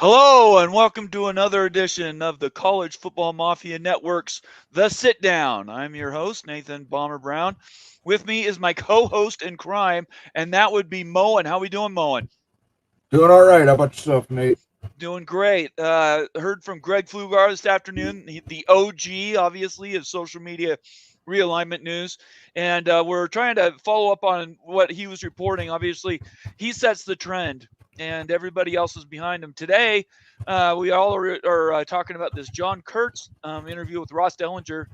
Hello, and welcome to another edition of the College Football Mafia Network's The Sitdown. I'm your host, Nathan Bomber Brown. With me is my co-host in crime, and that would be Moen. How we doing, Moen? Doing all right. How about yourself, Nate? Doing great. Heard from Greg Flugar this afternoon, the OG, obviously, of social media realignment news. And we're trying to follow up on what he was reporting. Obviously, he sets the trend, and everybody else is behind him. Today, we all are talking about this John Kurtz interview with Ross Dellenger,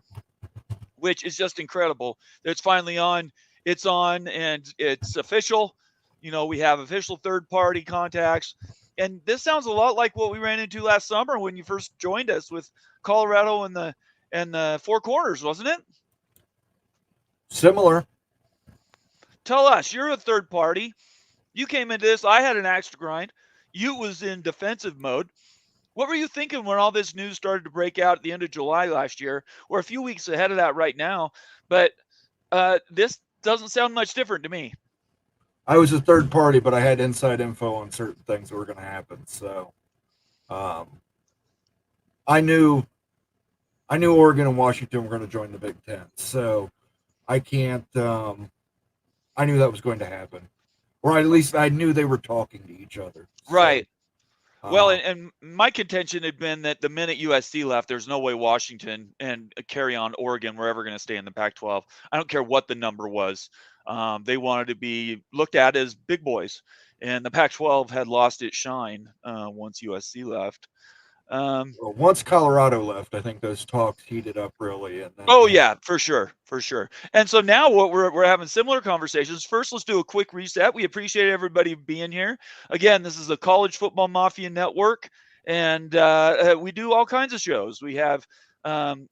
which is just incredible. It's finally on. It's on, and it's official. We have official third-party contacts. And this sounds a lot like what we ran into last summer when you first joined us with Colorado and the Four Corners, wasn't it? Similar. Tell us, you're a third party. You came into this. I had an axe to grind. You was in defensive mode. What were you thinking when all this news started to break out at the end of July last year? We're a few weeks ahead of that right now, but this doesn't sound much different to me. I was a third party, but I had inside info on certain things that were going to happen. So, I knew Oregon and Washington were going to join the Big Ten. So, I can't. I knew that was going to happen, or at least I knew they were talking to each other. Right. Well, and my contention had been that the minute USC left, there's no way Washington and carry on Oregon were ever going to stay in the Pac-12. I don't care what the number was. They wanted to be looked at as big boys, and the Pac-12 had lost its shine once USC left. Once Colorado left, I think those talks heated up really. And then, oh yeah, for sure. And so now what we're having similar conversations. First, let's do a quick reset. We appreciate everybody being here. Again, this is the College Football Mafia Network, and we do all kinds of shows. We have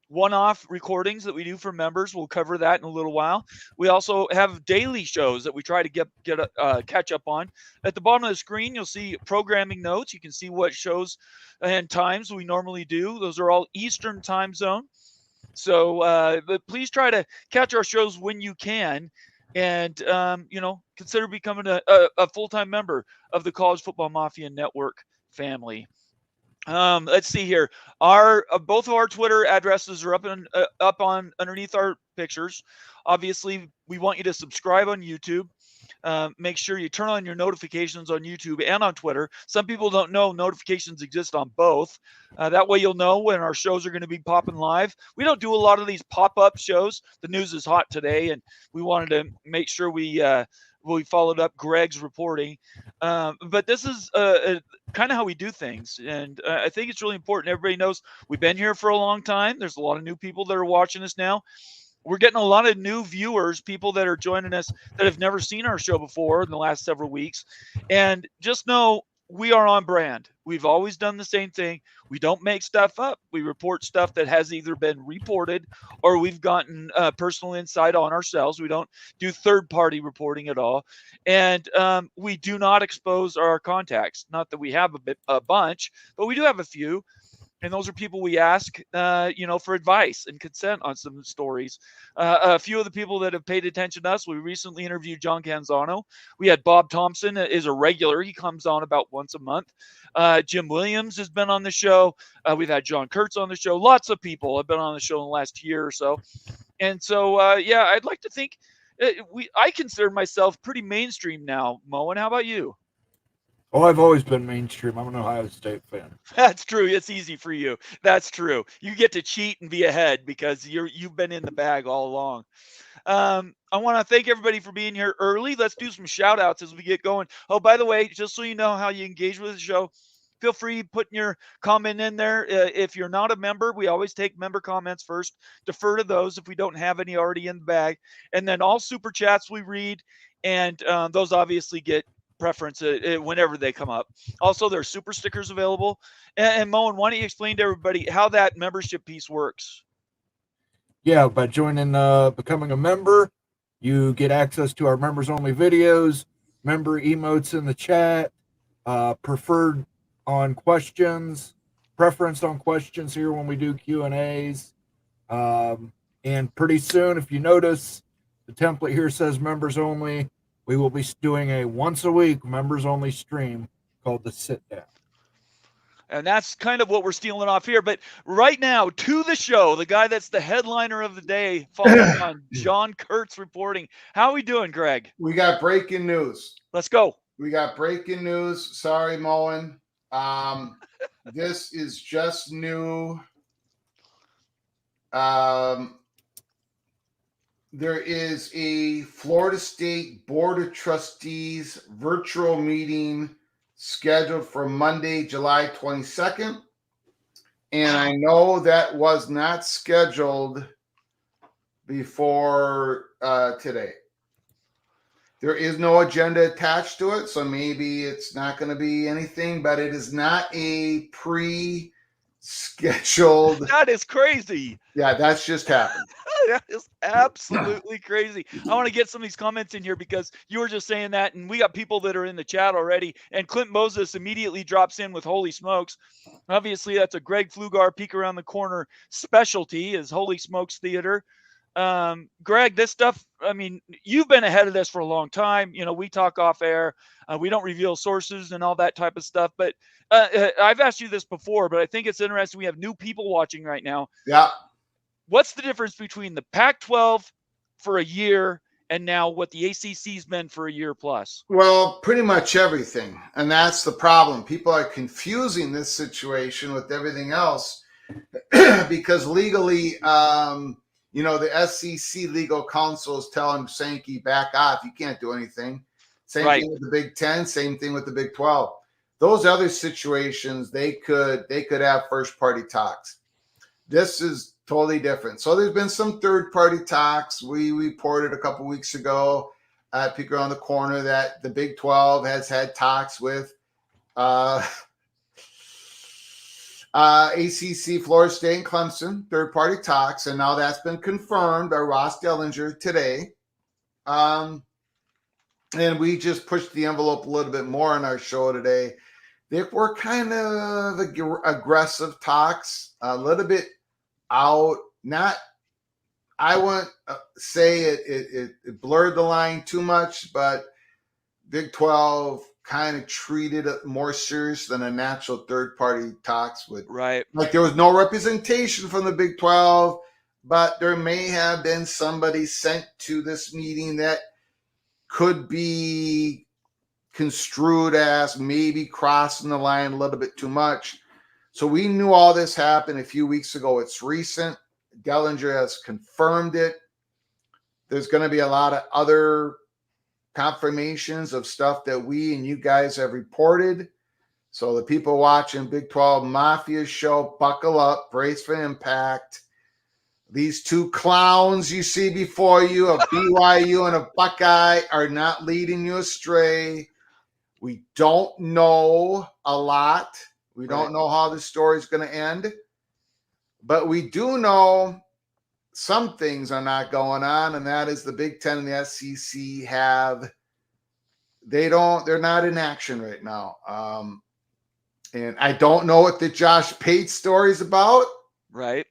one-off recordings that we do for members. We'll cover that in a little while. We also have daily shows that we try to get catch up on. At the bottom of the screen, you'll see programming notes. You can see what shows and times we normally do. Those are all Eastern time zone. So, but please try to catch our shows when you can, and consider becoming a full-time member of the College Football Mafia Network family. Let's see here. Our both of our Twitter addresses are up on underneath our pictures. Obviously, we want you to subscribe on YouTube. Make sure you turn on your notifications on YouTube and on Twitter. Some people don't know notifications exist on both. That way you'll know when our shows are going to be popping live. We don't do a lot of these pop-up shows. The news is hot today, and we wanted to make sure we followed up Greg's reporting. But this is kind of how we do things. And I think it's really important. Everybody knows we've been here for a long time. There's a lot of new people that are watching us now. We're getting a lot of new viewers, people that are joining us that have never seen our show before in the last several weeks. And just know we are on brand. We've always done the same thing. We don't make stuff up. We report stuff that has either been reported or we've gotten personal insight on ourselves. We don't do third-party reporting at all. And we do not expose our contacts. Not that we have a bunch, but we do have a few. And those are people we ask, for advice and consent on some stories. A few of the people that have paid attention to us, we recently interviewed John Canzano. We had Bob Thompson is a regular. He comes on about once a month. Jim Williams has been on the show. We've had John Kurtz on the show. Lots of people have been on the show in the last year or so. And so, I'd like to think I consider myself pretty mainstream now, Moen. How about you? Oh, I've always been mainstream. I'm an Ohio State fan. That's true. It's easy for you. That's true. You get to cheat and be ahead because you've been in the bag all along. I want to thank everybody for being here early. Let's do some shout outs as we get going. Oh, by the way, just so you know how you engage with the show, feel free putting your comment in there. If you're not a member, we always take member comments first. Defer to those if we don't have any already in the bag. And then all super chats we read, and those obviously get preference whenever they come up. Also, there's super stickers available. And Moen, why don't you explain to everybody how that membership piece works? Yeah, by joining, becoming a member, you get access to our members-only videos, member emotes in the chat, preferred on questions, preference on questions here when we do Q&As. And pretty soon, if you notice, the template here says members only. We will be doing a once-a-week members-only stream called the Sitdown. And that's kind of what we're stealing off here. But right now, to the show, the guy that's the headliner of the day, following on John Kurtz reporting. How are we doing, Greg? We got breaking news. Let's go. We got breaking news. Sorry, Moen. This is just new. There is a Florida State Board of Trustees virtual meeting scheduled for Monday, July 22nd. And I know that was not scheduled before today. There is no agenda attached to it, so maybe it's not going to be anything, but it is not a pre-scheduled. That is crazy. Yeah, that's just happened. That is absolutely crazy. I want to get some of these comments in here because you were just saying that, and we got people that are in the chat already. And Clint Moses immediately drops in with holy smokes. Obviously, that's a Greg Flugar peek around the corner specialty is Holy Smokes Theater. Greg, this stuff, I mean, you've been ahead of this for a long time. You know, we talk off air. We don't reveal sources and all that type of stuff. But I've asked you this before, but I think it's interesting. We have new people watching right now. Yeah. What's the difference between the Pac-12 for a year and now what the ACC's been for a year plus? Well, pretty much everything. And that's the problem. People are confusing this situation with everything else because legally, you know, the SEC legal counsel is telling Sankey, back off. You can't do anything. Same thing with the Big Ten. Same thing with the Big 12. Those other situations, they could have first party talks. This is totally different. So there's been some third party talks. We reported a couple weeks ago at Peek Around the Corner that the Big 12 has had talks with ACC, Florida State, and Clemson, third party talks. And now that's been confirmed by Ross Dellenger today. And we just pushed the envelope a little bit more on our show today. They were kind of aggressive talks, a little bit out. Not, I wouldn't say it blurred the line too much, but Big 12 kind of treated it more serious than a natural third-party talks would. Right. Like there was no representation from the Big 12, but there may have been somebody sent to this meeting that could be construed as maybe crossing the line a little bit too much. So we knew all this happened a few weeks ago. It's recent. Dellenger has confirmed it. There's going to be a lot of other confirmations of stuff that we and you guys have reported. So the people watching Big 12 Mafia show, buckle up, brace for impact. These two clowns you see before you, a BYU and a Buckeye, are not leading you astray. We don't know a lot. We don't know how the story is going to end. But we do know some things are not going on, and that is the Big Ten and the SEC they're not in action right now. And I don't know what the Josh Pate story is about. Right.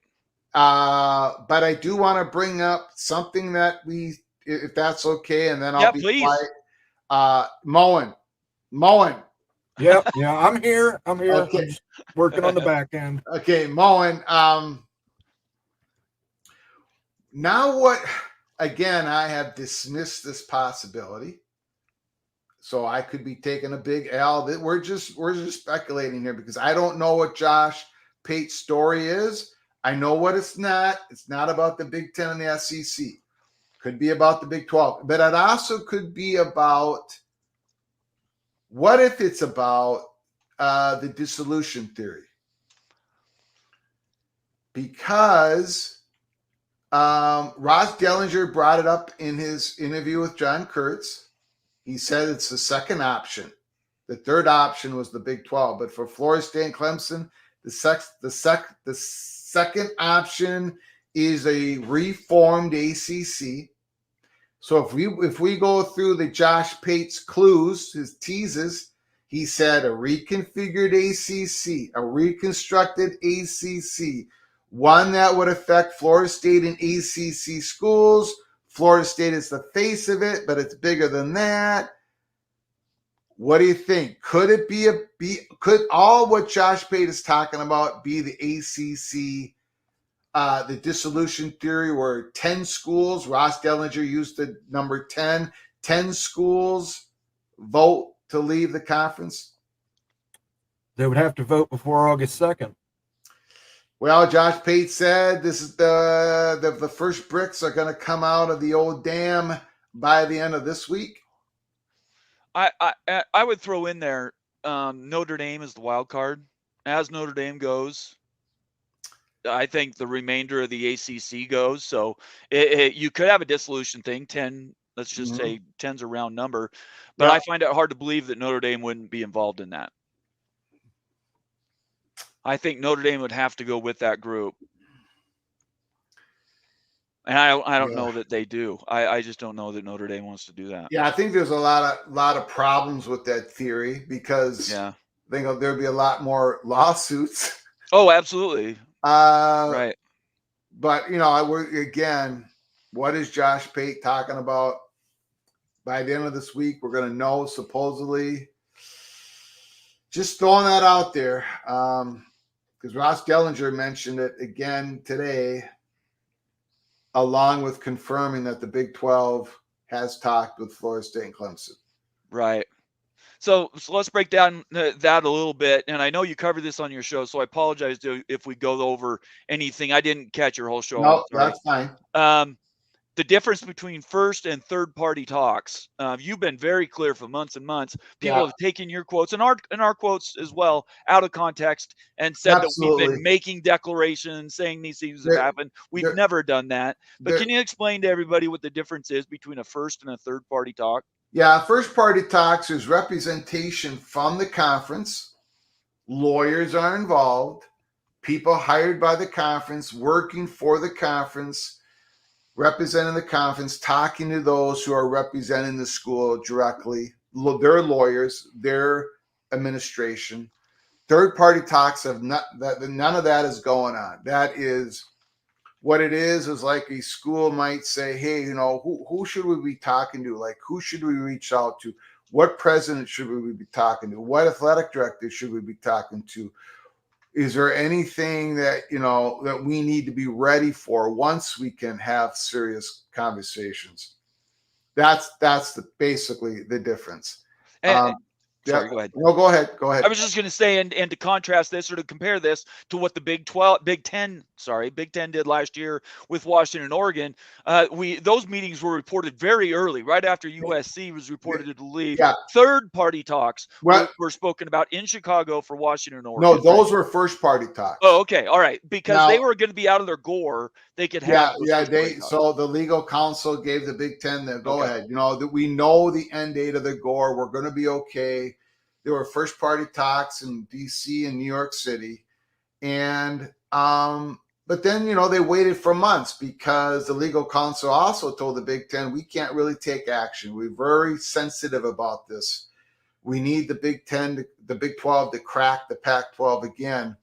But I do want to bring up something that if that's okay, and then I'll be please. quiet. Moen. Yeah, I'm here. Okay. I'm just working on the back end. Okay, Moen. Now what? Again, I have dismissed this possibility, so I could be taking a big L. We're just speculating here because I don't know what Josh Pate's story is. I know what it's not. It's not about the Big Ten and the SEC. Could be about the Big 12, but it also could be about. What if it's about the dissolution theory? Because Ross Dellenger brought it up in his interview with John Kurtz. He said it's the second option. The third option was the Big 12. But for Florida State and Clemson, the second option is a reformed ACC. So if we go through the Josh Pate's clues, his teases, he said a reconfigured ACC, a reconstructed ACC, one that would affect Florida State and ACC schools. Florida State is the face of it, but it's bigger than that. What do you think? Could it could all what Josh Pate is talking about be the ACC, the dissolution theory, where 10 schools, Ross Dellenger used the number 10 schools vote to leave the conference? They would have to vote before August 2nd. Well, Josh Pate said this is the first bricks are going to come out of the old dam by the end of this week. I would throw in there Notre Dame is the wild card. As Notre Dame goes, I think the remainder of the ACC goes. So you could have a dissolution thing. 10, let's just say 10's a round number, but I find it hard to believe that Notre Dame wouldn't be involved in that. I think Notre Dame would have to go with that group. And I don't know that they do. I just don't know that Notre Dame wants to do that. Yeah, I think there's a lot of problems with that theory because I think there'll be a lot more lawsuits. Oh, absolutely. Right. But again, what is Josh Pate talking about? By the end of this week, we're going to know, supposedly. Just throwing that out there. Because Ross Dellenger mentioned it again today, along with confirming that the Big 12 has talked with Florida State and Clemson. Right. So let's break down that a little bit. And I know you covered this on your show, so I apologize if we go over anything. I didn't catch your whole show. No, that's fine. The difference between first and third party talks. You've been very clear for months and months. People have taken your quotes and our quotes as well out of context and said that we've been making declarations saying these things have happened. We've never done that. But can you explain to everybody what the difference is between a first and a third party talk? Yeah, first party talks is representation from the conference. Lawyers are involved. People hired by the conference, working for the conference, representing the conference, talking to those who are representing the school directly, their lawyers, their administration. Third-party talks have none of that is going on. That is what it is like a school might say, hey, who should we be talking to? Like, who should we reach out to? What president should we be talking to? What athletic director should we be talking to? Is there anything that, that we need to be ready for once we can have serious conversations? That's basically the difference. Sorry, go ahead. No, go ahead. I was just going to say, and to contrast this or to compare this to what the Big Ten did last year with Washington and Oregon. Those meetings were reported very early, right after USC was reported to leave. Yeah. Third-party talks were spoken about in Chicago for Washington and Oregon. No, those were first-party talks. Oh, okay, all right, because they were going to be out of their gore. They could have. So the legal counsel gave the Big Ten the go ahead. That we know the end date of the gore. We're going to be okay. There were first party talks in DC and New York City. And, but then, they waited for months because the legal counsel also told the Big Ten, we can't really take action. We're very sensitive about this. We need the Big 12 to crack the Pac-12 again.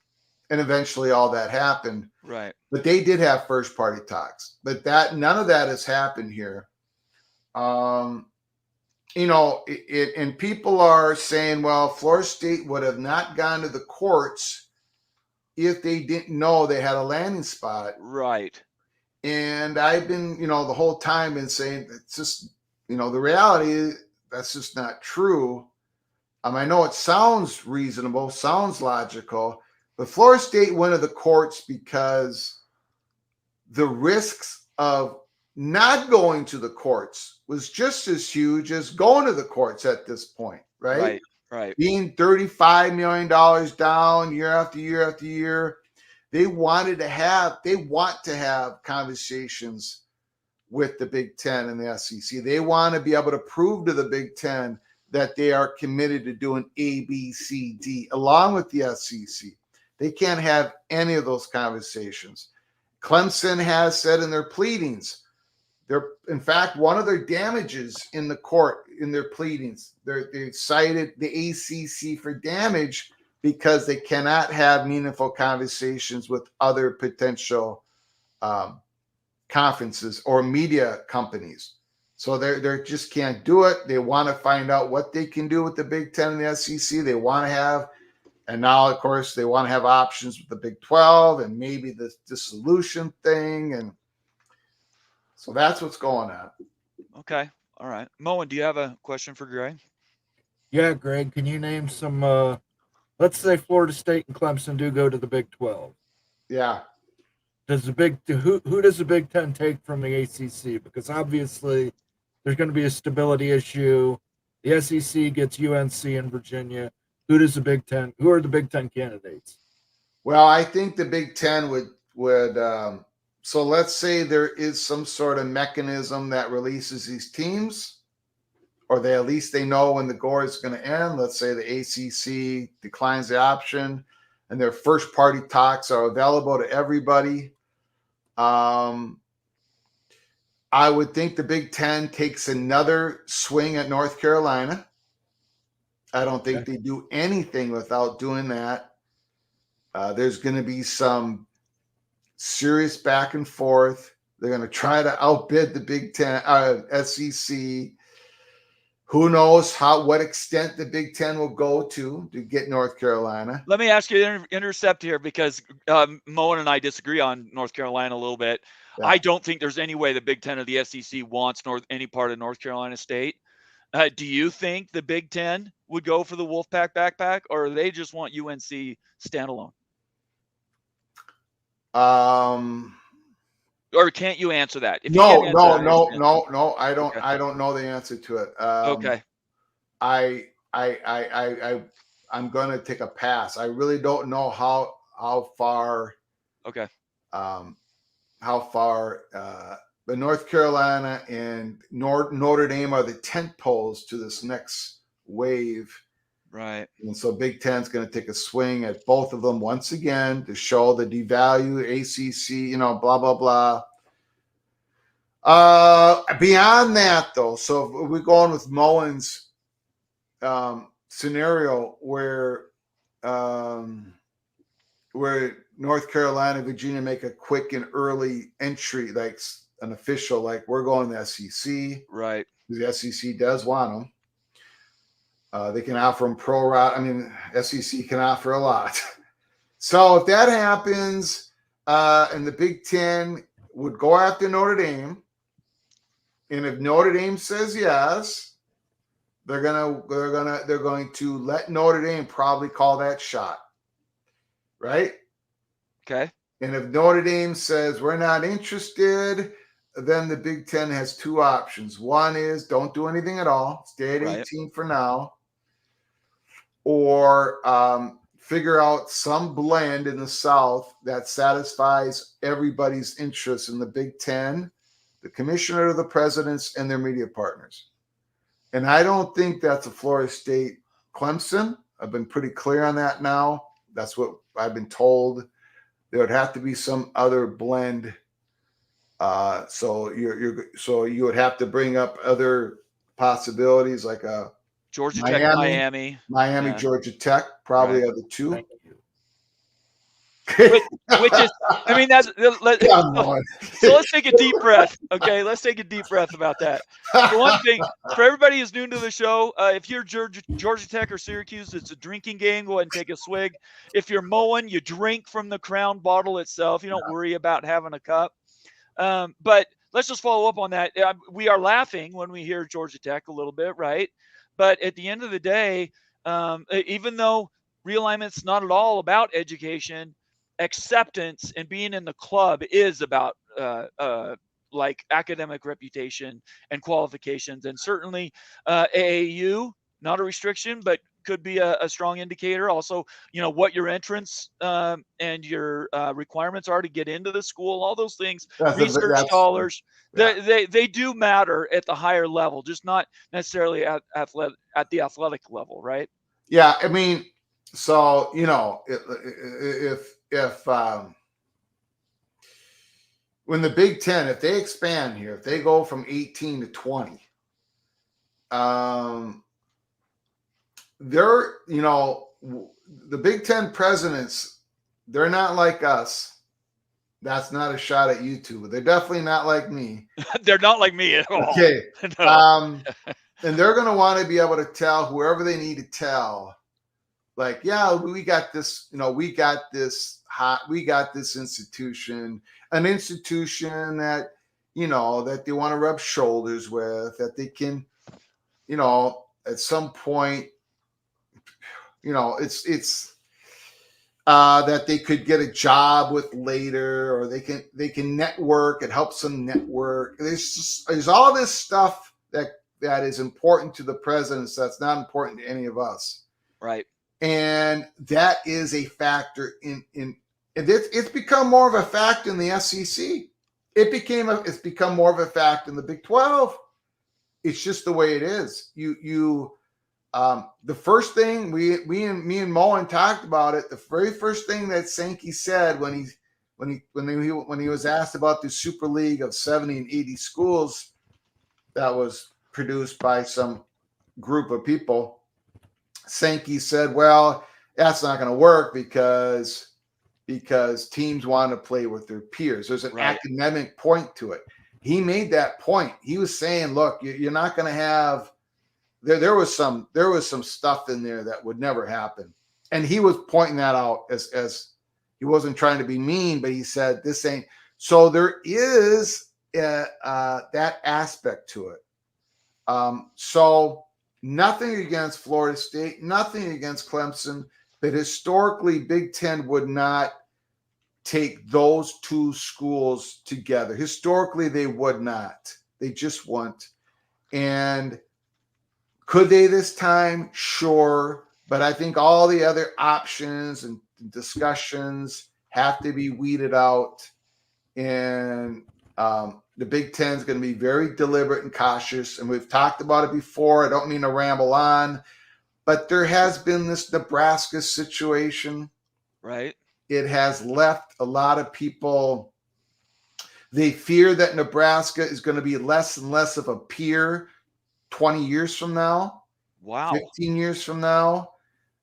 And eventually all that happened. Right. But they did have first party talks, but none of that has happened here. And people are saying, well, Florida State would have not gone to the courts if they didn't know they had a landing spot. Right. And I've been, the whole time been saying it's just, the reality is that's just not true. I know it sounds reasonable, sounds logical, but Florida State went to the courts because the risks of not going to the courts was just as huge as going to the courts at this point, right? Right. Being $35 million down year after year after year. They want to have conversations with the Big Ten and the SEC. They want to be able to prove to the Big Ten that they are committed to doing A, B, C, D, along with the SEC. They can't have any of those conversations. Clemson has said in their pleadings, in fact, one of their damages in the court, in their pleadings, they cited the ACC for damage because they cannot have meaningful conversations with other potential conferences or media companies. So they just can't do it. They want to find out what they can do with the Big Ten and the SEC. They want to have, and now of course they want to have options with the Big 12 and maybe the dissolution thing, and so that's what's going on. Okay. All right. Moen, do you have a question for Greg? Yeah, Greg, can you name some, let's say Florida State and Clemson do go to the Big 12. Yeah. Who does the Big Ten take from the ACC? Because obviously there's going to be a stability issue. The SEC gets UNC and Virginia. Who are the Big Ten candidates? Well, I think the Big Ten would so let's say there is some sort of mechanism that releases these teams, or at least they know when the gore is going to end. Let's say the ACC declines the option and their first party talks are available to everybody. I would think the Big Ten takes another swing at North Carolina. I don't think they do anything without doing that. There's going to be some serious back and forth. They're going to try to outbid the Big Ten, SEC. Who knows what extent the Big Ten will go to get North Carolina. Let me ask you to intercept here, because Moen and I disagree on North Carolina a little bit. Yeah. I don't think there's any way the Big Ten or the SEC wants any part of North Carolina State. Do you think the Big Ten would go for the Wolfpack backpack, or they just want UNC standalone? Or can't you answer that? No. I don't. Okay. I don't know the answer to it. Okay. I'm going to take a pass. I really don't know how far. Okay. How far the North Carolina and Notre Dame are the tent poles to this next wave. Right. And so Big Ten's going to take a swing at both of them once again to show the devalue ACC, blah, blah, blah. Beyond that, though, so if we're going with Moen's scenario where North Carolina, Virginia make a quick and early entry, like an official, like we're going to the SEC. Right. The SEC does want them. They can offer them pro route. I mean, SEC can offer a lot. So if that happens, and the Big Ten would go after Notre Dame, and if Notre Dame says yes, they're going to let Notre Dame probably call that shot, right? Okay. And if Notre Dame says we're not interested, then the Big Ten has two options. One is don't do anything at all, stay at 18 for now. Or figure out some blend in the South that satisfies everybody's interest in the Big Ten, the commissioner, the presidents, and their media partners. And I don't think that's a Florida State Clemson. I've been pretty clear on that now. That's what I've been told. There would have to be some other blend. So you would have to bring up other possibilities like a Georgia Tech, Miami, yeah. Georgia Tech, probably are the two. Which is, I mean, so let's take a deep breath. Okay, let's take a deep breath about that. For one thing, for everybody who's new to the show, if you're Georgia Tech or Syracuse, it's a drinking game. Go ahead and take a swig. If you're Moen, you drink from the Crown bottle itself. You don't worry about having a cup. But let's just follow up on that. We are laughing when we hear Georgia Tech a little bit, right? But at the end of the day, even though realignment's not at all about education, acceptance and being in the club is about like academic reputation and qualifications. And certainly AAU, not a restriction, but could be a strong indicator. Also, what your entrance and your requirements are to get into the school, all those things, research dollars, they do matter at the higher level, just not necessarily at the athletic level, right? Yeah, I mean, so, if when the Big Ten, if they expand here, if they go from 18 to 20, they're, the Big Ten presidents, they're not like us. That's not a shot at you two, but they're definitely not like me. They're not like me at all. Okay. No. And they're going to want to be able to tell whoever they need to tell, like, yeah, we got this, we got this institution, an institution that, that they want to rub shoulders with, that they can, at some point, it's that they could get a job with later, or they can network. It helps them network. There's all this stuff that is important to the presidents that's not important to any of us. Right. And that is a factor it's become more of a fact in the SEC. It's become more of a fact in the Big 12. It's just the way it is. The first thing me and Mullen talked about it. The very first thing that Sankey said when he was asked about the Super League of 70 and 80 schools that was produced by some group of people, Sankey said, "Well, that's not going to work because teams want to play with their peers. There's an academic point to it." He made that point. He was saying, "Look, you're not going to have." There was some stuff in there that would never happen, and he was pointing that out as he wasn't trying to be mean, but he said this ain't. So there is that aspect to it. So nothing against Florida State, nothing against Clemson, but historically Big Ten would not take those two schools together. Historically, they would not. They just wouldn't. And could they this time? Sure. But I think all the other options and discussions have to be weeded out. And the Big Ten is going to be very deliberate and cautious. And we've talked about it before. I don't mean to ramble on, but there has been this Nebraska situation. Right. It has left a lot of people. They fear that Nebraska is going to be less and less of a peer 20 years from now. Wow. 15 years from now.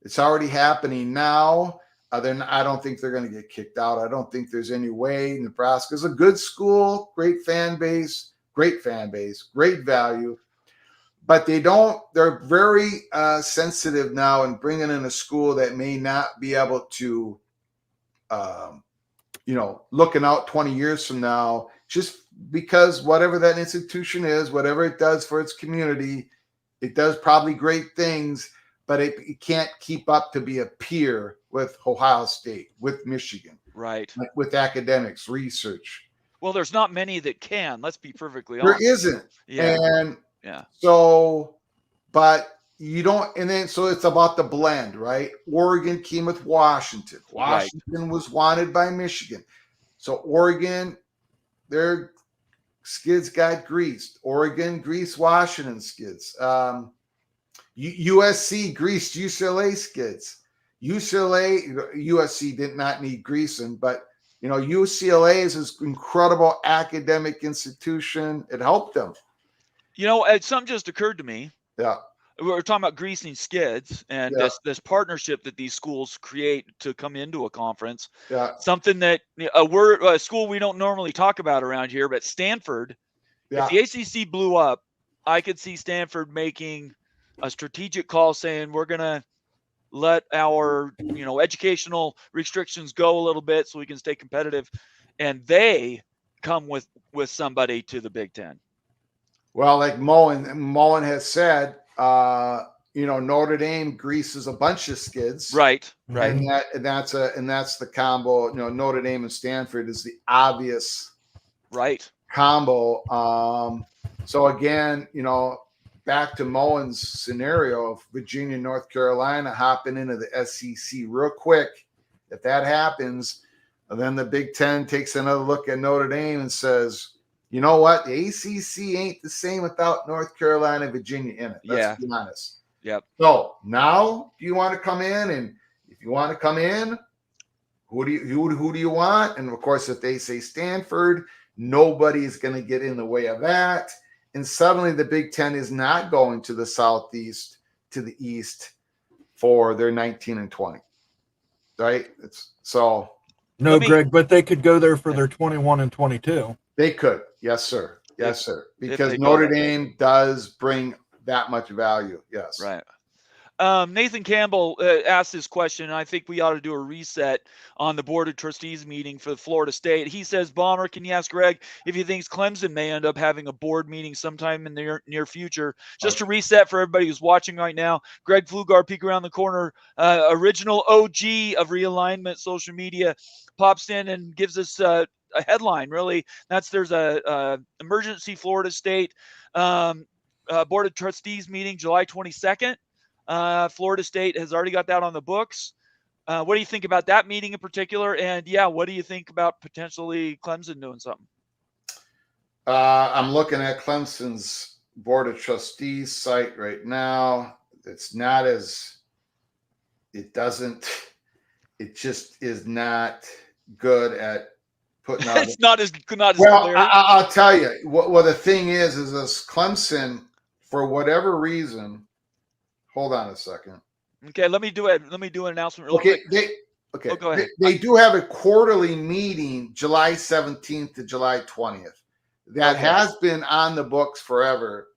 It's already happening now. Then I don't think they're going to get kicked out. I don't think there's any way. Nebraska is a good school, great fan base, great value. But they're very sensitive now in bringing in a school that may not be able to, looking out 20 years from now, just because whatever that institution is, whatever it does for its community, it does probably great things, but it can't keep up to be a peer with Ohio State, with Michigan, right, with academics, research. Well, there's not many that can. Let's be perfectly honest. There isn't. Yeah. And yeah. So, but you don't, and then so it's about the blend, right? Oregon came with Washington. Washington was wanted by Michigan. So Oregon, their skids got greased. Oregon greased Washington skids. USC greased UCLA skids. USC did not need greasing, but UCLA is this incredible academic institution. It helped them. Something just occurred to me. Yeah. We were talking about greasing skids and this partnership that these schools create to come into a conference. Yeah. Something that a school we don't normally talk about around here, but Stanford. Yeah. If the ACC blew up, I could see Stanford making a strategic call saying we're going to let our educational restrictions go a little bit so we can stay competitive, and they come with somebody to the Big Ten. Well, like Mullen has said, Notre Dame greases a bunch of skids, right, and that's the combo. Notre Dame and Stanford is the obvious combo. So again, back to Mullen's scenario of Virginia, North Carolina hopping into the SEC real quick. If that happens, then the Big Ten takes another look at Notre Dame and says, you know what? The ACC ain't the same without North Carolina, Virginia in it. Let's be honest. Yep. So now, do you want to come in? And if you want to come in, who do you want? And of course, if they say Stanford, nobody's going to get in the way of that. And suddenly, the Big Ten is not going to the southeast, to the east for their 19 and 20. Right? No, Greg, but they could go there for their 21 and 22. They could. Yes, sir. Yes, sir. Because they Notre go Dame does bring that much value. Yes. Right. Nathan Campbell asked this question, and I think we ought to do a reset on the Board of Trustees meeting for Florida State. He says, Bomber, can you ask Greg if he thinks Clemson may end up having a board meeting sometime in the near future? Just to reset for everybody who's watching right now, Greg Pflugar, peek around the corner, original OG of realignment social media, pops in and gives us a headline, really. There's a emergency Florida State Board of Trustees meeting July 22nd. Florida State has already got that on the books. What do you think about that meeting in particular? And what do you think about potentially Clemson doing something? I'm looking at Clemson's Board of Trustees site right now. It's not as, it just is not good at putting out. It's not as well, clear. I'll tell you what the thing is this Clemson, for whatever reason. Hold on a second. Okay, let me do an announcement real quick. Go ahead. They do have a quarterly meeting July 17th to July 20th. That has been on the books forever.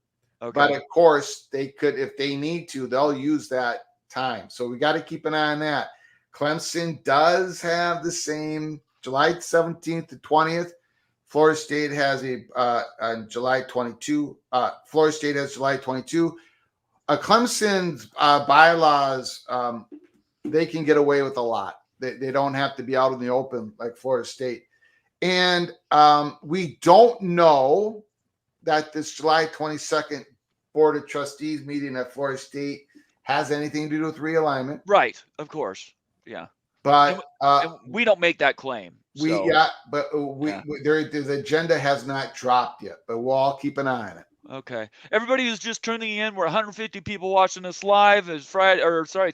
Okay. But of course, they could, if they need to, they'll use that time. So we got to keep an eye on that. Clemson does have the same July 17th to 20th. Florida State has on July 22. Florida State has July 22. Clemson's bylaws, they can get away with a lot. They don't have to be out in the open like Florida State. And we don't know that this July 22nd Board of Trustees meeting at Florida State has anything to do with realignment. Right, of course. Yeah. But and we don't make that claim. The agenda has not dropped yet, but we'll all keep an eye on it. Okay. Everybody who's just tuning in, we're 150 people watching us live. It's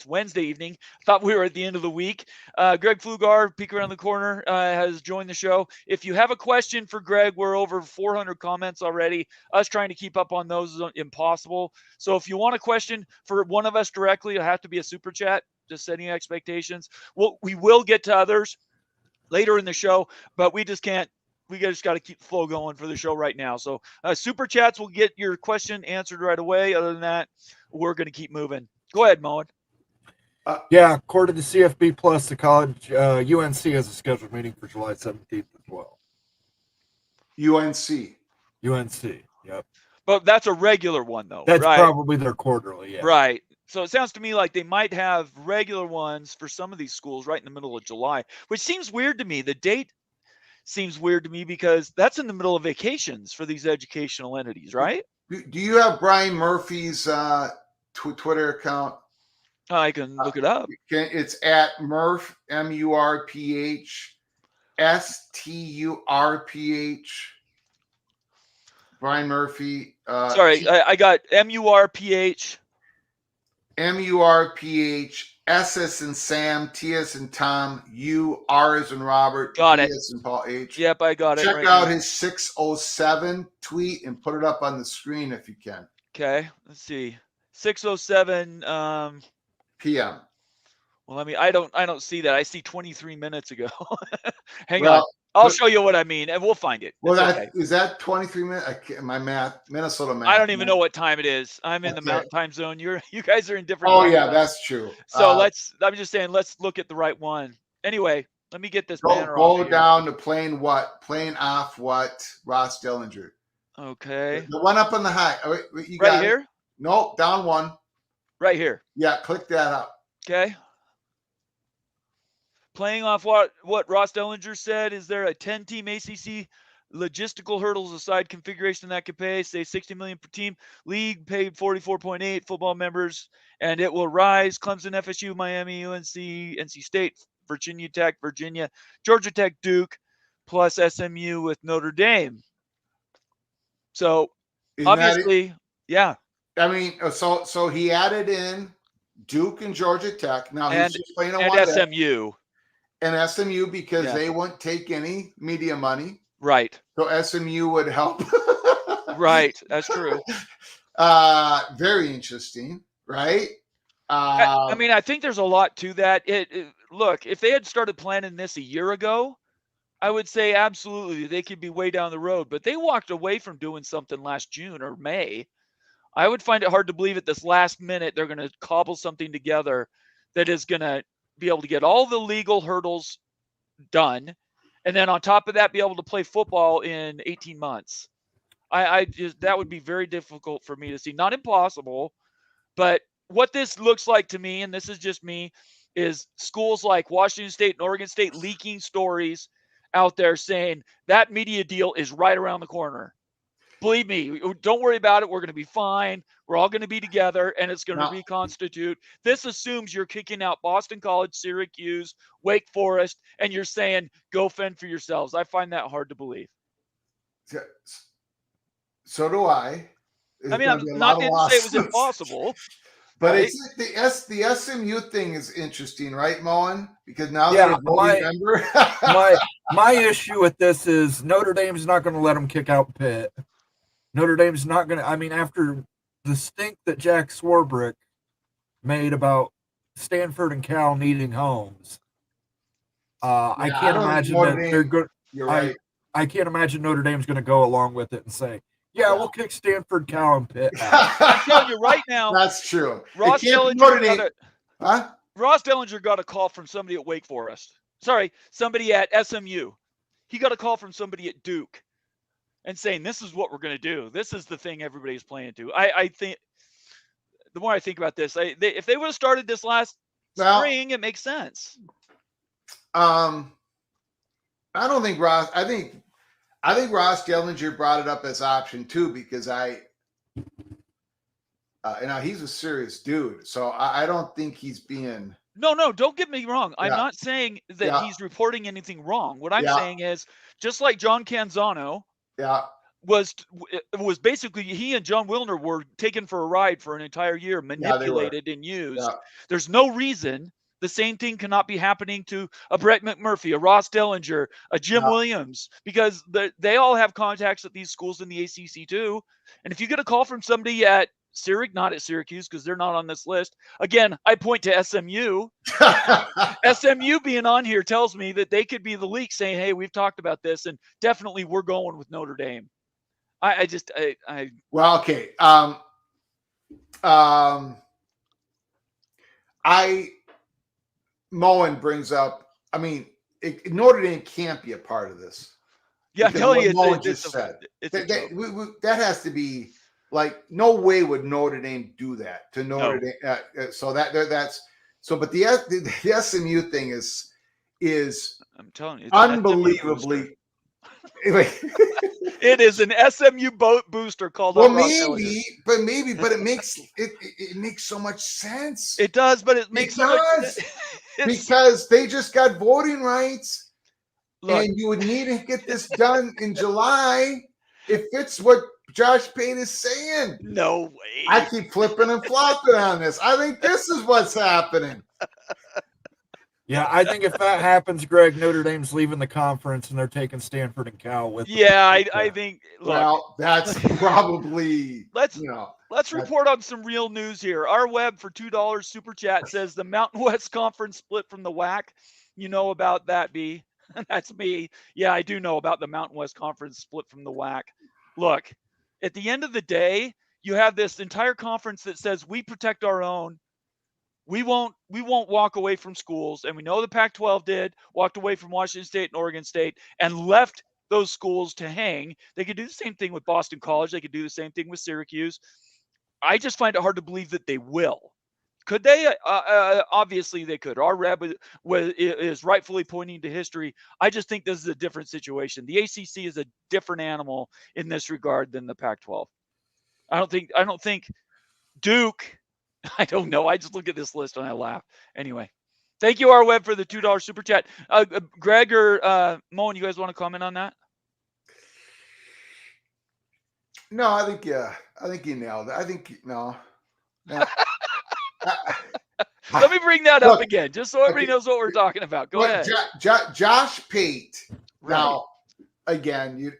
Wednesday evening. Thought we were at the end of the week. Greg Pflugar, peek around the corner, has joined the show. If you have a question for Greg, we're over 400 comments already. Us trying to keep up on those is impossible. So if you want a question for one of us directly, it'll have to be a super chat, just setting expectations. We will get to others later in the show, but we just can't. We just got to keep the flow going for the show right now. So super chats will get your question answered right away. Other than that, we're going to keep moving. Go ahead, Moen. According to CFB Plus, the college UNC has a scheduled meeting for July 17th to 12th. UNC, yep. But that's a regular one, though. That's right? Probably their quarterly, yeah. Right. So it sounds to me like they might have regular ones for some of these schools right in the middle of July, which seems weird to me. The date seems weird to me because that's in the middle of vacations for these educational entities, right? Do you have Brian Murphy's Twitter account? I can look it up. It's at Murph, MURPH, STURPH. Brian Murphy. Sorry, I got MURPH. MURPH, S as in Sam, T as in Tom, U, R as in Robert, got P it. as in Paul, H. Yep, I got it. Check out his 607 tweet and put it up on the screen if you can. Okay, let's see. 6:07 p.m. Well, I don't see that. I see 23 minutes ago. Hang on. I'll show you what I mean, and we'll find it. Well, is that 23 minutes? My math, Minnesota math. I don't even know what time it is. I'm in the Mountain Time Zone. You guys are in different. Oh yeah, that's true. So I'm just saying, let's look at the right one. Anyway, let me get this banner off. Go down to playing off what Ross Dellenger. Okay. The one up on the high. You right here? It. No, down one. Right here. Yeah, click that up. Okay. Playing off what Ross Dellenger said, is there a 10-team ACC logistical hurdles aside configuration that could pay, say $60 million per team? League paid 44.8 football members, and it will rise. Clemson, FSU, Miami, UNC, NC State, Virginia Tech, Virginia, Georgia Tech, Duke, plus SMU with Notre Dame. So obviously, yeah. I mean, so he added in Duke and Georgia Tech. Now he's just playing on one SMU. And SMU because they won't take any media money. Right. So SMU would help. Right. That's true. Very interesting. Right. I think there's a lot to that. look, if they had started planning this a year ago, I would say absolutely they could be way down the road. But they walked away from doing something last June or May. I would find it hard to believe at this last minute they're going to cobble something together that is going to be able to get all the legal hurdles done, and then on top of that, be able to play football in 18 months. I just, that would be very difficult for me to see. Not impossible, but what this looks like to me, and this is just me, is schools like Washington State and Oregon State leaking stories out there saying that media deal is right around the corner. Believe me, don't worry about it. We're going to be fine. We're all going to be together, and it's going to reconstitute. This assumes you're kicking out Boston College, Syracuse, Wake Forest, and you're saying, go fend for yourselves. I find that hard to believe. So do I. I mean, I'm not going to say it was impossible. But right? it's the SMU thing is interesting, right, Moen? Because now they're a voting member. my issue with this is Notre Dame's not going to let them kick out Pitt. Notre Dame's not going to. I mean, after the stink that Jack Swarbrick made about Stanford and Cal needing homes, I can't imagine that they're good. You're right. I can't imagine Notre Dame's going to go along with it and say, "Yeah, we'll kick Stanford, Cal, and Pitt out." I'm telling you right now. That's true. Ross Dellenger got a call from somebody at Wake Forest. Sorry, somebody at SMU. He got a call from somebody at Duke and saying, this is what we're going to do. This is the thing everybody's playing to. I think the more I think about this, if they would have started this last spring, it makes sense. I don't think Ross. I think Ross Dellenger brought it up as option too, because he's a serious dude. So I don't think he's being. No, don't get me wrong. I'm not saying that he's reporting anything wrong. What I'm saying is, just like John Canzano was basically, he and John Wilner were taken for a ride for an entire year, manipulated and used. There's no reason the same thing cannot be happening to a Brett McMurphy, a Ross Dellenger, a Jim Williams, because they all have contacts at these schools in the ACC too. And if you get a call from somebody at not at Syracuse, because they're not on this list. Again, I point to SMU. SMU being on here tells me that they could be the leak saying, hey, we've talked about this, and definitely we're going with Notre Dame. Well, okay. Moen brings up, I mean, Notre Dame can't be a part of this. Yeah, I'm telling you, Moen just said. That has to be. Like, no way would Notre Dame do that to Notre Dame. But the SMU thing is I'm telling you, unbelievably. It is an SMU boat booster called. Well, but it makes so much sense. It does, but it makes so much sense because they just got voting rights, and you would need to get this done in July. If it's what Josh Payne is saying. No way. I keep flipping and flopping on this. I think this is what's happening. Yeah, I think if that happens, Greg, Notre Dame's leaving the conference and they're taking Stanford and Cal with them. Yeah, I think. Look, well, that's probably. Let's report on some real news here. Our web for $2 super chat says the Mountain West Conference split from the WAC. You know about that, B? That's me. Yeah, I do know about the Mountain West Conference split from the WAC. Look. At the end of the day, you have this entire conference that says we protect our own. We won't walk away from schools. And we know the Pac-12 walked away from Washington State and Oregon State and left those schools to hang. They could do the same thing with Boston College. They could do the same thing with Syracuse. I just find it hard to believe that they will. Could they? Obviously, they could. Our rep is rightfully pointing to history. I just think this is a different situation. The ACC is a different animal in this regard than the Pac-12. I don't think Duke. I don't know. I just look at this list and I laugh. Anyway, thank you, our web, for the $2 super chat. Greg or Moen, you guys want to comment on that? No, I think you nailed it. I think no. Let me bring that up again, just so everybody knows what we're talking about. Go ahead. Josh Pate. Right. Now, again,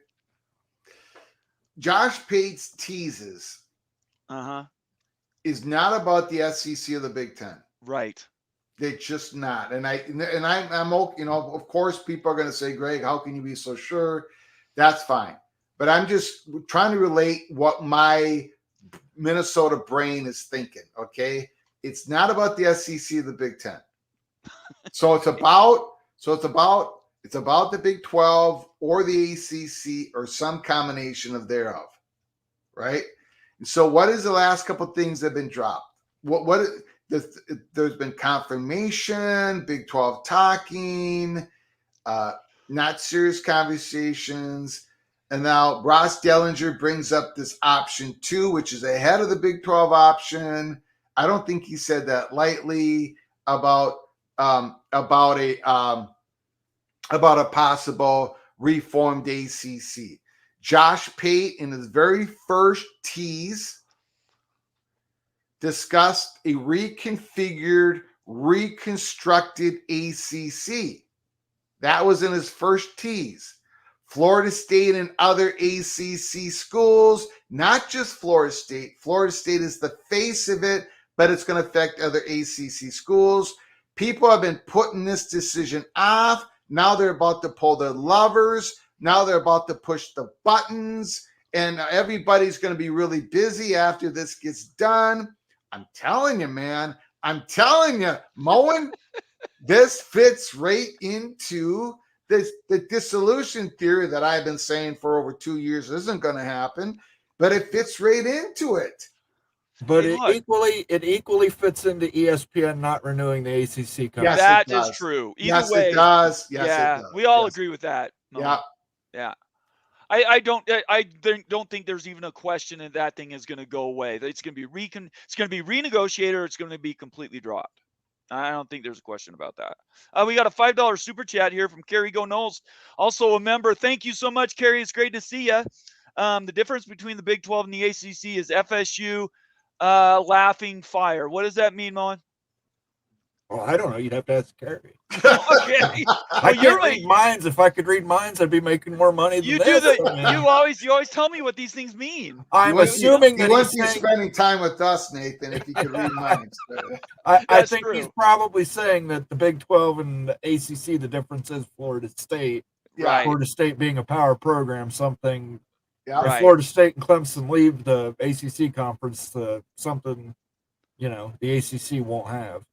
Josh Pate's teases is not about the SEC or the Big Ten. Right. They're just not. And I'm okay. You know, of course, people are going to say, Greg, how can you be so sure? That's fine. But I'm just trying to relate what my Minnesota brain is thinking. Okay, it's not about the SEC or the Big Ten. So it's about the Big 12 or the ACC or some combination of thereof, right? And so what is the last couple of things that have been dropped? There's been confirmation, Big 12 talking, not serious conversations. And now Ross Dellenger brings up this option 2, which is ahead of the Big 12 option. I don't think he said that lightly about a possible reformed ACC. Josh Pate, in his very first tease, discussed a reconfigured, reconstructed ACC. That was in his first tease. Florida State and other ACC schools, not just Florida State. Florida State is the face of it, but it's going to affect other ACC schools. People have been putting this decision off. Now they're about to pull their levers. Now they're about to push the buttons, and everybody's going to be really busy after this gets done. I'm telling you, man. I'm telling you, Moen, this fits right into the dissolution theory that I've been saying for over 2 years isn't going to happen, but it fits right into it. But it equally fits into ESPN not renewing the ACC contract. Yes, that is true. Either way, it does. Yes, yeah, it does. we all agree with that. Yeah. I don't think there's even a question that thing is going to go away. It's going to be renegotiated, or it's going to be completely dropped. I don't think there's a question about that. We got a $5 super chat here from Kerry Go Knowles, also a member. Thank you so much, Kerry. It's great to see you. The difference between the Big 12 and the ACC is FSU laughing fire. What does that mean, Mon? Well, I don't know. You'd have to ask Kerry. Okay. I can't read minds. If I could read minds, I'd be making more money than you always tell me what these things mean. I'm assuming that he wants you spending time with us, Nathan, if you could read minds. I think he's probably saying that the Big 12 and the ACC, the difference is Florida State. Right. Florida State being a power program, something. Yeah. If Florida State and Clemson leave the ACC conference, something, the ACC won't have.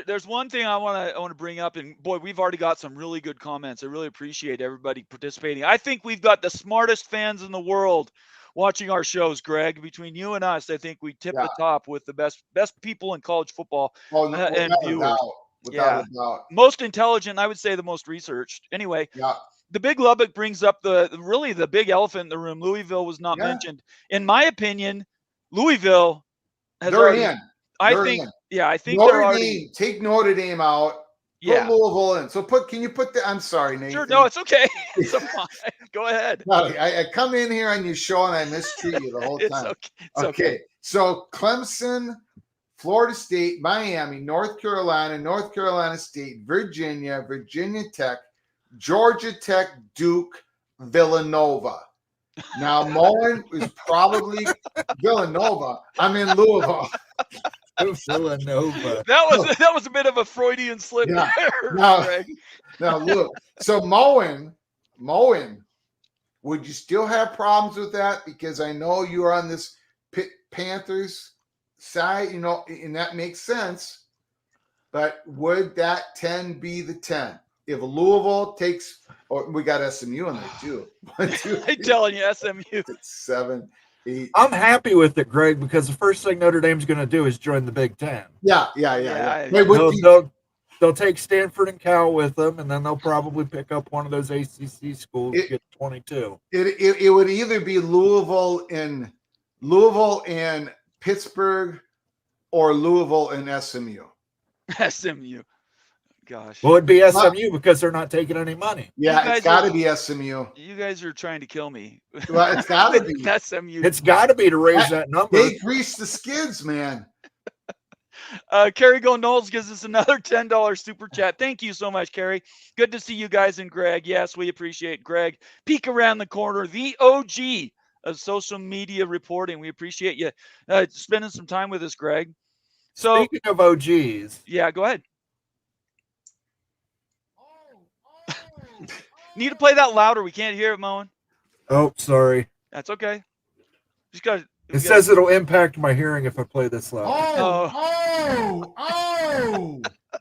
There's one thing I want to bring up, and boy, we've already got some really good comments. I really appreciate everybody participating. I think we've got the smartest fans in the world watching our shows, Greg. Between you and us, I think we tip the top with the best people in college football and viewers. Without a doubt. Most intelligent, I would say the most researched. Anyway, the Big Lubbock brings up the big elephant in the room. Louisville was not mentioned. In my opinion, Louisville has I think Notre they're already. Dame, take Notre Dame out. Put Louisville in. So can you put I'm sorry, Nathan. Sure, no, it's okay. It's fine. Go ahead. No, I come in here on your show and I mistreat you the whole time. It's okay. So Clemson, Florida State, Miami, North Carolina State, Virginia Tech, Georgia Tech, Duke, Villanova. Now Moen is probably Villanova. I'm in Louisville. Villanova. That was a bit of a Freudian slip there, Greg. Now look, so Moen, would you still have problems with that? Because I know you are on this Panthers side, and that makes sense. But would that 10 be the 10? If Louisville takes, we got SMU in there too. 1, 2, 3, I'm telling you, SMU. 7, 8. I'm happy with it, Greg, because the first thing Notre Dame's going to do is join the Big Ten. Yeah. They'll take Stanford and Cal with them, and then they'll probably pick up one of those ACC schools to get 22. It would either be Louisville and Pittsburgh, or Louisville and SMU. SMU. Gosh. Well, it'd be SMU because they're not taking any money. Yeah, it's got to be SMU. You guys are trying to kill me. Well, it's got to be SMU. It's got to be to raise that number. They grease the skids, man. Kerry Go Knowles gives us another $10 super chat. Thank you so much, Kerry. Good to see you guys and Greg. Yes, we appreciate Greg. Peek around the corner, the OG of social media reporting. We appreciate you spending some time with us, Greg. So speaking of OGs, yeah, go ahead. Need to play that louder. We can't hear it, Moen. oh, sorry. That's okay. Just got. It says it'll impact my hearing if I play this loud. Oh.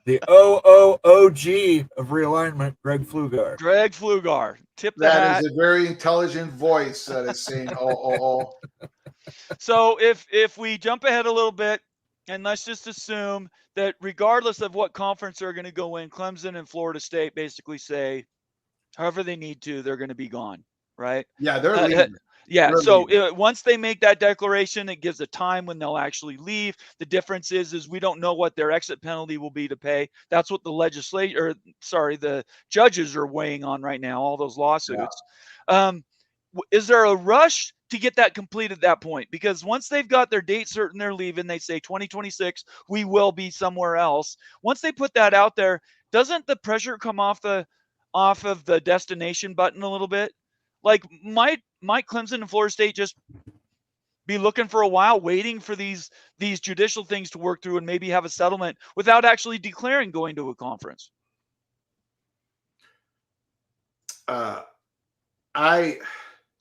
The OOOG of realignment, Greg Pflugar. Greg Pflugar. Tip the That hat. is a very intelligent voice that is saying, oh. So if we jump ahead a little bit, and let's just assume that regardless of what conference they're going to go in, Clemson and Florida State basically say, however they need to, they're going to be gone, right? Yeah, they're leaving. Yeah. They're So leaving. once they make that declaration, it gives a time when they'll actually leave. The difference is we don't know what their exit penalty will be to pay. That's what the judges are weighing on right now, all those lawsuits. Yeah. Is there a rush to get that complete at that point? Because once they've got their date certain they're leaving, they say 2026, we will be somewhere else. Once they put that out there, doesn't the pressure come off of the destination button a little bit? Like might Clemson and Florida State just be looking for a while, waiting for these judicial things to work through and maybe have a settlement without actually declaring going to a conference?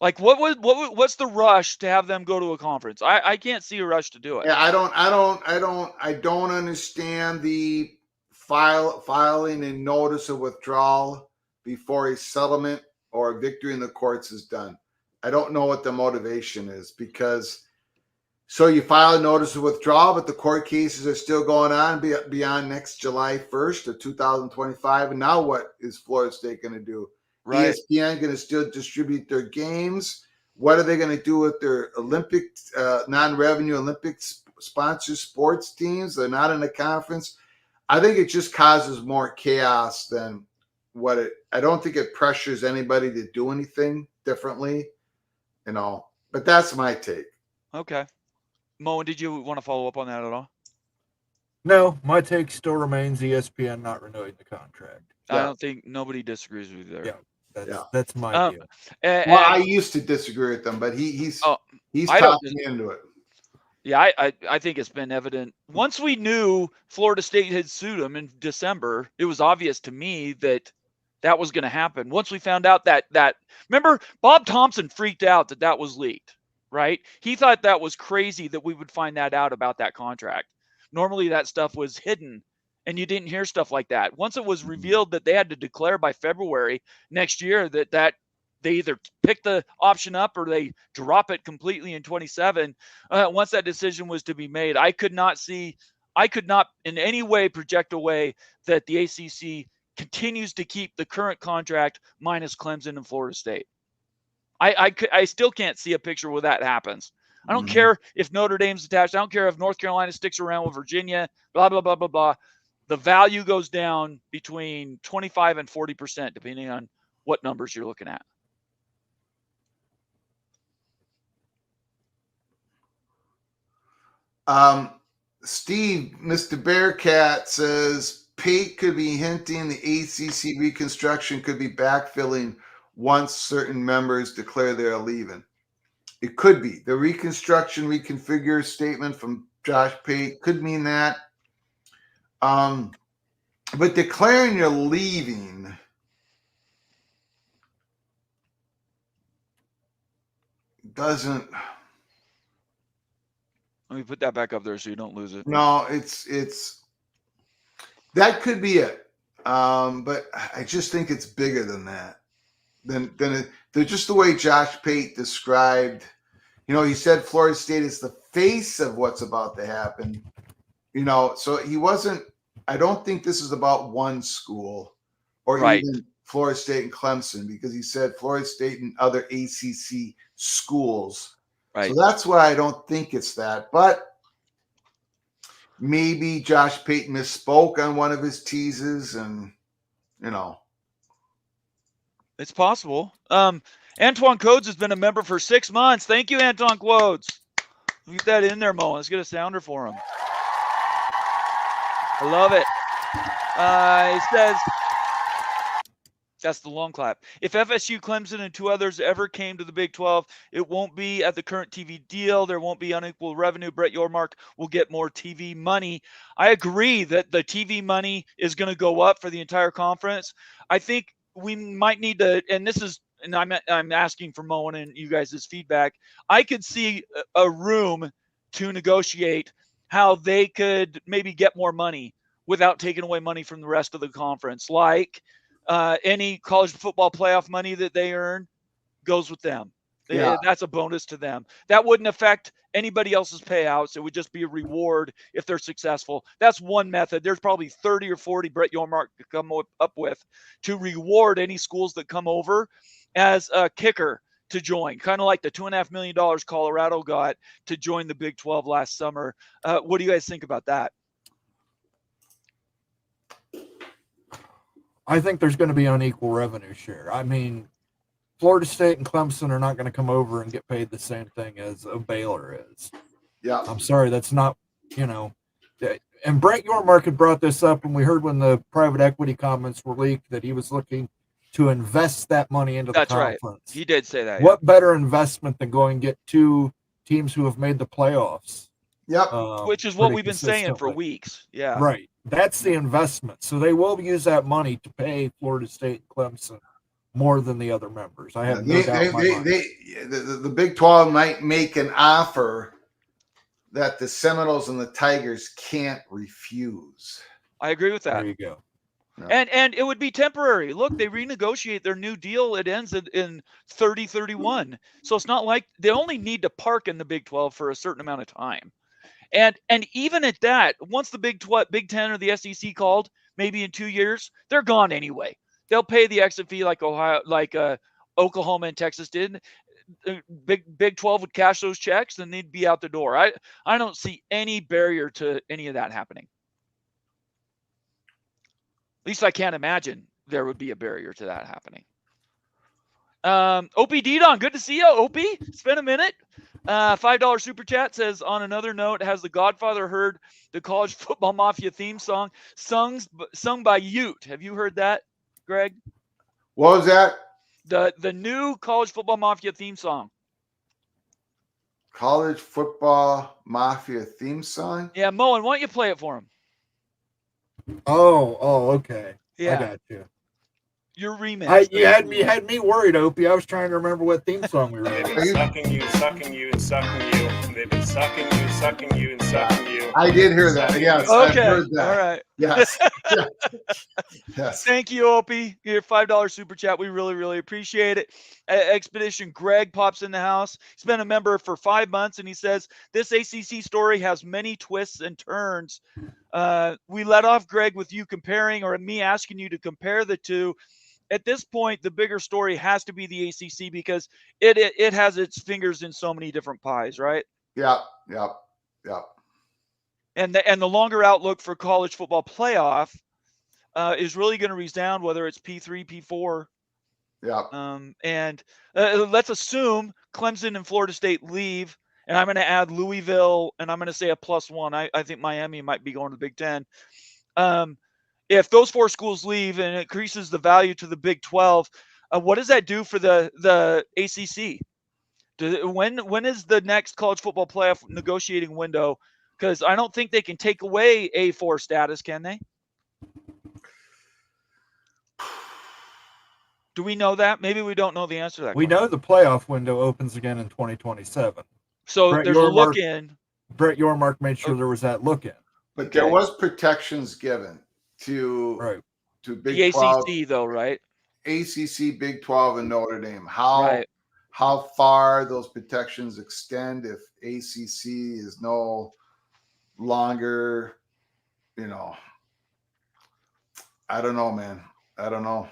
What's the rush to have them go to a conference? I can't see a rush to do it. Yeah, I don't understand the filing a notice of withdrawal before a settlement or a victory in the courts is done. I don't know what the motivation is, because so you file a notice of withdrawal, but the court cases are still going on beyond next July 1st of 2025. And now what is Florida State going to do? Right. ESPN going to still distribute their games? What are they going to do with their Olympic, non-revenue Olympic sponsor sports teams? They're not in the conference. I think it just causes more chaos than I don't think it pressures anybody to do anything differently, but that's my take. Okay. Moen, did you want to follow up on that at all? No, my take still remains ESPN not renewing the contract. I don't think nobody disagrees with you there. That's my view. I used to disagree with them, but he's talked me into it. Yeah, I think it's been evident. Once we knew Florida State had sued them in December, it was obvious to me that was going to happen. Once we found out that remember, Bob Thompson freaked out that was leaked, right? He thought that was crazy that we would find that out about that contract. Normally that stuff was hidden and you didn't hear stuff like that. Once it was revealed that they had to declare by February next year that they either pick the option up or they drop it completely in 27. Once that decision was to be made, I could not in any way project away that the ACC continues to keep the current contract minus Clemson and Florida State. I still can't see a picture where that happens. I don't care if Notre Dame's attached. I don't care if North Carolina sticks around with Virginia, blah, blah, blah, blah, blah. The value goes down between 25 and 40%, depending on what numbers you're looking at. Steve, Mr. Bearcat says Pate could be hinting the ACC reconstruction could be backfilling once certain members declare they're leaving. It could be. The reconstruction, reconfigure statement from Josh Pate could mean that. But declaring you're leaving doesn't. Let me put that back up there so you don't lose it. No, it's that could be it. But I just think it's bigger than that. They're just the way Josh Pate described. He said Florida State is the face of what's about to happen. So he wasn't. I don't think this is about one school or even Florida State and Clemson, because he said Florida State and other ACC schools. Right. So that's why I don't think it's that. But maybe Josh Pate misspoke on one of his teases, and it's possible. Antoine Codes has been a member for 6 months. Thank you, Antoine Codes. Get that in there, Mo. Let's get a sounder for him. I love it. He That's the long clap. If FSU, Clemson, and 2 others ever came to the Big 12, it won't be at the current TV deal. There won't be unequal revenue. Brett Yormark will get more TV money. I agree that the TV money is going to go up for the entire conference. I think we might need to, and this is, and I'm asking for Moen and you guys' feedback. I could see a room to negotiate how they could maybe get more money without taking away money from the rest of the conference, like any college football playoff money that they earn goes with them. That's a bonus to them. That wouldn't affect anybody else's payouts. It would just be a reward if they're successful. That's one method. There's probably 30 or 40 Brett Yormark could come up with to reward any schools that come over as a kicker to join, kind of like the $2.5 million Colorado got to join the Big 12 last summer. What do you guys think about that? I think there's going to be unequal revenue share. I mean, Florida State and Clemson are not going to come over and get paid the same thing as a Baylor is. Yeah. I'm sorry, that's not, and Brett Yormark had brought this up, and we heard when the private equity comments were leaked that he was looking to invest that money into the conference. Right. He did say that. What better investment than going and get 2 teams who have made the playoffs? Yep. Which is what we've been saying for weeks. Yeah. Right. That's the investment. So they will use that money to pay Florida State and Clemson more than the other members. I have no doubt in my mind. The Big 12 might make an offer that the Seminoles and the Tigers can't refuse. I agree with that. There you go. Yeah. And it would be temporary. Look, they renegotiate their new deal. It ends in 30-31. So it's not like they only need to park in the Big 12 for a certain amount of time. And even at that, once the Big 10 or the SEC called, maybe in 2 years, they're gone anyway. They'll pay the exit fee like Oklahoma and Texas did. Big 12 would cash those checks, and they'd be out the door. I don't see any barrier to any of that happening. At least I can't imagine there would be a barrier to that happening. Opie Didon, good to see you, Opie. It's been a minute. $5 super chat says, on another note, has the Godfather heard the College Football Mafia theme song sung by Ute? Have you heard that, Greg? What was that? The new College Football Mafia theme song. College Football Mafia theme song? Yeah, Moen, why don't you play it for him? Oh, okay. Yeah. I got you. Your remix. You had me worried, Opie. I was trying to remember what theme song we were They've in. been sucking you, and sucking you. They've been sucking you, and sucking you. I did hear that. Yes. Okay. I've heard that. All right. Yes. Yes. Thank you, Opie. Your $5 super chat. We really, really appreciate it. Expedition Greg pops in the house. He's been a member for 5 months, and he says, this ACC story has many twists and turns. We let off, Greg, with you comparing, or me asking you to compare the two. At this point, the bigger story has to be the ACC because it has its fingers in so many different pies, right? Yep. And the longer outlook for college football playoff is really going to resound whether it's P3, P4. Yeah. And let's assume Clemson and Florida State leave, and I'm going to add Louisville, and I'm going to say a +1. I think Miami might be going to the Big 10. If those 4 schools leave and it increases the value to the Big 12, what does that do for the ACC? When is the next college football playoff negotiating window? Because I don't think they can take away A4 status, can they? Do we know that? Maybe we don't know the answer to that. We know the playoff window opens again in 2027. So there's a look in. Brett Yormark made sure there was that look in. But there was protections given to Big the 12, ACC, though, right? ACC, Big 12, and Notre Dame. How far those protections extend if ACC is no longer, I don't know, man. I don't know.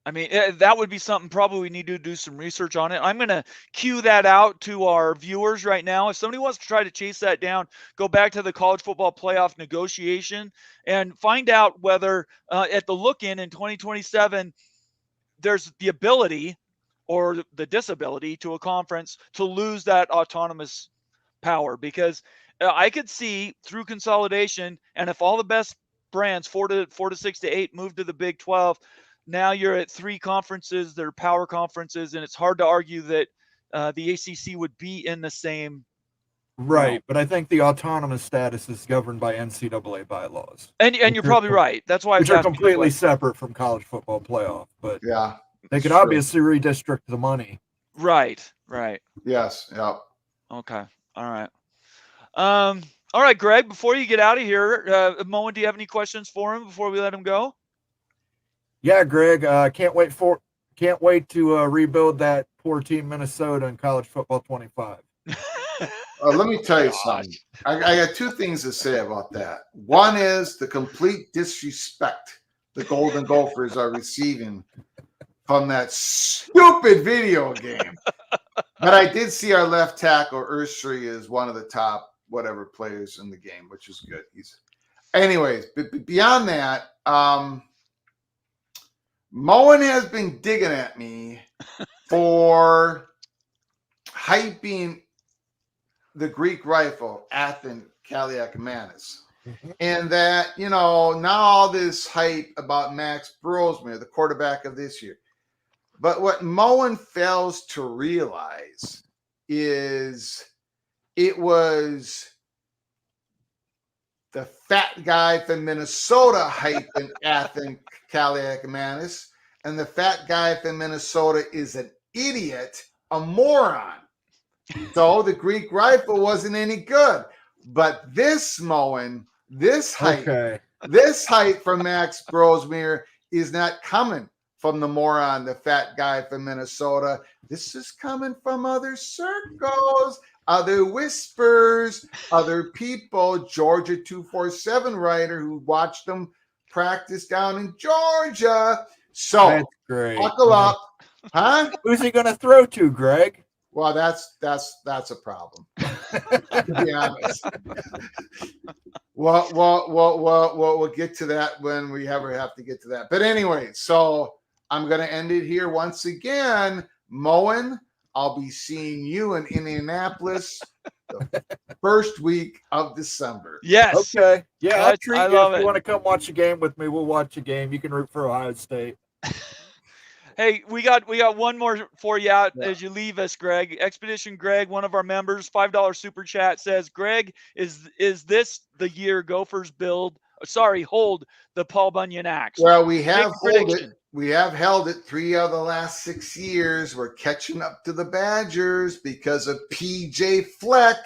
I mean, that would be something probably we need to do some research on it. I'm going to cue that out to our viewers right now. If somebody wants to try to chase that down, go back to the college football playoff negotiation and find out whether at the look-in in 2027, there's the ability or the disability to a conference to lose that autonomous power. Because I could see through consolidation, and if all the best brands, 4 to 6 to 8, move to the Big 12, now you're at 3 conferences that are power conferences, and it's hard to argue that the ACC would be in the same. Right, but I think the autonomous status is governed by NCAA bylaws. And you're probably right. That's why I was which are asking the completely question. separate from college football playoff. But Yeah, they could true. obviously redistrict the money. Right. Yes. Yep. Okay. All right. All right, Greg, before you get out of here, Moen, do you have any questions for him before we let him go? Yeah, Greg, can't wait to rebuild that poor team Minnesota in college football 25. Let me tell you something. I got 2 things to say about that. One is the complete disrespect the Golden Gophers are receiving from that stupid video game. But I did see our left tackle, Ursary, is one of the top whatever players in the game, which is good. Anyways, beyond that, Moen has been digging at me for hyping the Greek rifle, Athen Kaliakmanis. And that, now all this hype about Max Brosmere, the quarterback of this year. But what Moen fails to realize is it was the fat guy from Minnesota hyping Athen Kaliakmanis, and the fat guy from Minnesota is an idiot, a moron. So the Greek rifle wasn't any good. But this Moen, this hype from Max Brosmere is not coming from the moron, the fat guy from Minnesota. This is coming from other circles, other whispers, other people. Georgia 247 writer who watched them practice down in Georgia. So that's great. Buckle up. Huh? Who's he going to throw to, Greg? Well, that's a problem, to be honest. We'll get to that when we ever have to get to that. But anyway, so I'm going to end it here once again. Moen, I'll be seeing you in Indianapolis the first week of December. Yes. Okay. Yeah, I'll treat you. If you it. want to come watch a game with me, we'll watch a game. You can root for Ohio State. Hey, we got one more for you out as you leave us, Greg. Expedition Greg, one of our members, $5 super chat says, Greg, is this the year Gophers hold the Paul Bunyan axe? Well, we have held it 3 of the last 6 years. We're catching up to the Badgers because of PJ Fleck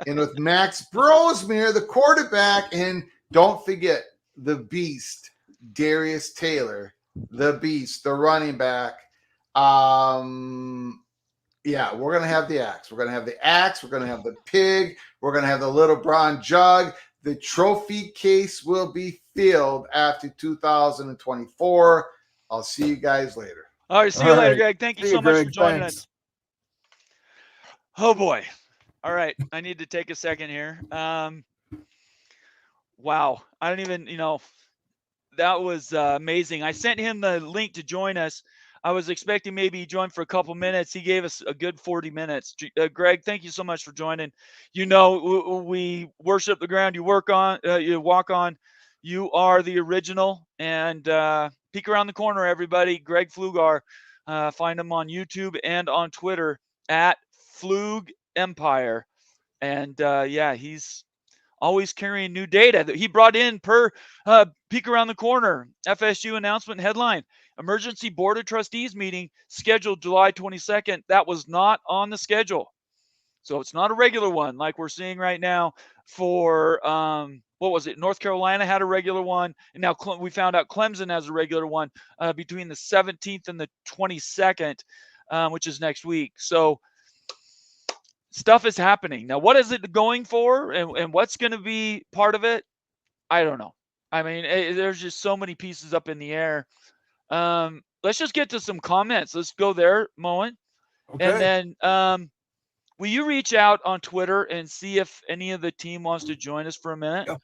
and with Max Brosmere, the quarterback. And don't forget the beast, Darius Taylor. The beast, the running back. Yeah, we're going to have the axe. We're going to have the axe. We're going to have the pig. We're going to have the little bronze jug. The trophy case will be filled after 2024. I'll see you guys later. All right, see you later, Greg. Thank you so much for joining us. Oh, boy. All right, I need to take a second here. Wow. I don't even, that was amazing. I sent him the link to join us. I was expecting maybe he joined for a couple minutes. He gave us a good 40 minutes. Greg, thank you so much for joining. We worship the ground you walk on. You are the original. And peek around the corner, everybody. Greg Pflugar. Find him on YouTube and on Twitter at Pflug Empire. And he's always carrying new data that he brought in per peek around the corner. FSU announcement headline: Emergency Board of Trustees meeting scheduled July 22nd. That was not on the schedule. So it's not a regular one like we're seeing right now for, North Carolina had a regular one. And now we found out Clemson has a regular one between the 17th and the 22nd, which is next week. So stuff is happening. Now, what is it going for and what's going to be part of it? I don't know. I mean, there's just so many pieces up in the air. Let's just get to some comments. Let's go there, Moen. Okay. And then will you reach out on Twitter and see if any of the team wants to join us for a minute? Yeah.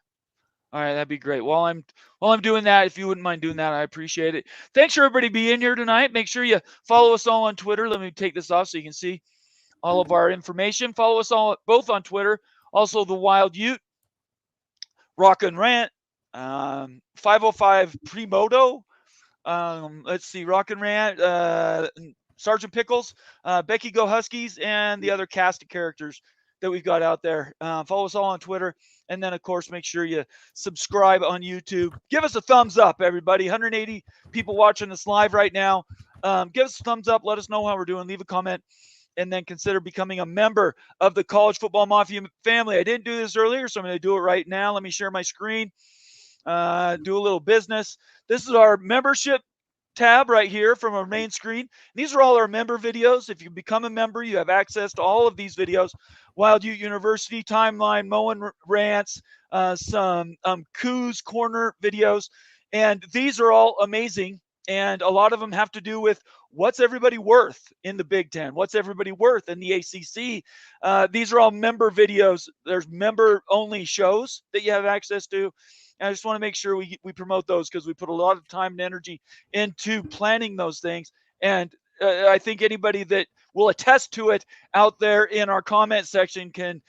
All right, that'd be great. While I'm doing that, if you wouldn't mind doing that, I appreciate it. Thanks for everybody being here tonight. Make sure you follow us all on Twitter. Let me take this off so you can see all of our information. Follow us all both on Twitter. Also, the Wild Ute, Rock and Rant, 505 Premoto, Let's see, Rock and Rant, Sergeant Pickles, Becky Go Huskies, and the other cast of characters that we've got out there. Follow us all on Twitter. And then, of course, make sure you subscribe on YouTube. Give us a thumbs up, everybody. 180 people watching this live right now. Give us a thumbs up. Let us know how we're doing. Leave a comment. And then consider becoming a member of the College Football Mafia family. I didn't do this earlier, so I'm going to do it right now. Let me share my screen. Do a little business. This is our membership tab right here from our main screen. These are all our member videos. If you become a member, you have access to all of these videos. Wild Ute University, Timeline, Moen Rants, some Coos Corner videos. And these are all amazing. And a lot of them have to do with what's everybody worth in the Big Ten? What's everybody worth in the ACC? These are all member videos. There's member-only shows that you have access to. And I just want to make sure we promote those because we put a lot of time and energy into planning those things. And I think anybody that will attest to it out there in our comment section can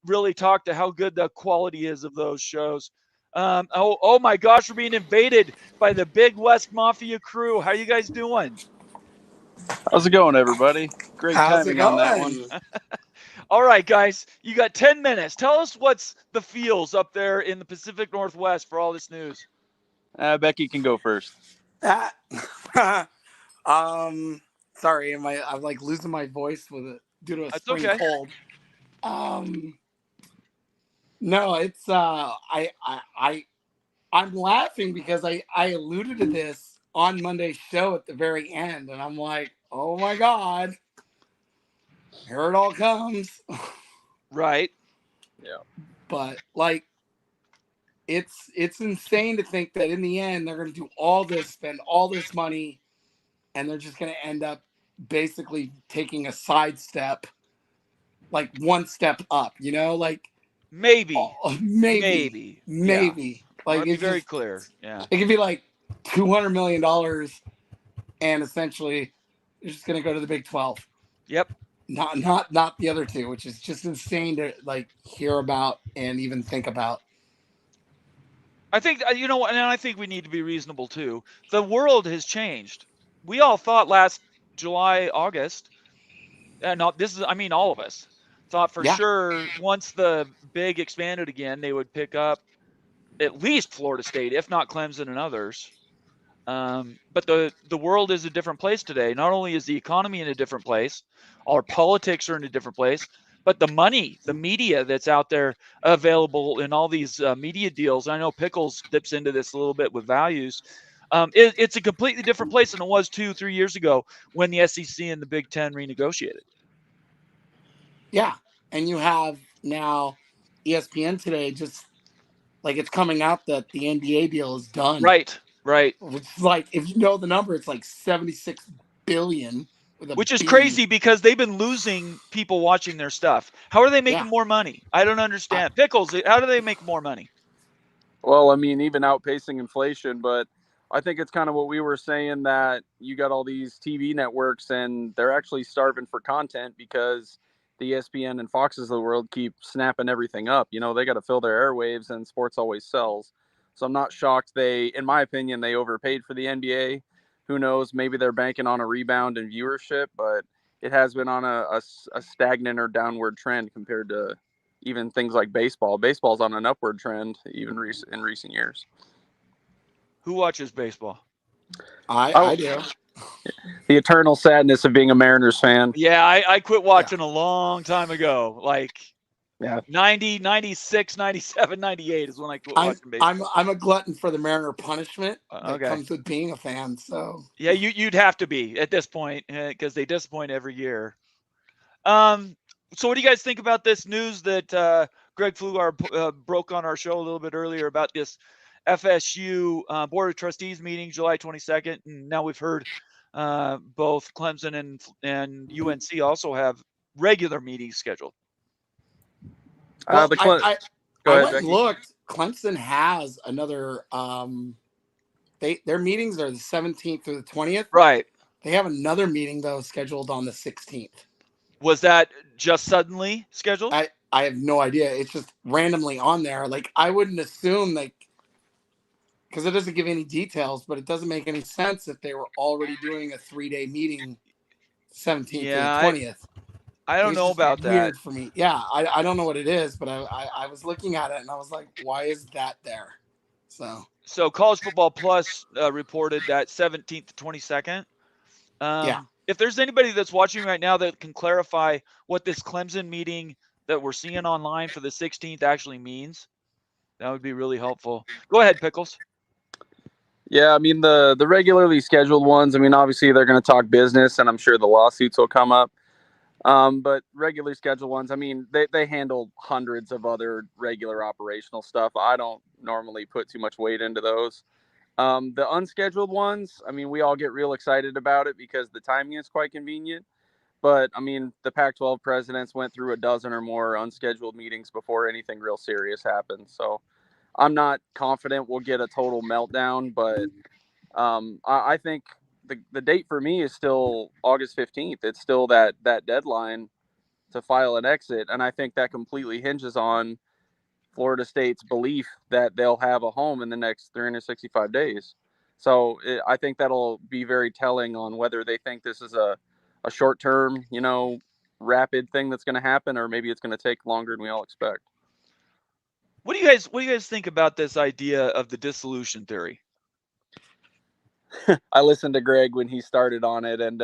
really talk to how good the quality is of those shows. Oh my gosh, we're being invaded by the Big West Mafia crew. How you guys doing? How's it going, everybody? Great timing on that one. All right, guys, you got 10 minutes. Tell us what's the feels up there in the Pacific Northwest for all this news. Becky can go first. Sorry, I'm like losing my voice due to a spring cold. No, it's I'm laughing because I alluded to this on Monday's show at the very end, and I'm like, oh my God, here it all comes. Right. Yeah. But like, it's insane to think that in the end they're going to do all this, spend all this money, and they're just going to end up basically taking a sidestep, like one step up, you know, like maybe. Yeah. Like it's very clear. Yeah. It could be like $200 million, and essentially you're just going to go to the Big 12. Yep. Not the other two, which is just insane to like hear about and even think about. I think, you know, and I think we need to be reasonable too. The world has changed. We all thought last July, August, all of us thought for sure once the Big expanded again, they would pick up at least Florida State, if not Clemson and others. But the world is a different place today. Not only is the economy in a different place, our politics are in a different place, but the money, the media that's out there available in all these media deals. I know Pickles dips into this a little bit with values. It's a completely different place than it was 2-3 years ago when the SEC and the Big Ten renegotiated. Yeah, and you have now ESPN today just like it's coming out that the NBA deal is done. Right. It's like, if you know the number, it's like $76 billion. Which is crazy because they've been losing people watching their stuff. How are they making more money? I don't understand. Pickles, how do they make more money? Well, I mean, even outpacing inflation, but I think it's kind of what we were saying, that you got all these TV networks and they're actually starving for content because the ESPN and Foxes of the world keep snapping everything up. You know, they got to fill their airwaves and sports always sells. So I'm not shocked in my opinion, they overpaid for the NBA. Who knows? Maybe they're banking on a rebound in viewership, but it has been on a stagnant or downward trend compared to even things like baseball. Baseball's on an upward trend even in recent years. Who watches baseball? I do. The eternal sadness of being a Mariners fan. Yeah, I quit watching a long time ago. Like 90, 96, 97, 98 is when I quit watching baseball. I'm a glutton for the Mariner punishment that comes with being a fan. So yeah, you'd have to be at this point because they disappoint every year. So what do you guys think about this news that Greg Flugar broke on our show a little bit earlier about this FSU Board of Trustees meeting July 22nd? And now we've heard both Clemson and UNC also have regular meetings scheduled. Well, I went and looked. Clemson has another. Their meetings are the 17th through the 20th. Right. They have another meeting though scheduled on the 16th. Was that just suddenly scheduled? I have no idea. It's just randomly on there. Like I wouldn't assume because it doesn't give any details, but it doesn't make any sense if they were already doing a 3-day meeting, 17th to the 20th. I don't know about that. Weird for me. Yeah, I don't know what it is, but I was looking at it and I was like, why is that there? So College Football Plus reported that 17th to 22nd. Yeah. If there's anybody that's watching right now that can clarify what this Clemson meeting that we're seeing online for the 16th actually means, that would be really helpful. Go ahead, Pickles. Yeah, I mean, the regularly scheduled ones, I mean, obviously they're going to talk business, and I'm sure the lawsuits will come up. But regularly scheduled ones, I mean, they handle hundreds of other regular operational stuff. I don't normally put too much weight into those. The unscheduled ones, I mean, we all get real excited about it because the timing is quite convenient. But, I mean, the Pac-12 presidents went through a dozen or more unscheduled meetings before anything real serious happened. So I'm not confident we'll get a total meltdown, but I think the date for me is still August 15th. It's still that deadline to file an exit. And I think that completely hinges on Florida State's belief that they'll have a home in the next 365 days. So I think that'll be very telling on whether they think this is a short-term, rapid thing that's going to happen, or maybe it's going to take longer than we all expect. What do you guys think about this idea of the dissolution theory? I listened to Greg when he started on it, and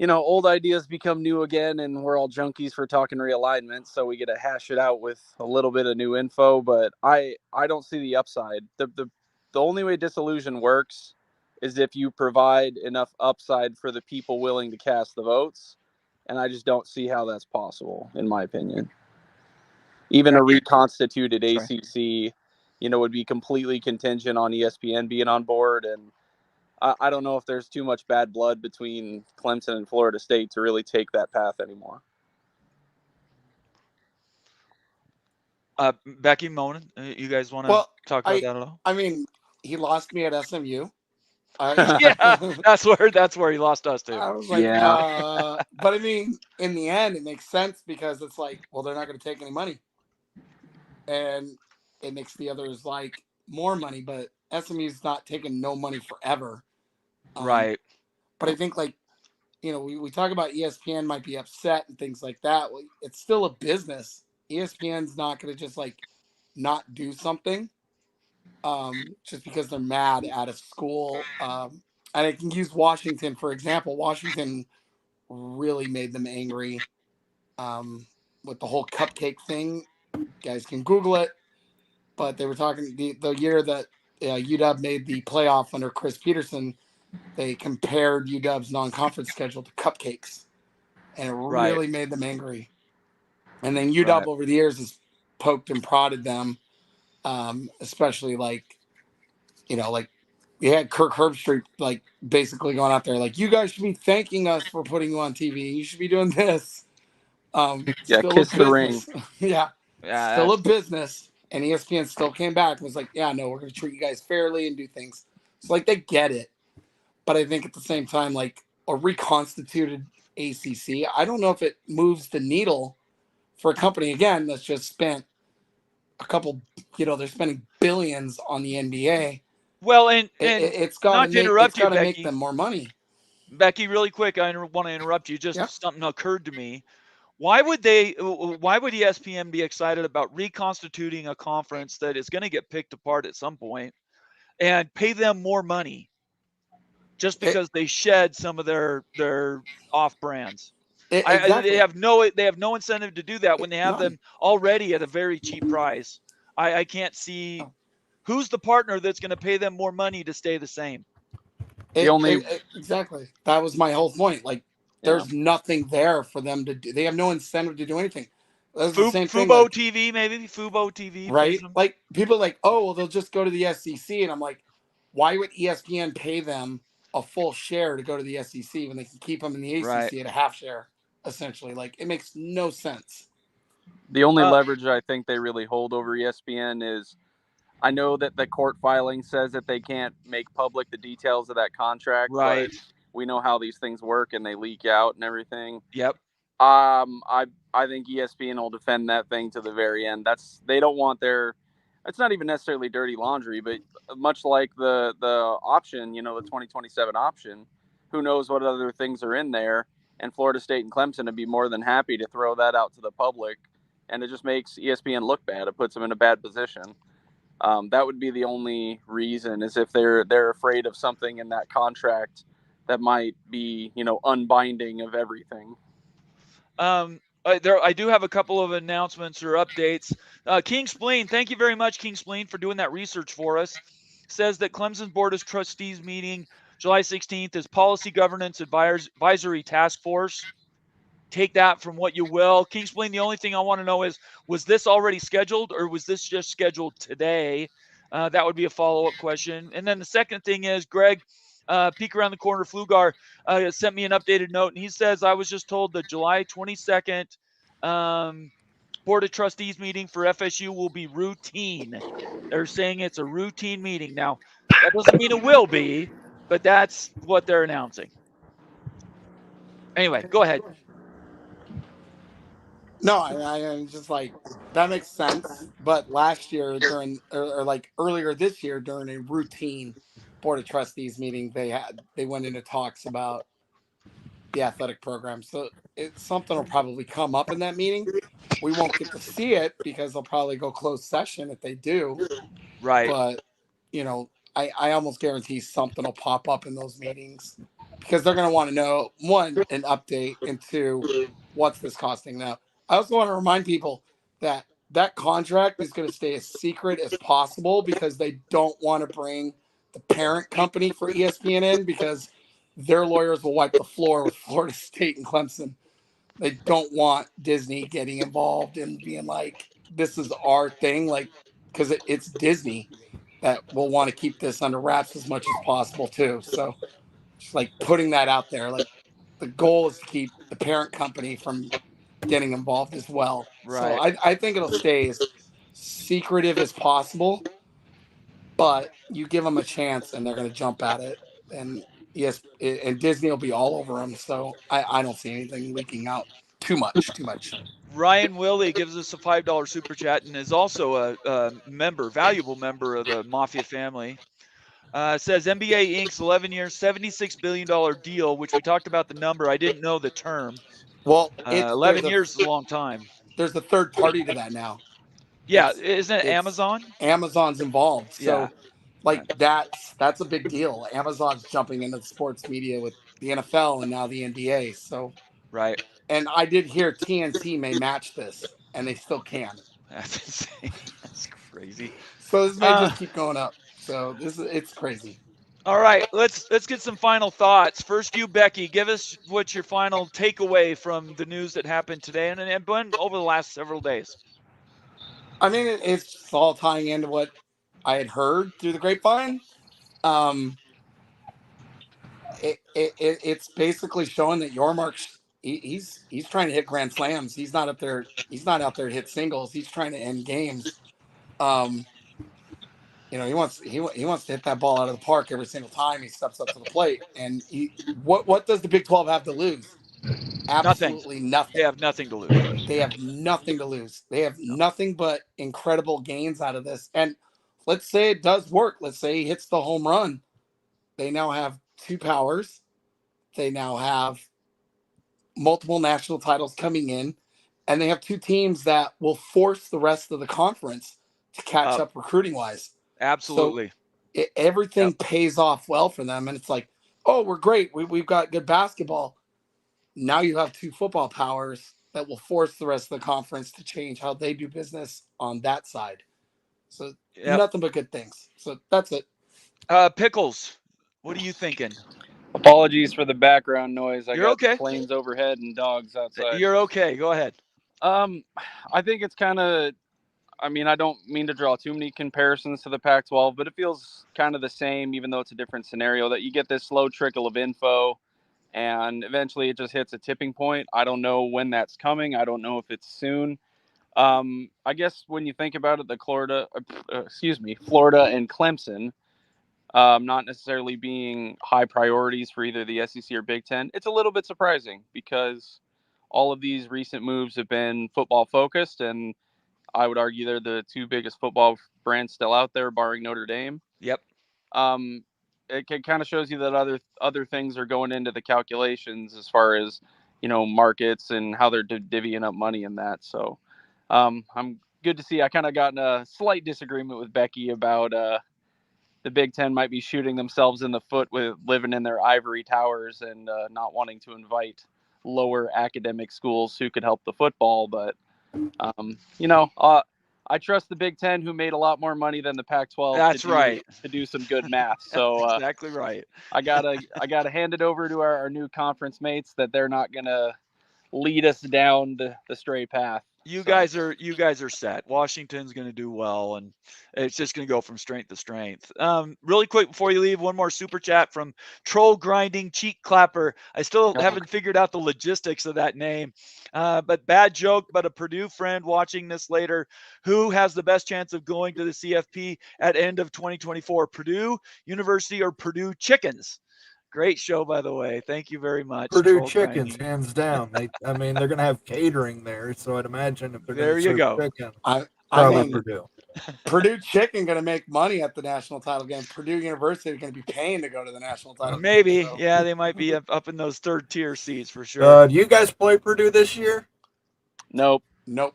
old ideas become new again, and we're all junkies for talking realignment, so we get to hash it out with a little bit of new info. But I don't see the upside. The only way dissolution works is if you provide enough upside for the people willing to cast the votes, and I just don't see how that's possible, in my opinion. Even a reconstituted ACC, would be completely contingent on ESPN being on board, and I don't know if there's too much bad blood between Clemson and Florida State to really take that path anymore. Becky, Monin, you guys want to talk about that at all? I mean, he lost me at SMU. Yeah, that's where he lost us too. I was like, yeah. But I mean, in the end, it makes sense because it's like, well, they're not going to take any money, and it makes the others like more money. But SMU's not taking no money forever, right? But I think we talk about ESPN might be upset and things like that. Well, it's still a business. ESPN's not going to just not do something just because they're mad out of school. And I can use Washington, for example. Washington really made them angry with the whole cupcake thing. You guys can Google it. But they were talking the year that UW made the playoff under Chris Peterson, they compared UW's non-conference schedule to cupcakes. And it really made them angry. And then UW over the years has poked and prodded them, especially we had Kirk Herbstreit basically going out there you guys should be thanking us for putting you on TV. You should be doing this. Kiss the ring. yeah, still a business. And ESPN still came back and was like, yeah, no, we're going to treat you guys fairly and do things. It's they get it. But I think at the same time, a reconstituted ACC, I don't know if it moves the needle for a company, again, that's just spent a couple, they're spending billions on the NBA. Well, and it's got to make them more money. Becky, really quick, I want to interrupt you. Something occurred to me. Why would ESPN be excited about reconstituting a conference that is going to get picked apart at some point and pay them more money just because they shed some of their off brands? Exactly. They have no incentive to do that when they have them already at a very cheap price. I can't see who's the partner that's going to pay them more money to stay the same. Exactly. That was my whole point. There's nothing there for them to do. They have no incentive to do anything. That's the same thing. Fubo TV, maybe Fubo TV, right? People they'll just go to the SEC, and I'm like, why would ESPN pay them a full share to go to the SEC when they can keep them in the ACC at a half share? Essentially, it makes no sense. The only leverage I think they really hold over ESPN is, I know that the court filing says that they can't make public the details of that contract, right? But we know how these things work and they leak out and everything. Yep. I think ESPN will defend that thing to the very end. They don't want their it's not even necessarily dirty laundry, but much like the option, the 2027 option, who knows what other things are in there. And Florida State and Clemson would be more than happy to throw that out to the public. And it just makes ESPN look bad. It puts them in a bad position. That would be the only reason, is if they're afraid of something in that contract that might be, unbinding of everything. I do have a couple of announcements or updates. King Spleen, thank you very much, King Spleen, for doing that research for us. Says that Clemson's Board of Trustees meeting July 16th is Policy Governance Advisory Task Force. Take that from what you will. King Spleen, the only thing I want to know is, was this already scheduled, or was this just scheduled today? That would be a follow-up question. And then the second thing is, Greg, peek around the corner, Flugar sent me an updated note, and he says, I was just told the July 22nd Board of Trustees meeting for FSU will be routine. They're saying it's a routine meeting. Now, that doesn't mean it will be, but that's what they're announcing. Anyway, go ahead. No, I'm just like, that makes sense. But last year or like earlier this year during a routine Board of Trustees meeting, they went into talks about the athletic program. So something will probably come up in that meeting. We won't get to see it because they'll probably go closed session if they do. Right. But, I almost guarantee something will pop up in those meetings because they're going to want to know, one, an update, and two, what's this costing now. I also want to remind people that contract is going to stay as secret as possible because they don't want to bring the parent company for ESPN in because their lawyers will wipe the floor with Florida State and Clemson. They don't want Disney getting involved and being like, this is our thing, like, because it's Disney that will want to keep this under wraps as much as possible too. So just like putting that out there, like the goal is to keep the parent company from getting involved as well. Right. So I think it'll stay as secretive as possible, but you give them a chance and they're going to jump at it. And yes, and Disney will be all over them. So I don't see anything leaking out too much. Ryan Willie gives us a $5 super chat and is also a valuable member of the Mafia family. Says NBA Inc.'s 11-year, $76 billion deal, which we talked about the number. I didn't know the term. Well, 11 years is a long time. There's a third party to that now. Yeah, isn't it Amazon? Amazon's involved. So, yeah. That's a big deal. Amazon's jumping into the sports media with the NFL and now the NBA. So, right. And I did hear TNT may match this, and they still can. That's insane. That's crazy. So this may just keep going up. So it's crazy. All right, let's get some final thoughts. First, you, Becky, give us what's your final takeaway from the news that happened today and over the last several days. I mean, it's all tying into what I had heard through the grapevine. It's basically showing that Yormark's he's trying to hit grand slams. He's not out there to hit singles. He's trying to end games. He wants to hit that ball out of the park every single time he steps up to the plate. And what does the Big 12 have to lose? Absolutely nothing. They have nothing to lose. They have nothing to lose. They have nothing but incredible gains out of this. And let's say it does work. Let's say he hits the home run. They now have 2 powers. They now have multiple national titles coming in. And they have 2 teams that will force the rest of the conference to catch up recruiting-wise. Absolutely. So everything pays off well for them. And it's like, oh, we're great. We've got good basketball. Now you have 2 football powers that will force the rest of the conference to change how they do business on that side. So nothing but good things. So that's it. Pickles, what are you thinking? Apologies for the background noise. You're okay. Planes overhead and dogs outside. You're okay. Go ahead. I think it's kind of, I don't mean to draw too many comparisons to the Pac-12, but it feels kind of the same, even though it's a different scenario, that you get this slow trickle of info and eventually it just hits a tipping point. I don't know when that's coming. I don't know if it's soon. I guess when you think about it, Florida and Clemson, not necessarily being high priorities for either the SEC or Big Ten, it's a little bit surprising because all of these recent moves have been football focused, and I would argue they're the 2 biggest football brand's still out there, barring Notre Dame. Yep. It kind of shows you that other things are going into the calculations as far as, markets and how they're divvying up money in that. So I'm good to see. I kind of got in a slight disagreement with Becky about the Big Ten might be shooting themselves in the foot with living in their ivory towers and not wanting to invite lower academic schools who could help the football. But, I trust the Big Ten, who made a lot more money than the Pac-12. That's right. To do some good math. So exactly right. I gotta hand it over to our new conference mates that they're not gonna lead us down the straight path. You guys are set. Washington's going to do well, and it's just going to go from strength to strength. Really quick before you leave, one more super chat from Troll Grinding Cheek Clapper. I still haven't figured out the logistics of that name, but bad joke. But a Purdue friend watching this later, who has the best chance of going to the CFP at end of 2024? Purdue University or Purdue Chickens? Great show, by the way. Thank you very much. Purdue Chickens, hands down. They're going to have catering there, so I'd imagine if they're going to serve chicken, probably Purdue. Purdue Chicken going to make money at the national title game. Purdue University is going to be paying to go to the national title game. Maybe, So. yeah, they might be up in those third-tier seats for sure. Do you guys play Purdue this year? Nope.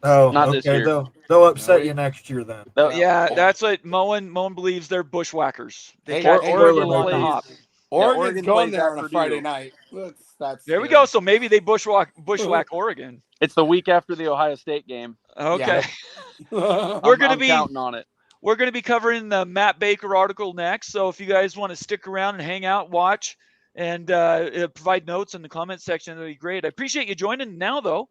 Oh, not okay. this year. They'll upset you next year then. Yeah, that's what Moen believes. They're bushwhackers. They Oregon on the hop. Oregon's going there on a Friday night. There we go. So maybe they bushwhack Oregon. It's the week after the Ohio State game. Okay. Yeah. We're going to be counting on it. We're going to be covering the Matt Baker article next. So if you guys want to stick around and hang out, watch, and provide notes in the comment section, that'd be great. I appreciate you joining now, though.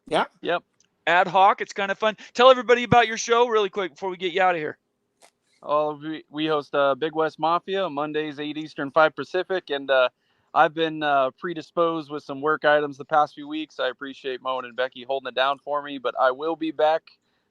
Yeah. Yep. Ad hoc. It's kind of fun. Tell everybody about your show really quick before we get you out of here. We host Big West Mafia Mondays, 8 Eastern, 5 Pacific, and I've been predisposed with some work items the past few weeks. I appreciate Moen and Becky holding it down for me, but I will be back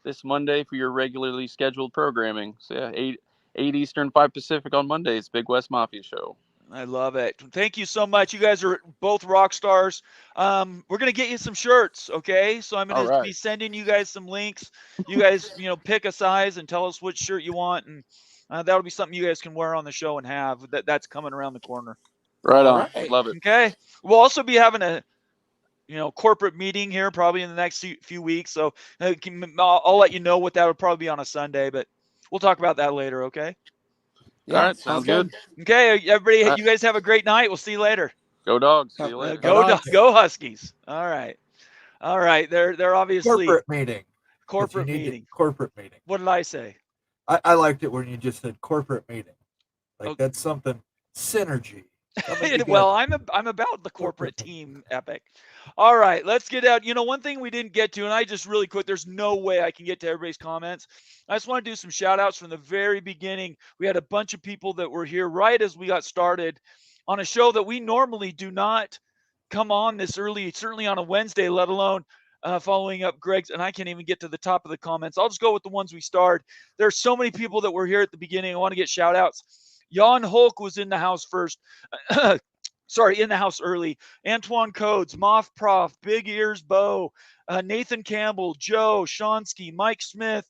this Monday for your regularly scheduled programming. So yeah, 8 Eastern, 5 Pacific on Mondays, Big West Mafia show. I love it. Thank you so much. You guys are both rock stars. We're going to get you some shirts, okay? So I'm going to be sending you guys some links. You guys, pick a size and tell us which shirt you want, and that'll be something you guys can wear on the show and have. That's coming around the corner. Right on. Right. Love it. Okay. We'll also be having a corporate meeting here probably in the next few weeks. So I'll let you know what that would probably be on a Sunday, but we'll talk about that later, okay? Yeah, all right, sounds good. Okay, everybody, you guys have a great night. We'll see you later. Go Dogs. See you later. Go Huskies. All right. They're obviously corporate meeting. Corporate meeting. Corporate meeting. What did I say? I liked it when you just said corporate meeting. That's something synergy. Well, I'm about the corporate team epic. All right, let's get out. One thing we didn't get to, and I just really quick, there's no way I can get to everybody's comments. I just want to do some shout outs from the very beginning. We had a bunch of people that were here right as we got started on a show that we normally do not come on this early, certainly on a Wednesday, let alone following up Greg's. And I can't even get to the top of the comments. I'll just go with the ones we started. There's so many people that were here at the beginning. I want to get shout outs. Jan Hulk was in the house first. In the house early. Antoine Codes, Moff Prof, Big Ears Bo, Nathan Campbell, Joe, Shonsky, Mike Smith.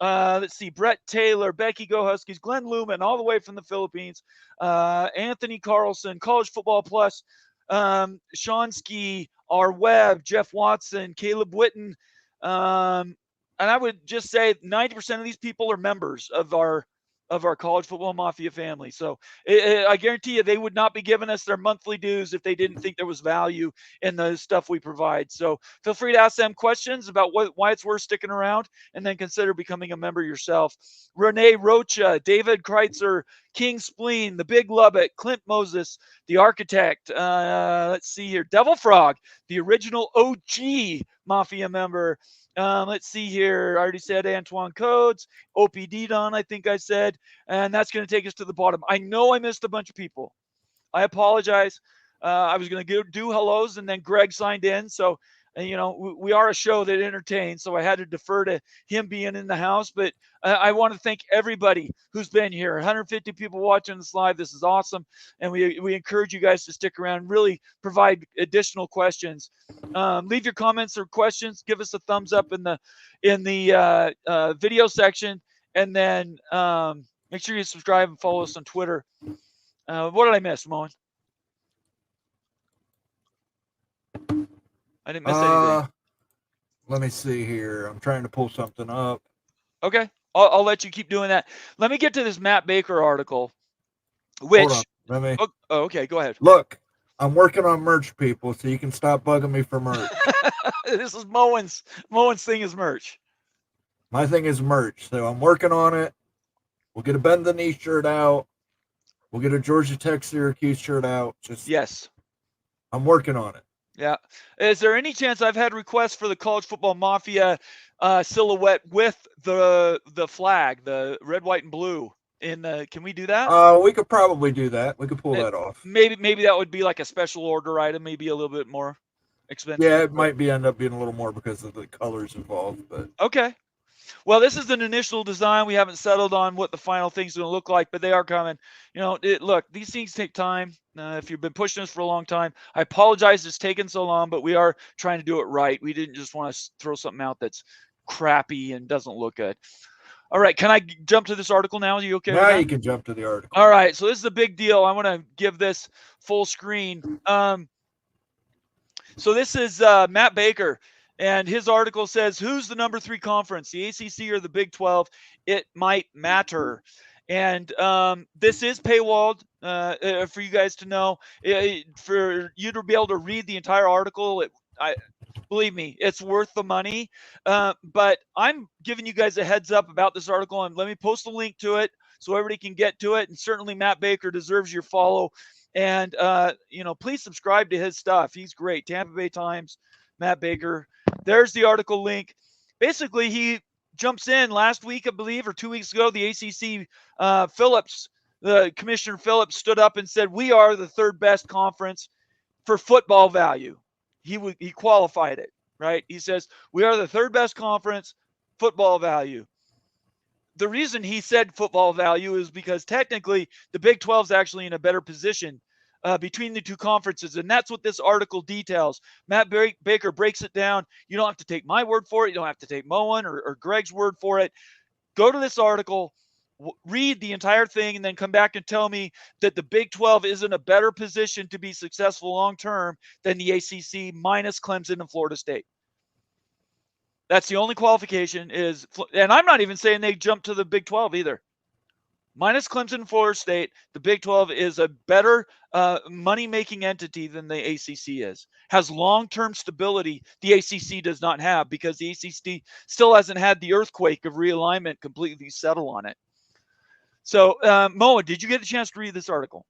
Let's see, Brett Taylor, Becky Go Huskies, Glenn Luman, all the way from the Philippines. Anthony Carlson, College Football Plus, Shonsky, R. Webb, Jeff Watson, Caleb Witten. And I would just say 90% of these people are members of our College Football Mafia family. So I guarantee you they would not be giving us their monthly dues if they didn't think there was value in the stuff we provide. So feel free to ask them questions about why it's worth sticking around, and then consider becoming a member yourself. Renee Rocha, David Kreitzer, King Spleen, The Big Lubbock, Clint Moses, The Architect. Let's see here. Devil Frog, the original OG Mafia member. Let's see here. I already said Antoine Codes, OPD Don, I think I said, and that's going to take us to the bottom. I know I missed a bunch of people. I apologize. I was going to do hellos, and then Greg signed in. So, we are a show that entertains, so I had to defer to him being in the house. But I want to thank everybody who's been here. 150 people watching this live. This is awesome. And we encourage you guys to stick around, really provide additional questions. Leave your comments or questions. Give us a thumbs up in the video section. And then make sure you subscribe and follow us on Twitter. What did I miss, Moen? I didn't miss anything. Let me see here. I'm trying to pull something up. Okay. I'll let you keep doing that. Let me get to this Matt Baker article, which... Hold on. Let me... okay, go ahead. Look, I'm working on merch, people, so you can stop bugging me for merch. This is Moen's thing is merch. My thing is merch, so I'm working on it. We'll get a Bend the Knee shirt out. We'll get a Georgia Tech Syracuse shirt out. Yes. I'm working on it. Yeah. Is there any chance I've had requests for the College Football Mafia silhouette with the flag, the red, white, and blue? Can we do that? We could probably do that. We could pull that off. Maybe that would be like a special order item, maybe a little bit more expensive. Yeah, it might end up being a little more because of the colors involved. But okay. Well, this is an initial design. We haven't settled on what the final thing's going to look like, but they are coming. Look, these things take time. If you've been pushing us for a long time, I apologize it's taken so long, but we are trying to do it right. We didn't just want to throw something out that's crappy and doesn't look good. All right, can I jump to this article now? Are you okay with that? Now you can jump to the article. All right, so this is a big deal. I want to give this full screen. So this is Matt Baker. And his article says, who's the number 3 conference, the ACC or the Big 12? It might matter. And this is paywalled for you guys to know. For you to be able to read the entire article, believe me, it's worth the money. But I'm giving you guys a heads up about this article, and let me post a link to it so everybody can get to it. And certainly Matt Baker deserves your follow. And, please subscribe to his stuff. He's great. Tampa Bay Times, Matt Baker. There's the article link. Basically, he jumps in last week, I believe, or 2 weeks ago. The ACC, Commissioner Phillips stood up and said, we are the 3rd best conference for football value. He qualified it, right? He says, we are the 3rd best conference, football value. The reason he said football value is because technically the Big 12 is actually in a better position between the 2 conferences, and that's what this article details. Matt Baker breaks it down. You don't have to take my word for it. You don't have to take Moen or Greg's word for it. Go to this article, read the entire thing, and then come back and tell me that the Big 12 is in a better position to be successful long-term than the ACC minus Clemson and Florida State. That's the only qualification is, and I'm not even saying they jump to the Big 12 either. Minus Clemson and Florida State, the Big 12 is a better money-making entity than the ACC is. Has long-term stability the ACC does not have because the ACC still hasn't had the earthquake of realignment completely settle on it. So, Moen, did you get a chance to read this article?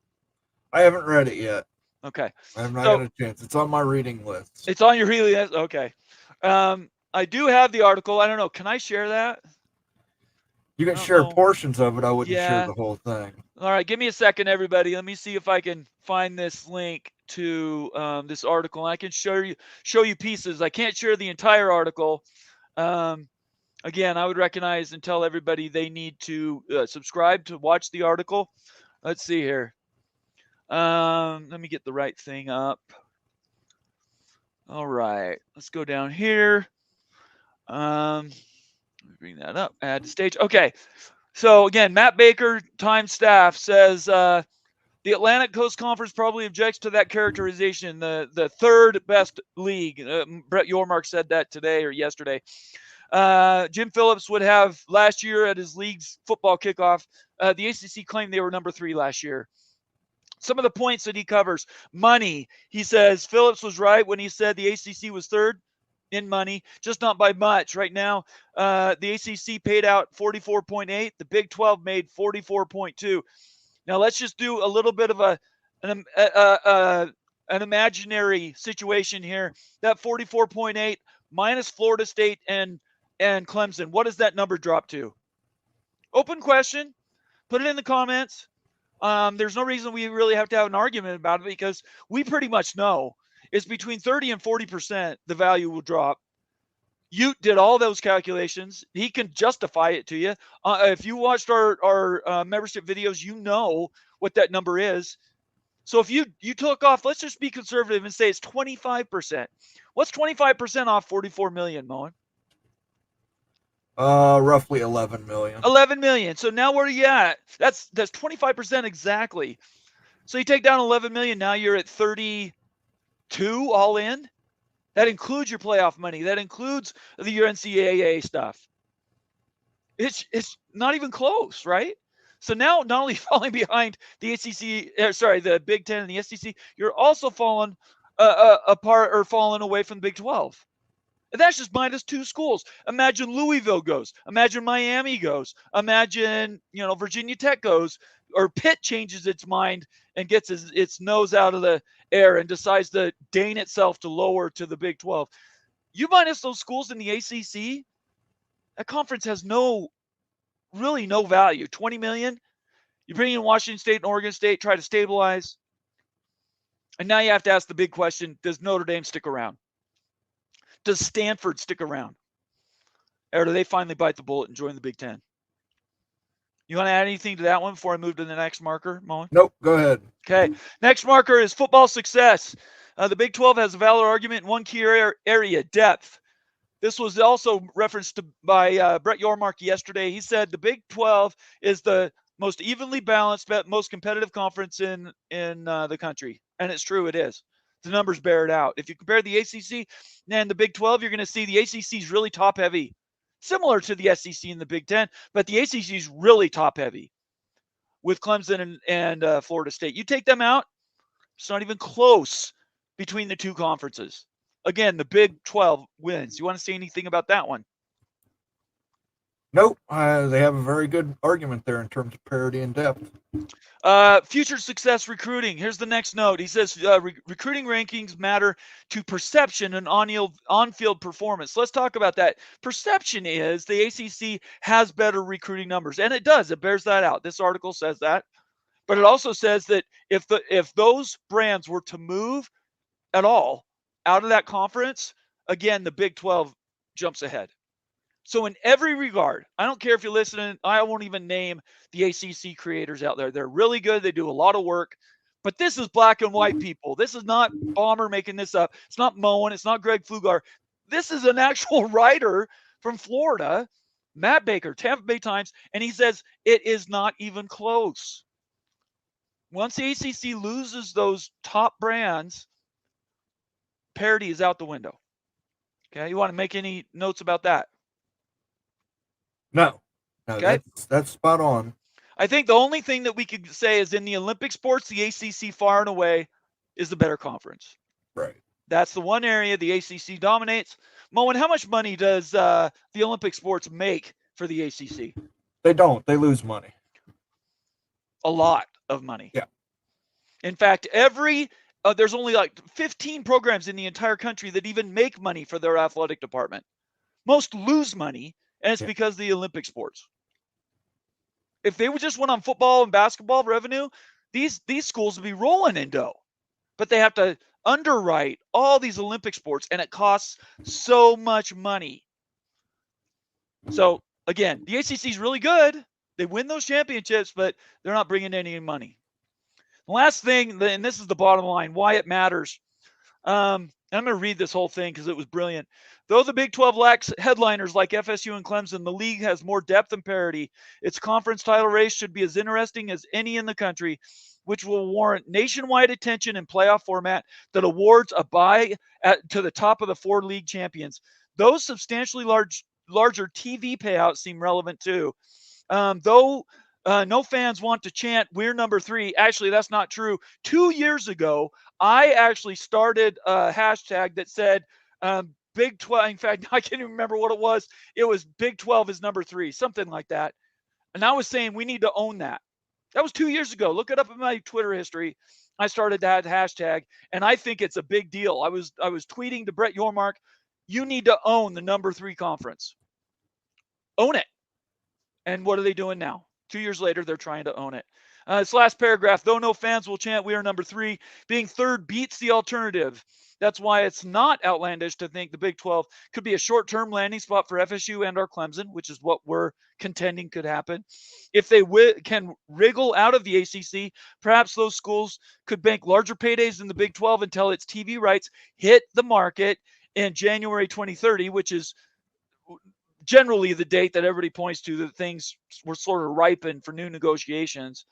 I haven't read it yet. Okay. I have not got a chance. It's on my reading list. It's on your reading list? Okay. I do have the article. I don't know. Can I share that? You can share portions of it. I wouldn't share the whole thing. All right. Give me a second, everybody. Let me see if I can find this link to this article. I can show you pieces. I can't share the entire article. Again, I would recognize and tell everybody they need to subscribe to watch the article. Let's see here. Let me get the right thing up. All right. Let's go down here. Let me bring that up. Add to stage. Okay. So again, Matt Baker, Time staff says the Atlantic Coast Conference probably objects to that characterization. The 3rd best league. Brett Yormark said that today or yesterday. Jim Phillips would have last year at his league's football kickoff. The ACC claimed they were number 3 last year. Some of the points that he covers. Money. He says Phillips was right when he said the ACC was 3rd in money, just not by much. Right now, the ACC paid out 44.8. The Big 12 made 44.2. Now let's just do a little bit of an imaginary situation here. That 44.8 minus Florida State and Clemson. What does that number drop to? Open question. Put it in the comments. There's no reason we really have to have an argument about it because we pretty much know it's between 30 and 40% the value will drop. Ute did all those calculations. He can justify it to you. If you watched our membership videos, you know what that number is. So if you took off, let's just be conservative and say it's 25%. What's 25% off 44 million, Moen? Roughly 11 million. 11 million. So now where are you at? That's 25% exactly. So you take down 11 million. Now you're at 32 all in. That includes your playoff money. That includes your NCAA stuff. It's not even close, right? So now, not only falling behind the the Big Ten and the SEC, you're also falling apart or falling away from the Big 12. And that's just minus 2 schools. Imagine Louisville goes. Imagine Miami goes. Imagine, Virginia Tech goes, or Pitt changes its mind and gets its nose out of the air and decides to deign itself to lower to the Big 12. You minus those schools in the ACC, that conference has really no value. 20 million. You bring in Washington State and Oregon State, try to stabilize. And now you have to ask the big question, does Notre Dame stick around? Does Stanford stick around? Or do they finally bite the bullet and join the Big Ten? You want to add anything to that one before I move to the next marker, Moen? Nope, go ahead. Okay. Next marker is football success. The Big 12 has a valid argument in one key area, depth. This was also referenced by Brett Yormark yesterday. He said the Big 12 is the most evenly balanced, most competitive conference in the country. And it's true, it is. The numbers bear it out. If you compare the ACC and the Big 12, you're going to see the ACC is really top heavy, similar to the SEC and the Big 10, but the ACC is really top heavy with Clemson and Florida State. You take them out, it's not even close between the two conferences. Again, the Big 12 wins. You want to say anything about that one? Nope. They have a very good argument there in terms of parity and depth. Future success recruiting. Here's the next note. He says recruiting rankings matter to perception and on-field performance. Let's talk about that. Perception is the ACC has better recruiting numbers, and it does. It bears that out. This article says that. But it also says that if those brands were to move at all out of that conference, again, the Big 12 jumps ahead. So in every regard, I don't care if you're listening, I won't even name the ACC creators out there. They're really good. They do a lot of work. But this is black and white people. This is not Bomber making this up. It's not Moen. It's not Greg Flugar. This is an actual writer from Florida, Matt Baker, Tampa Bay Times, and he says it is not even close. Once the ACC loses those top brands, parity is out the window. Okay, you want to make any notes about that? No, okay. That's spot on. I think the only thing that we could say is in the Olympic sports, the ACC far and away is the better conference. Right. That's the one area the ACC dominates. Moen, how much money does the Olympic sports make for the ACC? They don't. They lose money. A lot of money. Yeah. In fact, there's only like 15 programs in the entire country that even make money for their athletic department. Most lose money. And it's because of the Olympic sports. If they would just went on football and basketball revenue, these schools would be rolling in dough. But they have to underwrite all these Olympic sports, and it costs so much money. So, again, the ACC is really good. They win those championships, but they're not bringing any money. The last thing, and this is the bottom line, why it matters. I'm going to read this whole thing because it was brilliant. Though the Big 12 lacks headliners like FSU and Clemson, the league has more depth and parity. Its conference title race should be as interesting as any in the country, which will warrant nationwide attention and playoff format that awards a bye to the top of the 4 league champions. Those substantially larger TV payouts seem relevant too. Though no fans want to chant, "We're number 3." Actually, that's not true. 2 years ago, I actually started a hashtag that said, Big 12, in fact, I can't even remember what it was. It was Big 12 is number 3, something like that. And I was saying we need to own that. That was 2 years ago. Look it up in my Twitter history. I started that hashtag, and I think it's a big deal. I was tweeting to Brett Yormark, you need to own the number 3 conference. Own it. And what are they doing now? 2 years later, they're trying to own it. This last paragraph, though no fans will chant, "We are number 3," being third beats the alternative. That's why it's not outlandish to think the Big 12 could be a short-term landing spot for FSU and our Clemson, which is what we're contending could happen. If they can wriggle out of the ACC, perhaps those schools could bank larger paydays in the Big 12 until its TV rights hit the market in January 2030, which is generally the date that everybody points to that things were sort of ripened for new negotiations.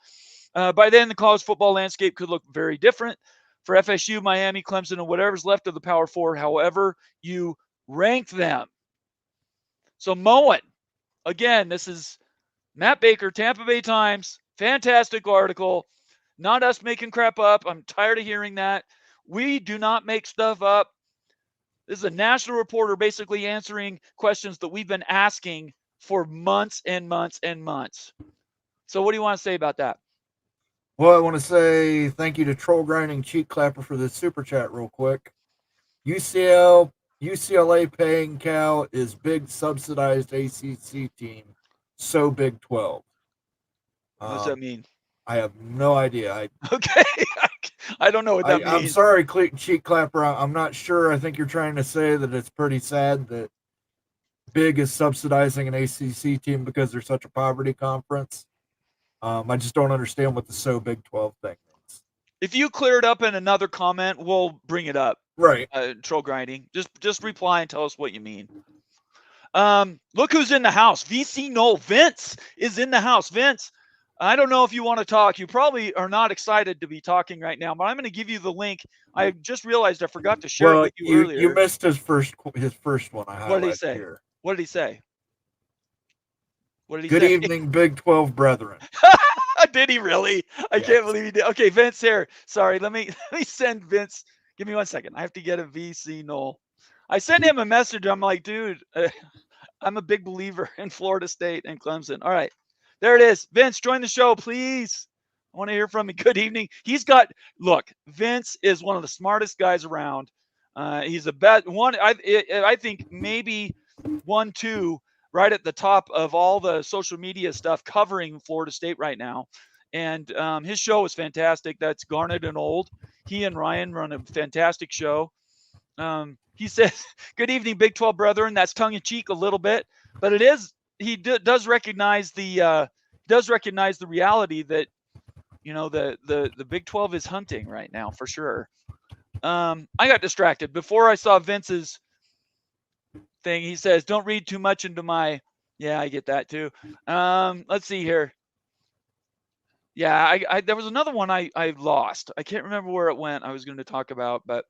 By then, the college football landscape could look very different for FSU, Miami, Clemson, and whatever's left of the Power Four, however you rank them. So Moen, again, this is Matt Baker, Tampa Bay Times, fantastic article. Not us making crap up. I'm tired of hearing that. We do not make stuff up. This is a national reporter basically answering questions that we've been asking for months and months and months. So what do you want to say about that? Well, I want to say thank you to Troll Grinding Cheek Clapper for this super chat real quick. UCLA paying Cal is big subsidized ACC team. So Big 12. What does that mean? I have no idea. Okay. I don't know what that means. I'm sorry, Cheek Clapper. I'm not sure. I think you're trying to say that it's pretty sad that Big is subsidizing an ACC team because they're such a poverty conference. I just don't understand what the So Big 12 thing means. If you clear it up in another comment, we'll bring it up. Right. Troll Grinding. Just reply and tell us what you mean. Look who's in the house. VC Knoll. Vince is in the house. Vince, I don't know if you want to talk. You probably are not excited to be talking right now, but I'm going to give you the link. I just realized I forgot to share it with you earlier. You missed his first one. What did he say? Here. What did he say? What did he Good say? evening, Big 12 brethren. Did he really? I can't believe he did. Okay, Vince here. Sorry, let me send Vince. Give me 1 second. I have to get a VC Knoll. I sent him a message. I'm like, dude, I'm a big believer in Florida State and Clemson. All right, there it is. Vince, join the show, please. I want to hear from you. Good evening. Look, Vince is one of the smartest guys around. He's the best one. I think maybe 1, 2, right at the top of all the social media stuff covering Florida State right now. And his show is fantastic. That's Garnet and Gold. He and Ryan run a fantastic show. He says, good evening, Big 12 brethren. That's tongue in cheek a little bit, but it is, he does recognize the reality that, you know, the Big 12 is hunting right now for sure. I got distracted before I saw Vince's thing. He says, don't read too much into my, yeah, I get that too. Let's see here. Yeah, there was another one I lost. I can't remember where it went. I was going to talk about, but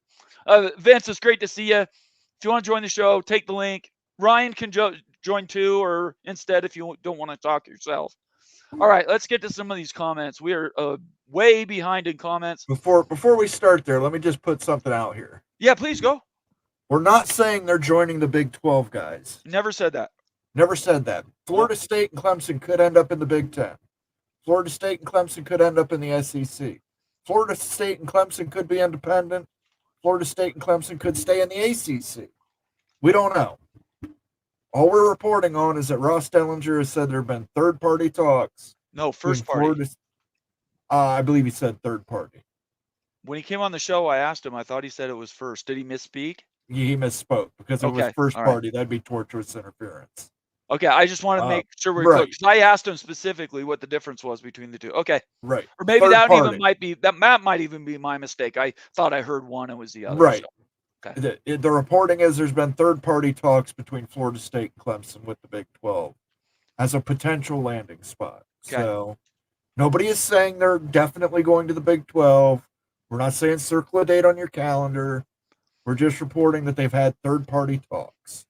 Vince, it's great to see you. If you want to join the show, take the link. Ryan can join too, or instead, if you don't want to talk yourself. All right, let's get to some of these comments. We are way behind in comments. Before we start there, let me just put something out here. Yeah, please go. We're not saying they're joining the Big 12 guys. Never said that. Never said that. Florida State and Clemson could end up in the Big 10. Florida State and Clemson could end up in the SEC. Florida State and Clemson could be independent. Florida State and Clemson could stay in the ACC. We don't know. All we're reporting on is that Ross Dellenger has said there have been third-party talks. No, first party. I believe he said third party. When he came on the show, I asked him. I thought he said it was first. Did he misspeak? He misspoke because it was first party. That'd be torturous interference. Okay, I just want to make sure we're clear, because I asked him specifically what the difference was between the two. Okay, right. Or maybe that might even be my mistake. I thought I heard one and it was the other. Right. So, okay. The reporting is there's been third-party talks between Florida State and Clemson with the Big 12 as a potential landing spot. Okay. So nobody is saying they're definitely going to the Big 12. We're not saying circle a date on your calendar. We're just reporting that they've had third-party talks.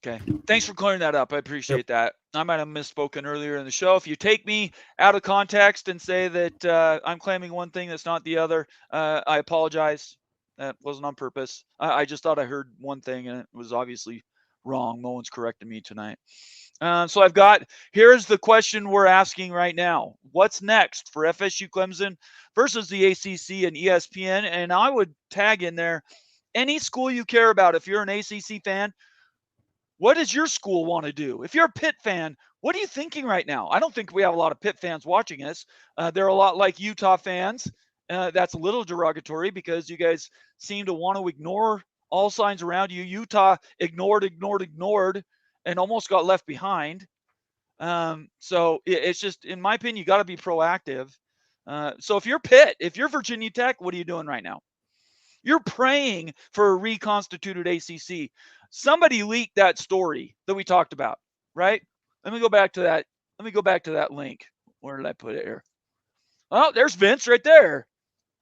Okay. Thanks for clearing that up. I appreciate that. I might have misspoken earlier in the show. If you take me out of context and say that I'm claiming one thing that's not the other, I apologize. That wasn't on purpose. I just thought I heard one thing and it was obviously wrong. No one's correcting me tonight. So here's the question we're asking right now. What's next for FSU Clemson versus the ACC and ESPN? And I would tag in there any school you care about. If you're an ACC fan, what does your school want to do? If you're a Pitt fan, what are you thinking right now? I don't think we have a lot of Pitt fans watching us. They're a lot like Utah fans. That's a little derogatory because you guys seem to want to ignore all signs around you. Utah ignored, and almost got left behind. So it's just, in my opinion, you got to be proactive. So if you're Pitt, if you're Virginia Tech, what are you doing right now? You're praying for a reconstituted ACC. Somebody leaked that story that we talked about, right? Let me go back to that. Let me go back to that link. Where did I put it here? Oh, there's Vince right there.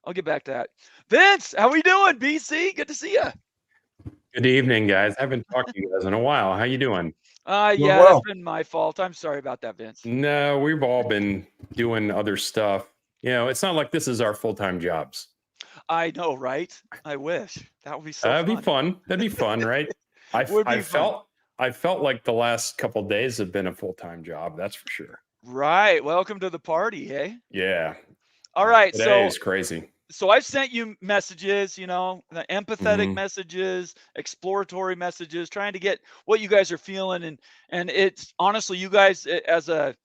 I'll get back to that. Vince, how we doing, BC? Good to see you. Good evening, guys. I haven't talked to you guys in a while. How you doing? Yeah, well. that's been my fault. I'm sorry about that, Vince. No, we've all been doing other stuff. It's not like this is our full-time jobs. I know, right? I wish. That would be so That'd fun. be fun. That'd be fun, right? I felt like the last couple of days have been a full-time job. That's for sure. Right. Welcome to the party, hey? Yeah. All right. Today is crazy. So I've sent you messages, the empathetic Mhm. messages, exploratory messages, trying to get what you guys are feeling. And it's honestly, you guys as a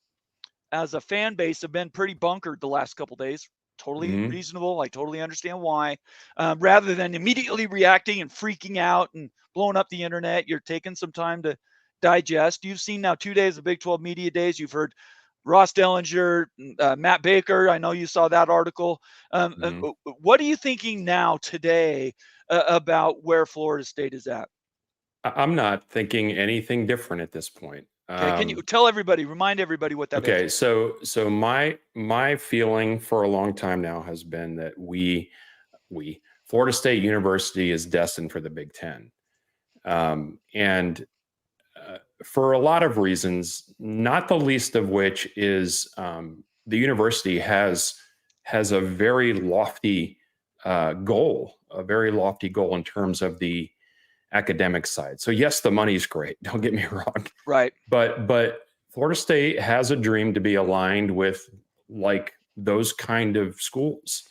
fan base have been pretty bunkered the last couple days. Totally Mhm. reasonable. I totally understand why. Rather than immediately reacting and freaking out and blowing up the internet, you're taking some time to digest. You've seen now 2 days of Big 12 Media Days. You've heard Ross Dellenger, Matt Baker. I know you saw that article. Mhm. What are you thinking now today about where Florida State is at? I'm not thinking anything different at this point. Okay, can you tell everybody, remind everybody what that is? Okay, so my feeling for a long time now has been that Florida State University is destined for the Big Ten, and for a lot of reasons, not the least of which is the university has a very lofty goal, in terms of the academic side. So yes, the money's great. Don't get me wrong. Right. But Florida State has a dream to be aligned with like those kind of schools.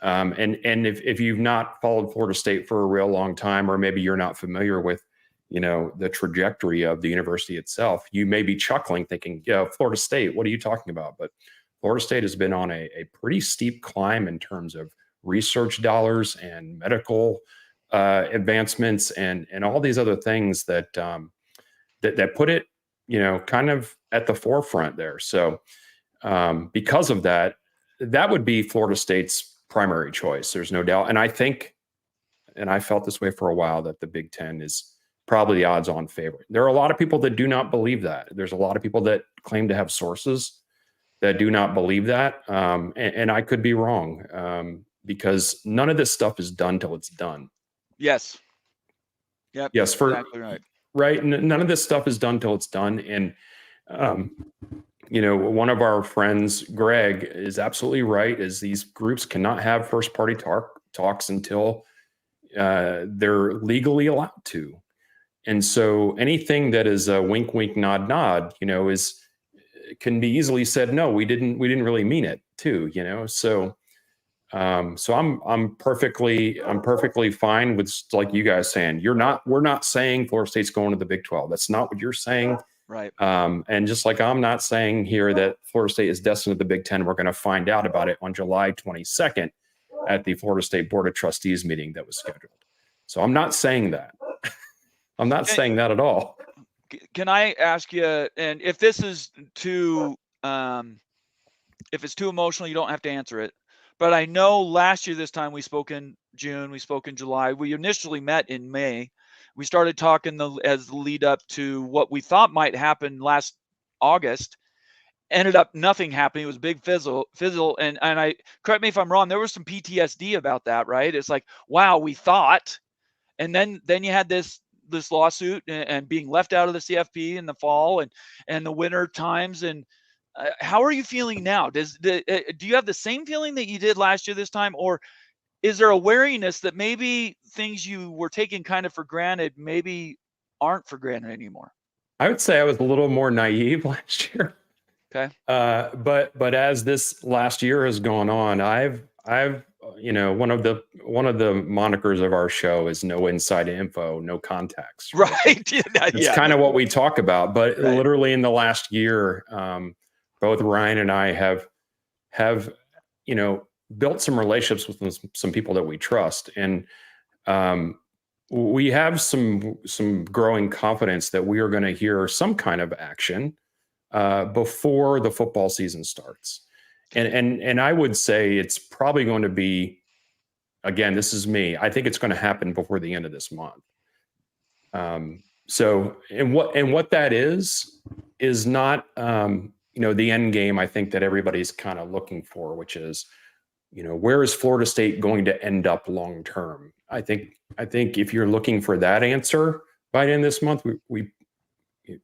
And if you've not followed Florida State for a real long time, or maybe you're not familiar with, the trajectory of the university itself, you may be chuckling thinking, Florida State, what are you talking about? But Florida State has been on a pretty steep climb in terms of research dollars and medical advancements and all these other things that put it, kind of at the forefront there. So because of that, that would be Florida State's primary choice. There's no doubt. And I think, and I felt this way for a while, that the Big Ten is probably the odds-on favorite. There are a lot of people that do not believe that. There's a lot of people that claim to have sources that do not believe that. And I could be wrong because none of this stuff is done till it's done. Yes. Yep. Yes. Exactly right. Right. None of this stuff is done till it's done. And, one of our friends, Greg, is absolutely right, is these groups cannot have first party talks until they're legally allowed to. And so anything that is a wink, wink, nod, nod, can be easily said, no, we didn't really mean it too, So I'm perfectly fine with, like you guys saying, we're not saying Florida State's going to the Big 12. That's not what you're saying. Right. And just like I'm not saying here that Florida State is destined to the Big 10, we're going to find out about it on July 22nd at the Florida State Board of Trustees meeting that was scheduled. So I'm not saying that. I'm not saying that at all. Can I ask you, and if this is too, if it's too emotional, you don't have to answer it. But I know last year, this time we spoke in June, we spoke in July. We initially met in May. We started talking as the lead up to what we thought might happen last August. Ended up nothing happening. It was a big fizzle. And I, correct me if I'm wrong, there was some PTSD about that, right? It's like, wow, we thought. And then you had this lawsuit and being left out of the CFP in the fall and the winter times. And how are you feeling now? Do you have the same feeling that you did last year this time, or is there a wariness that maybe things you were taking kind of for granted maybe aren't for granted anymore? I would say I was a little more naive last year. Okay. But as this last year has gone on, I've one of the monikers of our show is no inside info, no contacts. Right. It's kind of what we talk about. But right. Literally in the last year, both Ryan and I have built some relationships with some people that we trust, and we have some growing confidence that we are going to hear some kind of action before the football season starts. And I would say it's probably going to be again, this is me. I think it's going to happen before the end of this month. So, and what that is not, the end game, I think, that everybody's kind of looking for, which is, where is Florida State going to end up long term? I think if you're looking for that answer by the end of this month,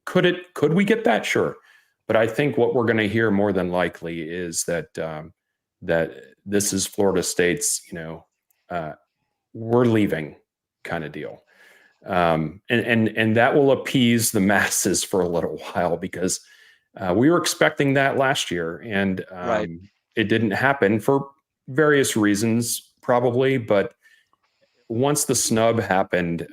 could we get that? Sure. But I think what we're going to hear more than likely is that this is Florida State's, we're leaving kind of deal. And that will appease the masses for a little while, because we were expecting that last year, and Right. It didn't happen for various reasons, probably. But once the snub happened,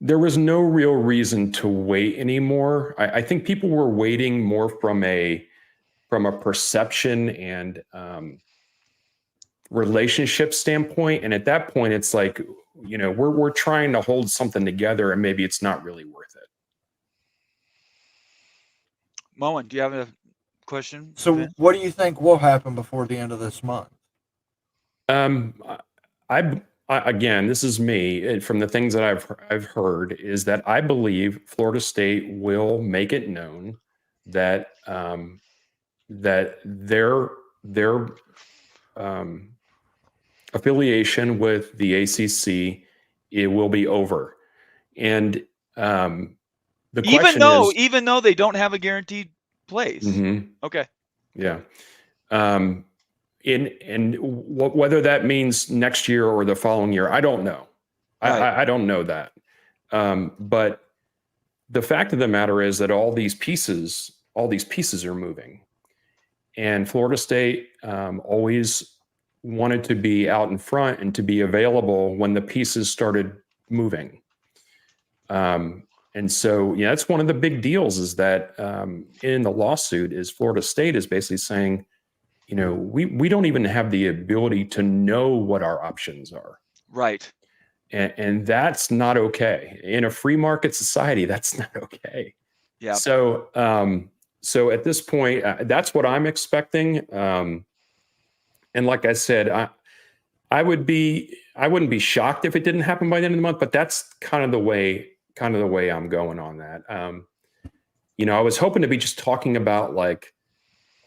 there was no real reason to wait anymore. I think people were waiting more from a perception and relationship standpoint. And at that point, it's like, we're trying to hold something together, and maybe it's not really worth it. Moen, do you have a question? So what do you think will happen before the end of this month? Again, this is me. From the things that I've heard, is that I believe Florida State will make it known that that their affiliation with the ACC, it will be over. And the question is, even though they don't have a guaranteed place. Mm-hmm. Okay. Yeah. Whether that means next year or the following year, I don't know. Right. I don't know that. But the fact of the matter is that all these pieces are moving, and Florida State always wanted to be out in front and to be available when the pieces started moving. And so, that's one of the big deals, is that in the lawsuit is Florida State is basically saying, we don't even have the ability to know what our options are. Right. And that's not okay. In a free market society, that's not okay. Yeah. So, at this point, that's what I'm expecting. And like I said, I wouldn't be shocked if it didn't happen by the end of the month, but that's kind of the way I'm going on that. I was hoping to be just talking about like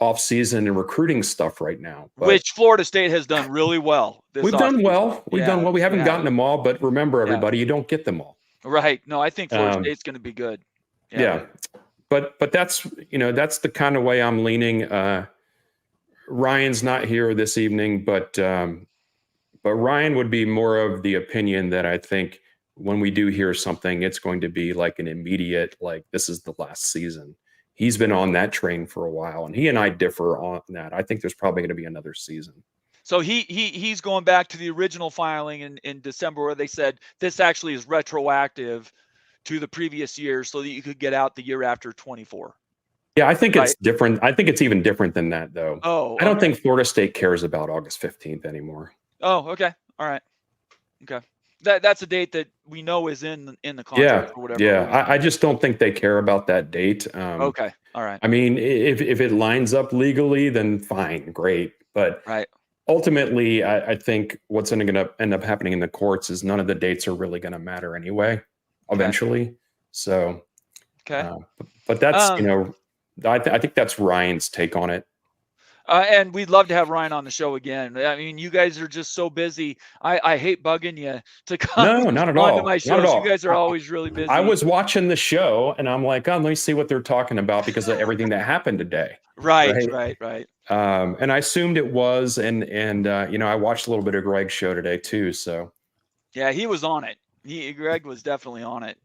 off-season and recruiting stuff right now, which Florida State has done really well. We've done well. We haven't gotten them all, but remember, everybody, you don't get them all. Right. No, I think Florida State's going to be good. Yeah. But that's that's the kind of way I'm leaning. Ryan's not here this evening, but Ryan would be more of the opinion that I think when we do hear something, it's going to be like an immediate, like, this is the last season. He's been on that train for a while, and he and I differ on that. I think there's probably going to be another season. So he's going back to the original filing in December, where they said this actually is retroactive to the previous year, so that you could get out the year after 24. Yeah, I think it's different. I think it's even different than that, though. Oh, I don't think Florida State cares about August 15th anymore. Oh, okay. All right. Okay. That's a date that we know is in the contract or whatever. Yeah. I just don't think they care about that date. Okay. All right. I mean, if it lines up legally, then fine, great. But ultimately, I think what's going to end up happening in the courts is none of the dates are really going to matter anyway, eventually. So, but that's, I think that's Ryan's take on it. And we'd love to have Ryan on the show again. I mean, you guys are just so busy. I hate bugging you to come not at all. onto my shows. You guys are always really busy. I was watching the show, and I'm like, let me see what they're talking about because of everything that happened today. Right. And I assumed it was, and I watched a little bit of Greg's show today too. So, yeah, he was on it. Greg was definitely on it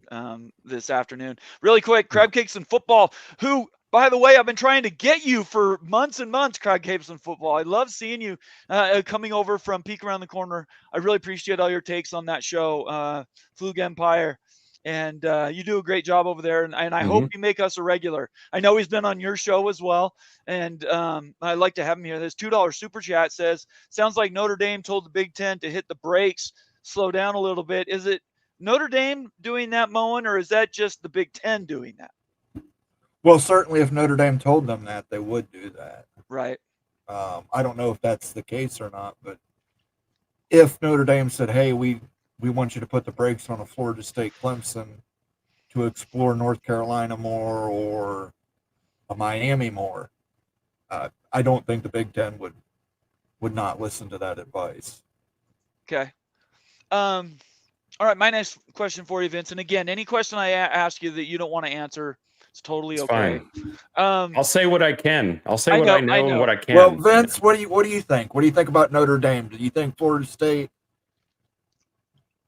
this afternoon. Really quick, Crab Cakes and Football, who, by the way, I've been trying to get you for months and months, Crab Cakes and Football. I love seeing you coming over from Peek Around the Corner. I really appreciate all your takes on that show, Flug Empire. And you do a great job over there. And I hope you make us a regular. I know he's been on your show as well. And I'd like to have him here. This $2 super chat says, sounds like Notre Dame told the Big Ten to hit the brakes, slow down a little bit. Is it Notre Dame doing that, Moen, or is that just the Big Ten doing that? Well, certainly if Notre Dame told them that, they would do that. Right. I don't know if that's the case or not, but if Notre Dame said, hey, we want you to put the brakes on a Florida State Clemson to explore North Carolina more or a Miami more, I don't think the Big Ten would not listen to that advice. Okay. All right. My next question for you, Vince. And again, any question I ask you that you don't want to answer, it's totally It's okay. fine. I'll say what I can. I'll say I what know, I know, I know. and what I can. Well, Vince, what do you think? What do you think about Notre Dame? Do you think Florida State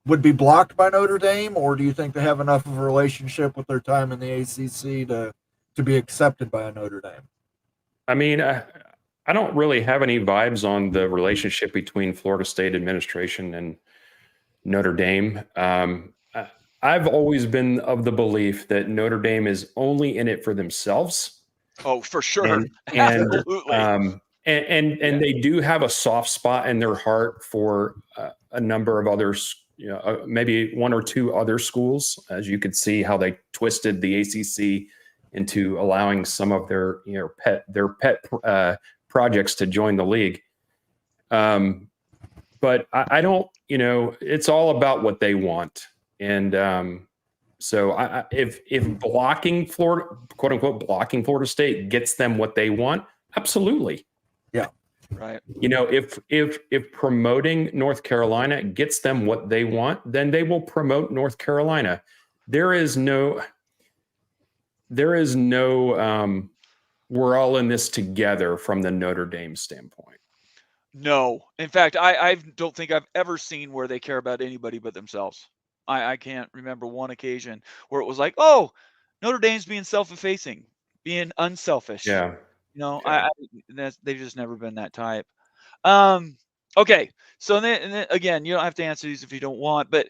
would be blocked by Notre Dame, or do you think they have enough of a relationship with their time in the ACC to be accepted by a Notre Dame? I mean, I don't really have any vibes on the relationship between Florida State administration and Notre Dame. I've always been of the belief that Notre Dame is only in it for themselves. Oh, for sure. And Absolutely. And they do have a soft spot in their heart for a number of others, maybe one or two other schools, as you could see how they twisted the ACC into allowing some of their pet projects to join the league. But I don't, it's all about what they want. And so if blocking Florida, quote unquote, blocking Florida State gets them what they want, absolutely. Yeah. Right. If promoting North Carolina gets them what they want, then they will promote North Carolina. There is no we're all in this together from the Notre Dame standpoint. No. In fact, I don't think I've ever seen where they care about anybody but themselves. I can't remember one occasion where it was like, oh, Notre Dame's being self-effacing, being unselfish. Yeah. They've just never been that type. Okay. So then again, you don't have to answer these if you don't want, but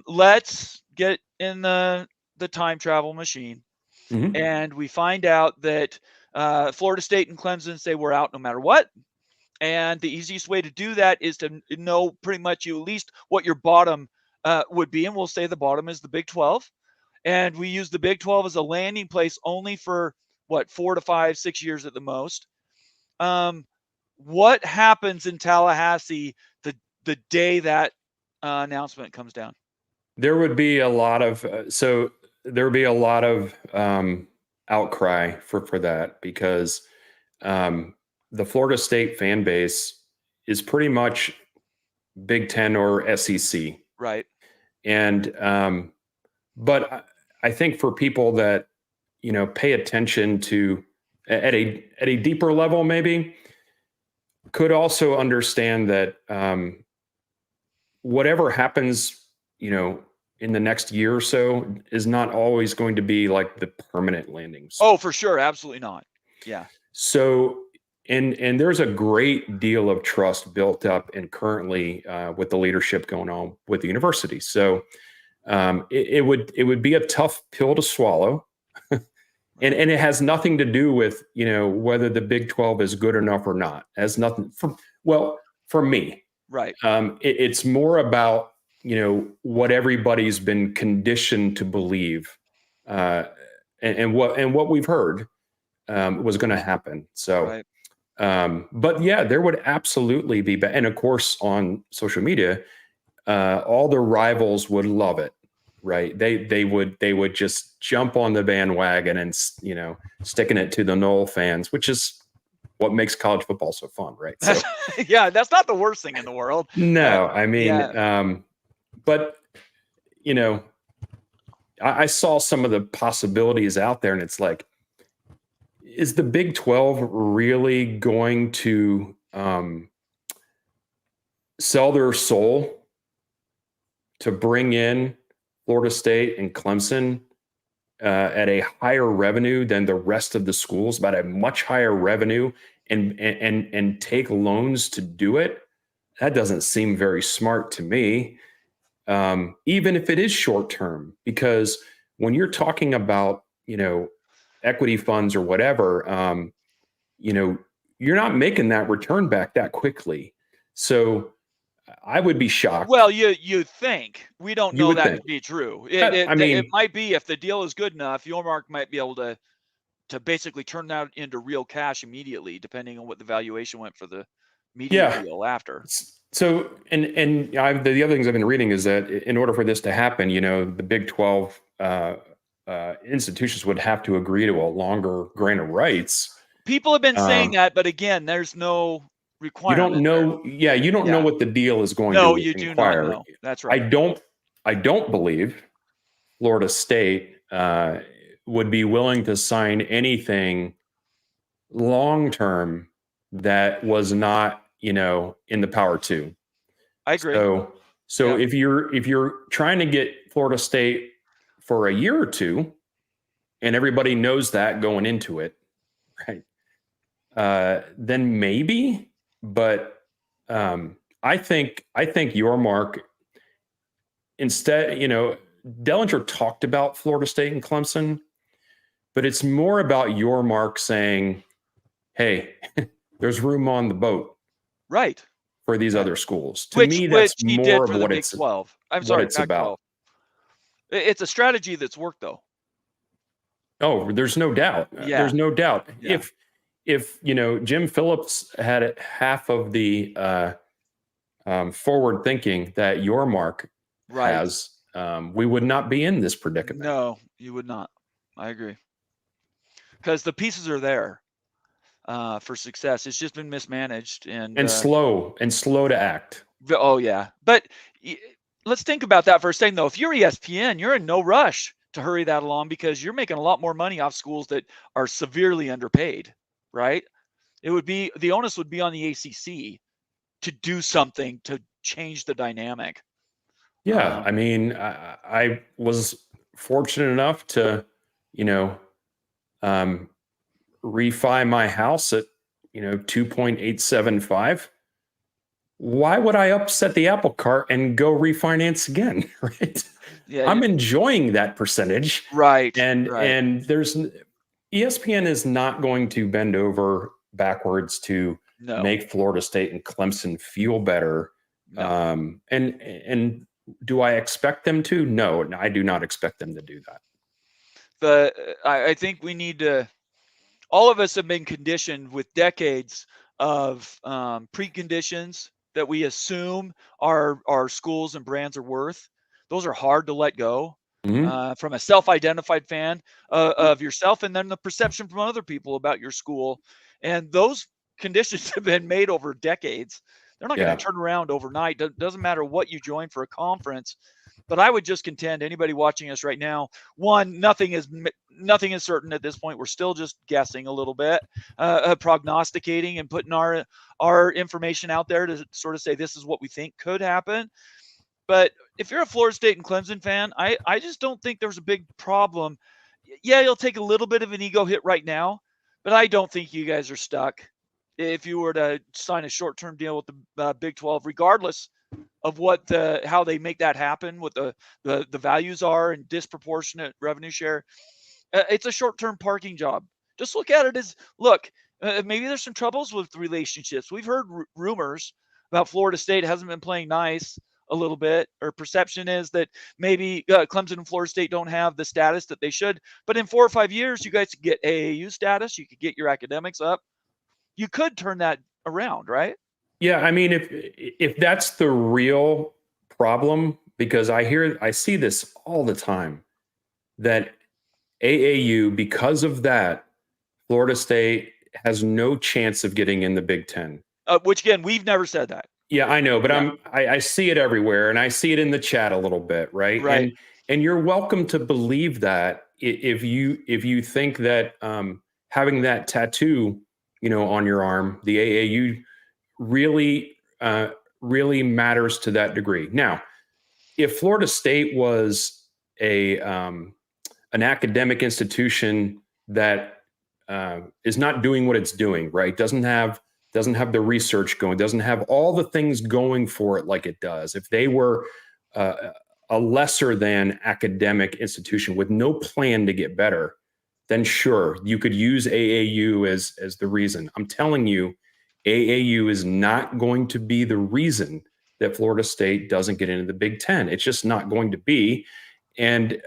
let's get in the time travel machine. Mm-hmm. And we find out that Florida State and Clemson say we're out no matter what. And the easiest way to do that is to know pretty much at least what your bottom would be. And we'll say the bottom is the Big 12. And we use the Big 12 as a landing place only for 4 to 5, 6 years at the most. What happens in Tallahassee the day that announcement comes down? There would be a lot of outcry for that, because the Florida State fan base is pretty much Big Ten or SEC. Right. And but I think for people that pay attention to at a deeper level, maybe could also understand that whatever happens, in the next year or so is not always going to be like the permanent landings. Oh, for sure. Absolutely not. Yeah. So, and there's a great deal of trust built up and currently with the leadership going on with the university. So it would be a tough pill to swallow. And it has nothing to do with, whether the Big 12 is good enough or not. It has nothing for me. Right. It's more about, what everybody's been conditioned to believe, and what we've heard was going to happen. So, right. But yeah, there would absolutely be, and of course on social media, all the rivals would love it. Right. They would just jump on the bandwagon and, sticking it to the Knoll fans, which is what makes college football so fun. Right. So, yeah, that's not the worst thing in the world. No, I mean, but, I saw some of the possibilities out there, and it's like, is the Big 12 really going to sell their soul to bring in Florida State and Clemson at a higher revenue than the rest of the schools, about a much higher revenue, and take loans to do it? That doesn't seem very smart to me, even if it is short term, because when you're talking about, equity funds or whatever, you're not making that return back that quickly. So I would be shocked. Well, you think. We don't know that to be true. It might be, if the deal is good enough, Yormark might be able to basically turn that into real cash immediately, depending on what the valuation went for the media Yeah. deal after. So, and the other things I've been reading is that in order for this to happen, the Big 12 institutions would have to agree to a longer grant of rights. People have been saying that, but again, there's no You requirement. don't know. Yeah, you don't know what the deal is going to No, you do not inquire. know. That's right. I don't believe Florida State would be willing to sign anything long term that was not, in the Power 2. I agree. So if you're trying to get Florida State for a year or two, and everybody knows that going into it, right? Then maybe, but I think your mark instead, Dellenger talked about Florida State and Clemson, but it's more about your mark saying, hey, there's room on the boat. Right. For these other schools. To me, that's more of what Big 12. I'm sorry, it's about. 12. It's a strategy that's worked, though. Oh, there's no doubt. Yeah. There's no doubt. Yeah. If Jim Phillips had half of the forward thinking that your mark has, we would not be in this predicament. No, you would not. I agree. Because the pieces are there for success. It's just been mismanaged and slow to act. Oh yeah, but let's think about that for a second, though. If you're ESPN, you're in no rush to hurry that along because you're making a lot more money off schools that are severely underpaid, right? The onus would be on the ACC to do something to change the dynamic. Yeah, I was fortunate enough to, refi my house at 2.875. Why would I upset the apple cart and go refinance again? Right. Yeah, I'm enjoying that percentage. Right. And there's ESPN is not going to bend over backwards to make Florida State and Clemson feel better. No. And do I expect them to? No, I do not expect them to do that. I think we need to. All of us have been conditioned with decades of preconditions that we assume our schools and brands are worth. Those are hard to let go from a self-identified fan of yourself, and then the perception from other people about your school. And those conditions have been made over decades. They're not going to turn around overnight. Doesn't matter what you join for a conference. But I would just contend anybody watching us right now, one, nothing is certain at this point. We're still just guessing a little bit, prognosticating and putting our information out there to sort of say this is what we think could happen. But if you're a Florida State and Clemson fan, I just don't think there's a big problem. Yeah, you'll take a little bit of an ego hit right now, but I don't think you guys are stuck. If you were to sign a short-term deal with the Big 12, regardless of how they make that happen, what the values are and disproportionate revenue share, it's a short-term parking job. Just look at it as, maybe there's some troubles with relationships. We've heard rumors about Florida State hasn't been playing nice a little bit, or perception is that maybe Clemson and Florida State don't have the status that they should. But in 4 or 5 years, you guys could get AAU status. You could get your academics up. You could turn that around, right? Yeah, I mean, if that's the real problem, because I see this all the time, that AAU, because of that, Florida State has no chance of getting in the Big Ten. Which again, we've never said that. Yeah, I know, but I see it everywhere, and I see it in the chat a little bit, right? Right. And you're welcome to believe that if you think that having that tattoo, on your arm, the AAU really matters to that degree. Now, if Florida State was an academic institution that is not doing what it's doing, right? Doesn't have the research going, doesn't have all the things going for it like it does. If they were a lesser than academic institution with no plan to get better, then sure, you could use AAU as the reason. I'm telling you, AAU is not going to be the reason that Florida State doesn't get into the Big Ten. It's just not going to be. And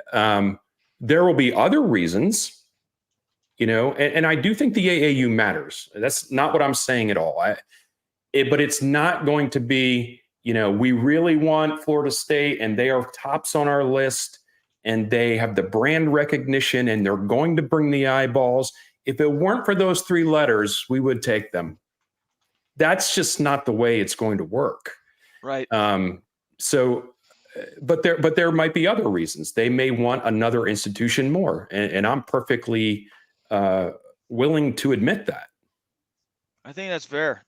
there will be other reasons, and I do think the AAU matters. That's not what I'm saying at all. but it's not going to be, we really want Florida State and they are tops on our list and they have the brand recognition and they're going to bring the eyeballs. If it weren't for those 3 letters, we would take them. That's just not the way it's going to work. Right. But there might be other reasons. They may want another institution more, and I'm perfectly willing to admit that. I think that's fair.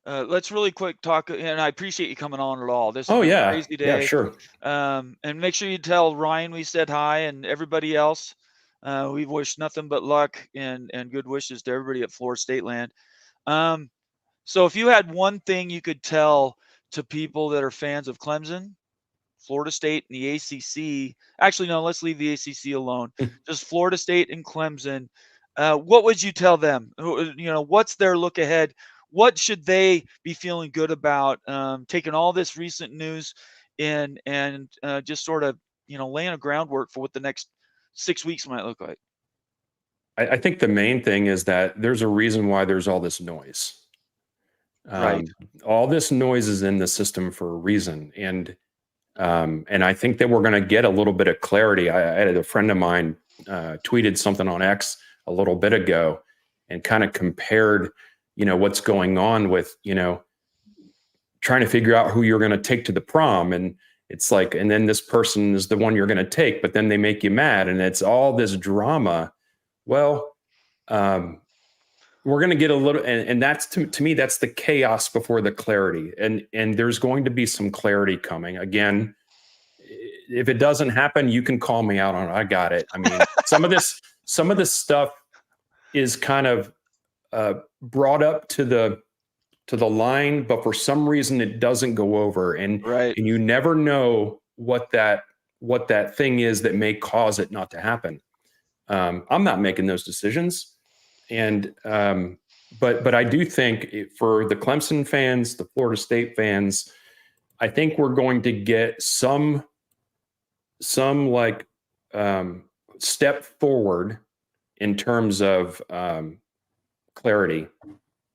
Let's really quick talk, and I appreciate you coming on at all. This has been a crazy day. Yeah, sure. And make sure you tell Ryan we said hi and everybody else. We wish nothing but luck and good wishes to everybody at Florida State land. So if you had one thing you could tell to people that are fans of Clemson, Florida State, and the ACC, actually, no, let's leave the ACC alone. Just Florida State and Clemson. What would you tell them? What's their look ahead? What should they be feeling good about, taking all this recent news and just sort of, laying a groundwork for what the next 6 weeks might look like? I think the main thing is that there's a reason why there's all this noise. Right. All this noise is in the system for a reason. And I think that we're going to get a little bit of clarity. I had a friend of mine tweeted something on X a little bit ago and kind of compared, what's going on with, trying to figure out who you're going to take to the prom. And it's like, and then this person is the one you're going to take, but then they make you mad. And it's all this drama. Well, we're going to get a little, and that's to me, that's the chaos before the clarity. And there's going to be some clarity coming. Again, if it doesn't happen, you can call me out on it. I got it. I mean, some of this stuff is kind of brought up to the line, but for some reason it doesn't go over. And, right. And you never know what that thing is that may cause it not to happen. I'm not making those decisions. And, but I do think for the Clemson fans, the Florida State fans, I think we're going to get some step forward in terms of, clarity.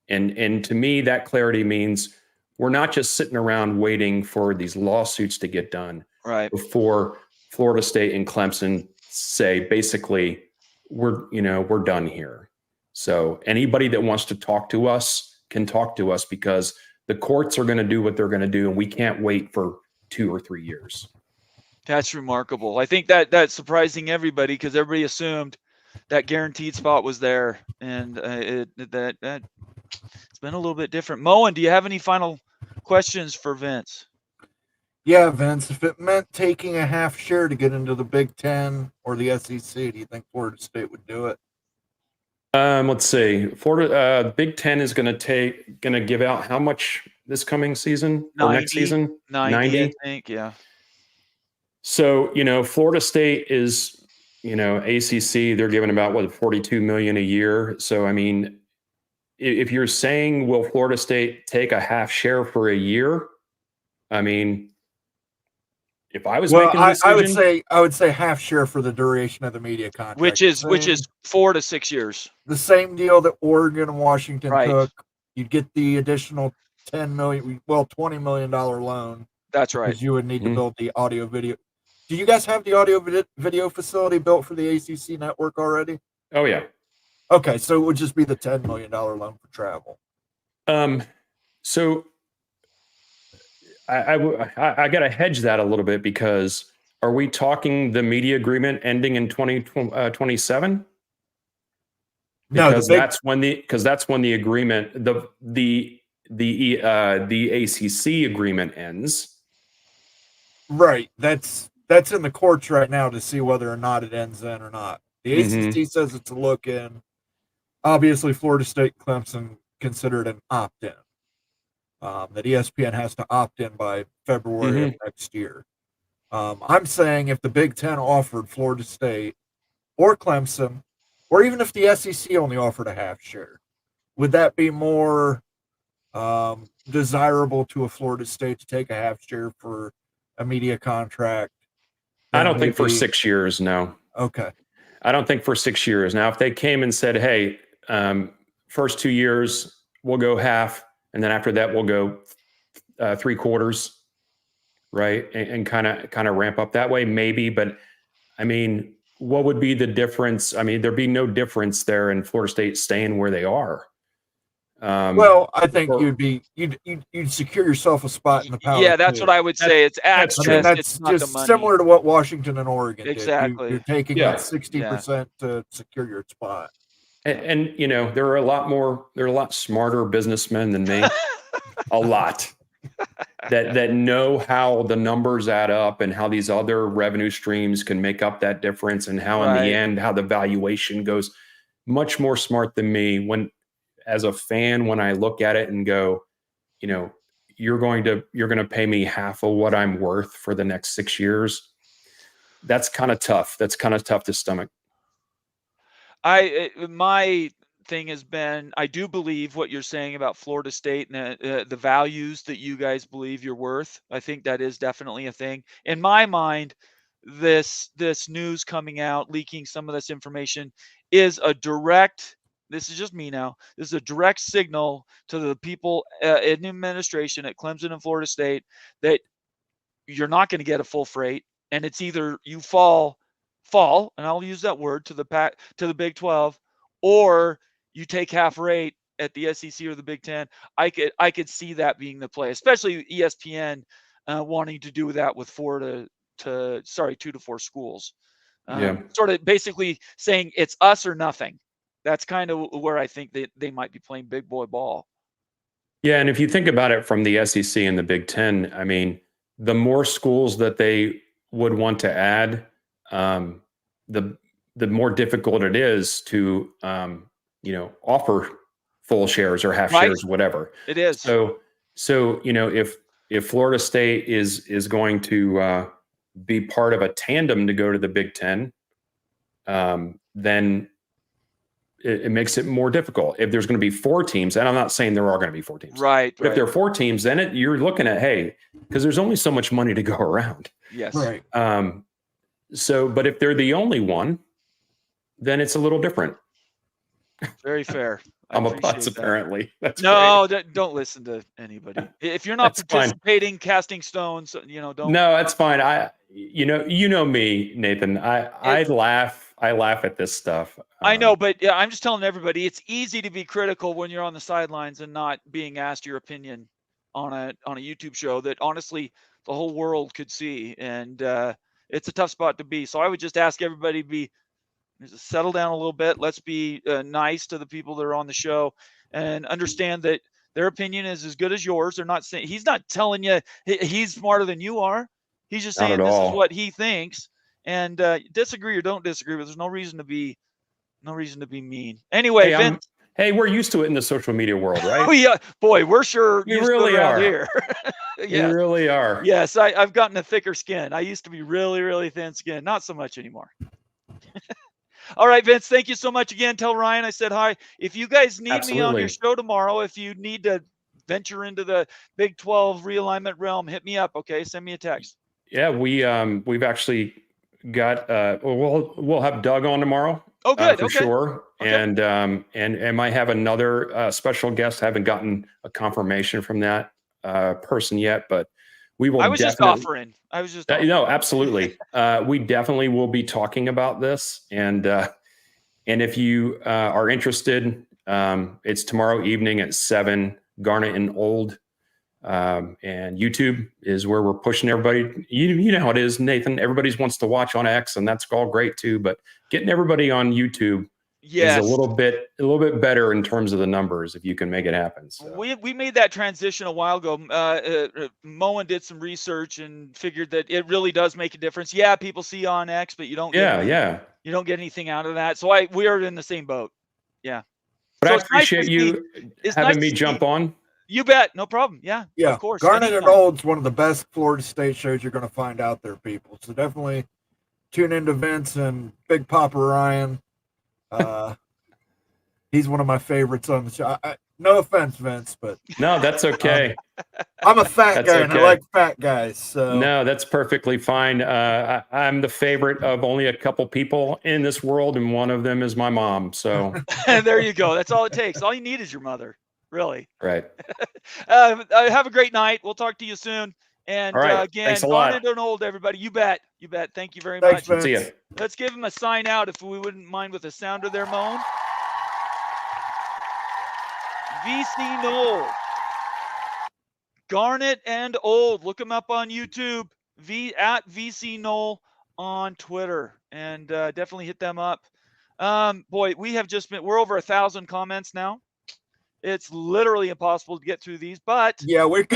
And to me, that clarity means we're not just sitting around waiting for these lawsuits to get done. Right. Before Florida State and Clemson say, basically, we're done here. So anybody that wants to talk to us can talk to us because the courts are going to do what they're going to do. And we can't wait for 2 or 3 years. That's remarkable. I think that's surprising everybody because everybody assumed that guaranteed spot was there. And it's been a little bit different. Moen, do you have any final questions for Vince? Yeah, Vince, if it meant taking a half share to get into the Big Ten or the SEC, do you think Florida State would do it? Let's see. Florida Big Ten is going to give out how much this coming season or next season? 90, I think, yeah. So, Florida State is, ACC, they're giving about $42 million a year. So, I mean, if you're saying, will Florida State take a half share for a year? I mean, if I was making a decision, I would say half share for the duration of the media contract, which is 4 to 6 years. The same deal that Oregon and Washington right. took. You'd get the additional $20 million loan. That's right. Because you would need to build the audio video. Do you guys have the audio video facility built for the ACC network already? Oh yeah. Okay, so it would just be the $10 million loan for travel. So I got to hedge that a little bit because are we talking the media agreement ending in 2027? Because that's when the agreement, the ACC agreement ends. Right. That's in the courts right now to see whether or not it ends then or not. The ACC says it's a look in. Obviously, Florida State, Clemson considered an opt-in. That ESPN has to opt in by February of next year. I'm saying if the Big Ten offered Florida State or Clemson, or even if the SEC only offered a half share, would that be more desirable to a Florida State to take a half share for a media contract? I don't think for 6 years, no. Okay. I don't think for 6 years. Now, if they came and said, hey, first 2 years, we'll go half, and then after that we'll go 3 quarters, right, and kind of ramp up that way, maybe. But I mean, what would be the difference? I mean, there'd be no difference there in Florida State staying where they are. Well, I think you'd secure yourself a spot in the Power. Yeah, that's what I would say. It's access. I mean, that's it's not the just money. similar to what Washington and Oregon Exactly. did. You're taking Yeah. that 60% to secure your spot. And you know, there are a lot smarter businessmen than me, a lot that know how the numbers add up and how these other revenue streams can make up that difference, and how in the end how the valuation goes. Much more smart than me. When, as a fan, when I look at it and go, you know, you're going to pay me half of what I'm worth for the next 6 years. That's kind of tough. That's kind of tough to stomach. My thing has been, I do believe what you're saying about Florida State and the values that you guys believe you're worth. I think that is definitely a thing. In my mind, this news coming out, leaking some of this information is a direct, this is just me now, this is a direct signal to the people in the administration at Clemson and Florida State that you're not going to get a full freight, and it's either you fall, and I'll use that word, to the Big 12, or you take half rate at the SEC or the Big 10. I could see that being the play, especially ESPN wanting to do that with 2 to 4 schools. Sort of basically saying it's us or nothing. That's kind of where I think they might be playing big boy ball. Yeah, and if you think about it from the SEC and the Big 10, I mean, the more schools that they would want to add, the more difficult it is to offer full shares or half shares, whatever it is. So you know, if Florida State is going to be part of a tandem to go to the Big 10, then it makes it more difficult. If there's going to be 4 teams, and I'm not saying there are going to be 4 teams, right? But if there are 4 teams, then you're looking at, hey, because there's only so much money to go around. Yes. Right. But if they're the only one, then it's a little different. Very fair. I'm a putz, apparently. That's no, don't listen to anybody. If you're not participating, casting stones, don't. No, that's fine. You know me, Nathan. I laugh at this stuff. I know, but yeah, I'm just telling everybody, it's easy to be critical when you're on the sidelines and not being asked your opinion on a YouTube show that honestly the whole world could see, and it's a tough spot to be. So I would just ask everybody to settle down a little bit. Let's be nice to the people that are on the show and understand that their opinion is as good as yours. They're not saying, he's not telling you he's smarter than you are. He's just saying this is what he thinks, and disagree or don't disagree, but there's no reason to be mean. Anyway, hey, Vince. Hey, we're used to it in the social media world, right? Oh yeah, boy, we're sure you really are here. Yeah. You really are. Yes, I've gotten a thicker skin. I used to be really, really thin skin. Not so much anymore. All right, Vince, thank you so much again. Tell Ryan I said hi. If you guys need me on your show tomorrow, if you need to venture into the Big 12 realignment realm, hit me up, okay? Send me a text. Yeah, we've actually got we'll have Doug on tomorrow. Oh, good. For sure. Okay. And might have another special guest. I haven't gotten a confirmation from that person yet, but we will. I was just offering. No, absolutely. We definitely will be talking about this, and if you are interested, it's tomorrow evening at 7. Garnet and Gold, and YouTube is where we're pushing everybody. You know how it is, Nathan. Everybody wants to watch on X, and that's all great too. But getting everybody on YouTube is a little bit better in terms of the numbers if you can make it happen. So. We made that transition a while ago. Moen did some research and figured that it really does make a difference. Yeah, people see on X, but you don't. You don't get anything out of that. So we are in the same boat. Yeah. But I appreciate you having me jump on. You bet. No problem. Yeah. Of course. Garnet and Gold's one of the best Florida State shows you're going to find out there, people. So definitely tune into Vince and Big Papa Ryan. He's one of my favorites on the show. No offense, Vince, but no, that's okay. I'm a fat guy and I like fat guys. So no, that's perfectly fine. I'm the favorite of only a couple people in this world, and one of them is my mom. So there you go. That's all it takes. All you need is your mother. Really. Right. Have a great night. We'll talk to you soon. And All right. again, Thanks a lot. Garnet and Gold, everybody. You bet. You bet. Thank you very Thanks, much. See Vince. ya. Let's give him a sign out if we wouldn't mind with a sounder there, Moan. VC Knoll. Garnet and Old. Look him up on YouTube. At VC Knoll on Twitter. And definitely hit them up. Boy, we're over 1,000 comments now. It's literally impossible to get through these, but Yeah, we're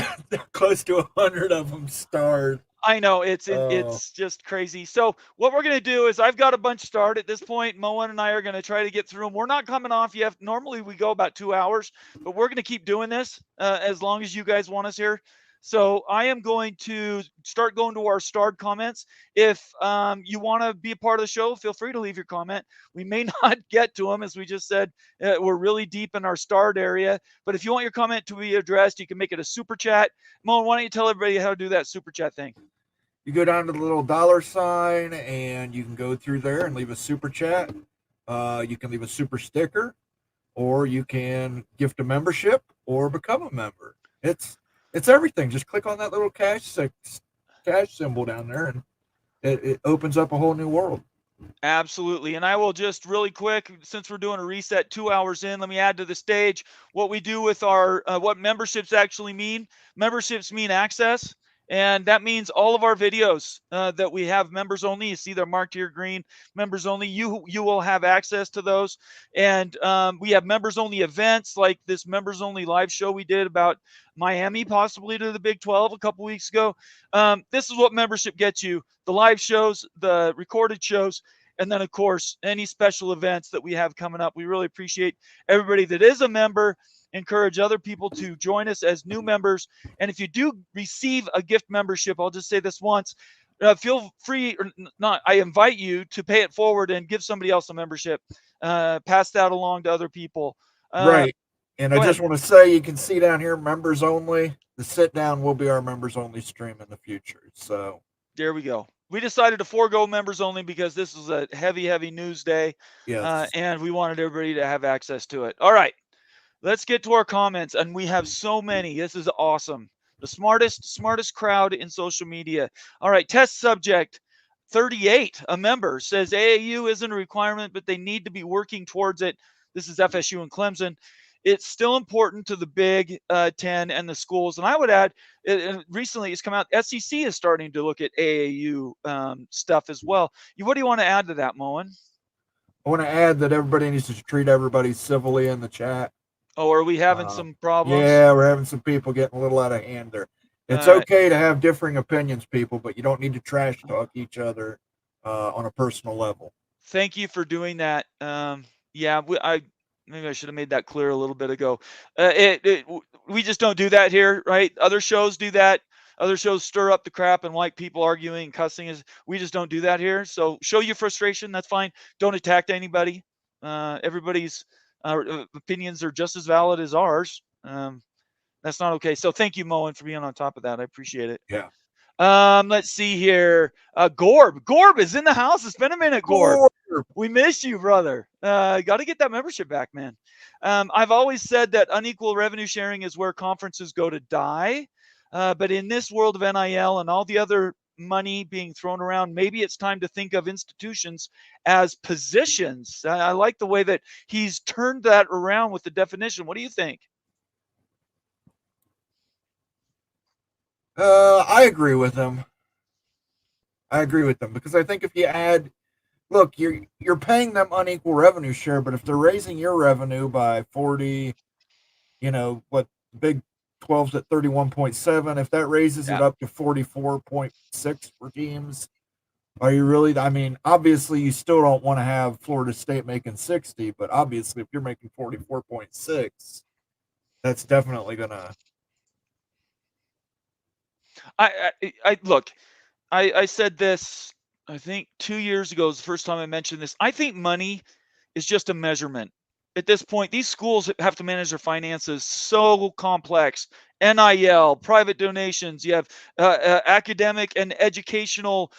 close to 100 of them starred. I know it's just crazy. So what we're going to do is I've got a bunch starred at this point. Moen and I are going to try to get through them. We're not coming off yet. Normally we go about 2 hours, but we're going to keep doing this as long as you guys want us here. So I am going to start going to our starred comments. If you want to be a part of the show, feel free to leave your comment. We may not get to them, as we just said. We're really deep in our starred area. But if you want your comment to be addressed, you can make it a super chat. Moen, why don't you tell everybody how to do that super chat thing? You go down to the little $sign and you can go through there and leave a super chat. You can leave a super sticker, or you can gift a membership or become a member. It's everything. Just click on that little cash symbol down there, and it opens up a whole new world. Absolutely. And I will just really quick, since we're doing a reset 2 hours in, let me add to the stage what we do with our what memberships actually mean. Memberships mean access. And that means all of our videos that we have members only. You see they're marked here green, members only. You will have access to those. And we have members only events like this members only live show we did about Miami, possibly to the Big 12 a couple weeks ago. This is what membership gets you: the live shows, the recorded shows, and then, of course, any special events that we have coming up. We really appreciate everybody that is a member. Encourage other people to join us as new members. And if you do receive a gift membership, I'll just say this once, feel free or not, I invite you to pay it forward and give somebody else a membership. Pass that along to other people. Right. And I just want to say, you can see down here, members only. The sit down will be our members only stream in the future. So there we go. We decided to forego members only because this is a heavy news day. yes. And we wanted everybody to have access to it. All right. Let's get to our comments, and we have so many. This is awesome. The smartest crowd in social media. All right, test subject 38, a member, says AAU isn't a requirement, but they need to be working towards it. This is FSU and Clemson. It's still important to the Big 10 and the schools. And I would add, recently it's come out, SEC is starting to look at AAU stuff as well. What do you want to add to that, Moen? I want to add that everybody needs to treat everybody civilly in the chat. Oh, are we having some problems? Yeah, we're having some people getting a little out of hand there. It's okay to have differing opinions, people, but you don't need to trash talk each other on a personal level. Thank you for doing that. Yeah, maybe I should have made that clear a little bit ago. We just don't do that here, right? Other shows do that. Other shows stir up the crap and like people arguing and cussing. We just don't do that here. So show your frustration. That's fine. Don't attack anybody. Everybody's opinions are just as valid as ours. That's not okay. So thank you, Moen, for being on top of that. I appreciate it. Yeah. Let's see here. Gorb is in the house. It's been a minute, Gorb. We miss you, brother. Got to get that membership back, man. I've always said that unequal revenue sharing is where conferences go to die. But in this world of NIL and all the other money being thrown around, maybe it's time to think of institutions as positions. I like the way that he's turned that around with the definition. What do you think? I agree with him. Because I think if you add, look, you're paying them unequal revenue share, but if they're raising your revenue by 40, what Big 12's at 31.7, if that raises it up to 44.6 for teams, are you really? I mean, obviously you still don't want to have Florida State making 60, but obviously if you're making 44.6, that's definitely gonna. I said this, I think 2 years ago is the first time I mentioned this. I think money is just a measurement. At this point, these schools have to manage their finances so complex. NIL, private donations, you have academic and educational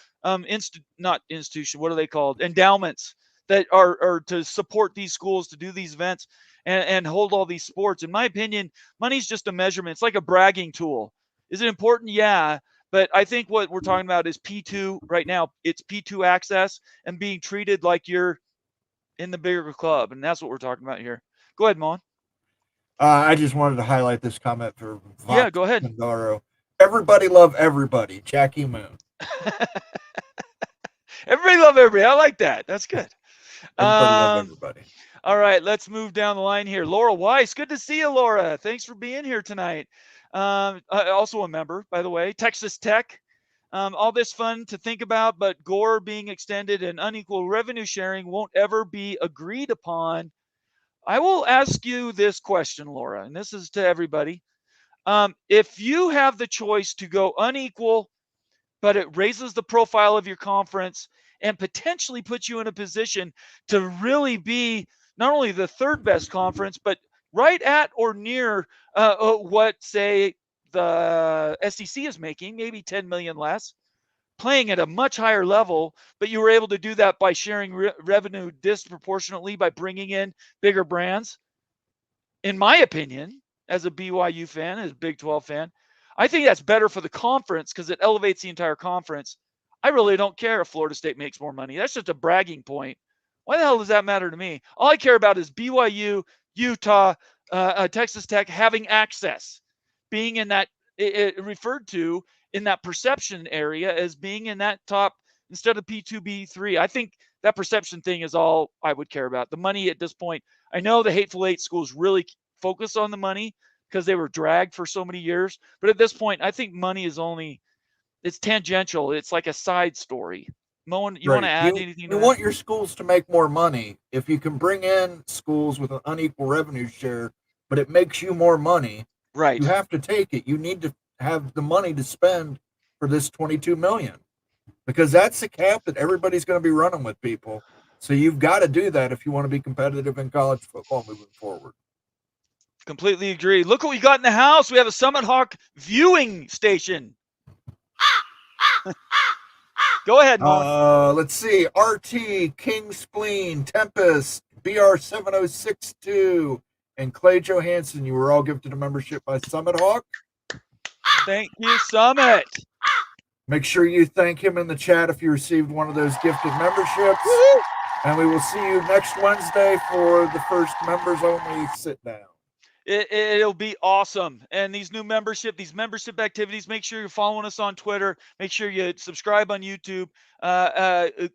not institution, what are they called? Endowments. that are to support these schools, to do these events and hold all these sports. In my opinion, money's just a measurement. It's like a bragging tool. Is it important? Yeah. But I think what we're talking about is P2 right now. It's P2 access and being treated like you're in the bigger club. And that's what we're talking about here. Go ahead, Mon. I just wanted to highlight this comment for Yeah, go ahead. Pandaro. Everybody love everybody. Jackie Moon. Everybody love everybody. I like that. That's good. Everybody love everybody. All right, let's move down the line here. Laura Weiss, good to see you, Laura. Thanks for being here tonight. Also a member, by the way. Texas Tech. All this fun to think about, but Gore being extended and unequal revenue sharing won't ever be agreed upon. I will ask you this question, Laura, and this is to everybody. If you have the choice to go unequal, but it raises the profile of your conference and potentially puts you in a position to really be not only the third best conference, but right at or near what, say, the SEC is making, maybe 10 million less, playing at a much higher level, but you were able to do that by sharing revenue disproportionately by bringing in bigger brands. In my opinion, as a BYU fan, as a Big 12 fan, I think that's better for the conference because it elevates the entire conference. I really don't care if Florida State makes more money. That's just a bragging point. Why the hell does that matter to me? All I care about is BYU, Utah, Texas Tech having access, being in that, it referred to in that perception area as being in that top instead of P2, B3. I think that perception thing is all I would care about. The money at this point, I know the Hateful Eight schools really focus on the money because they were dragged for so many years. But at this point, I think money is it's tangential. It's like a side story. Moen, you want to add anything to that? You want your schools to make more money. If you can bring in schools with an unequal revenue share, but it makes you more money, right? You have to take it. You need to have the money to spend for this $22 million because that's the cap that everybody's going to be running with, people. So you've got to do that if you want to be competitive in college football moving forward. Completely agree. Look what we got in the house. We have a Summit Hawk viewing station. Go ahead, Mo. Let's see. RT, King Spleen, Tempest, BR7062, and Clay Johansson. You were all gifted a membership by Summit Hawk. Thank you, Summit. Make sure you thank him in the chat if you received one of those gifted memberships. Woo-hoo! And we will see you next Wednesday for the first members only sit down. It'll be awesome. And these membership activities, make sure you're following us on Twitter. Make sure you subscribe on YouTube.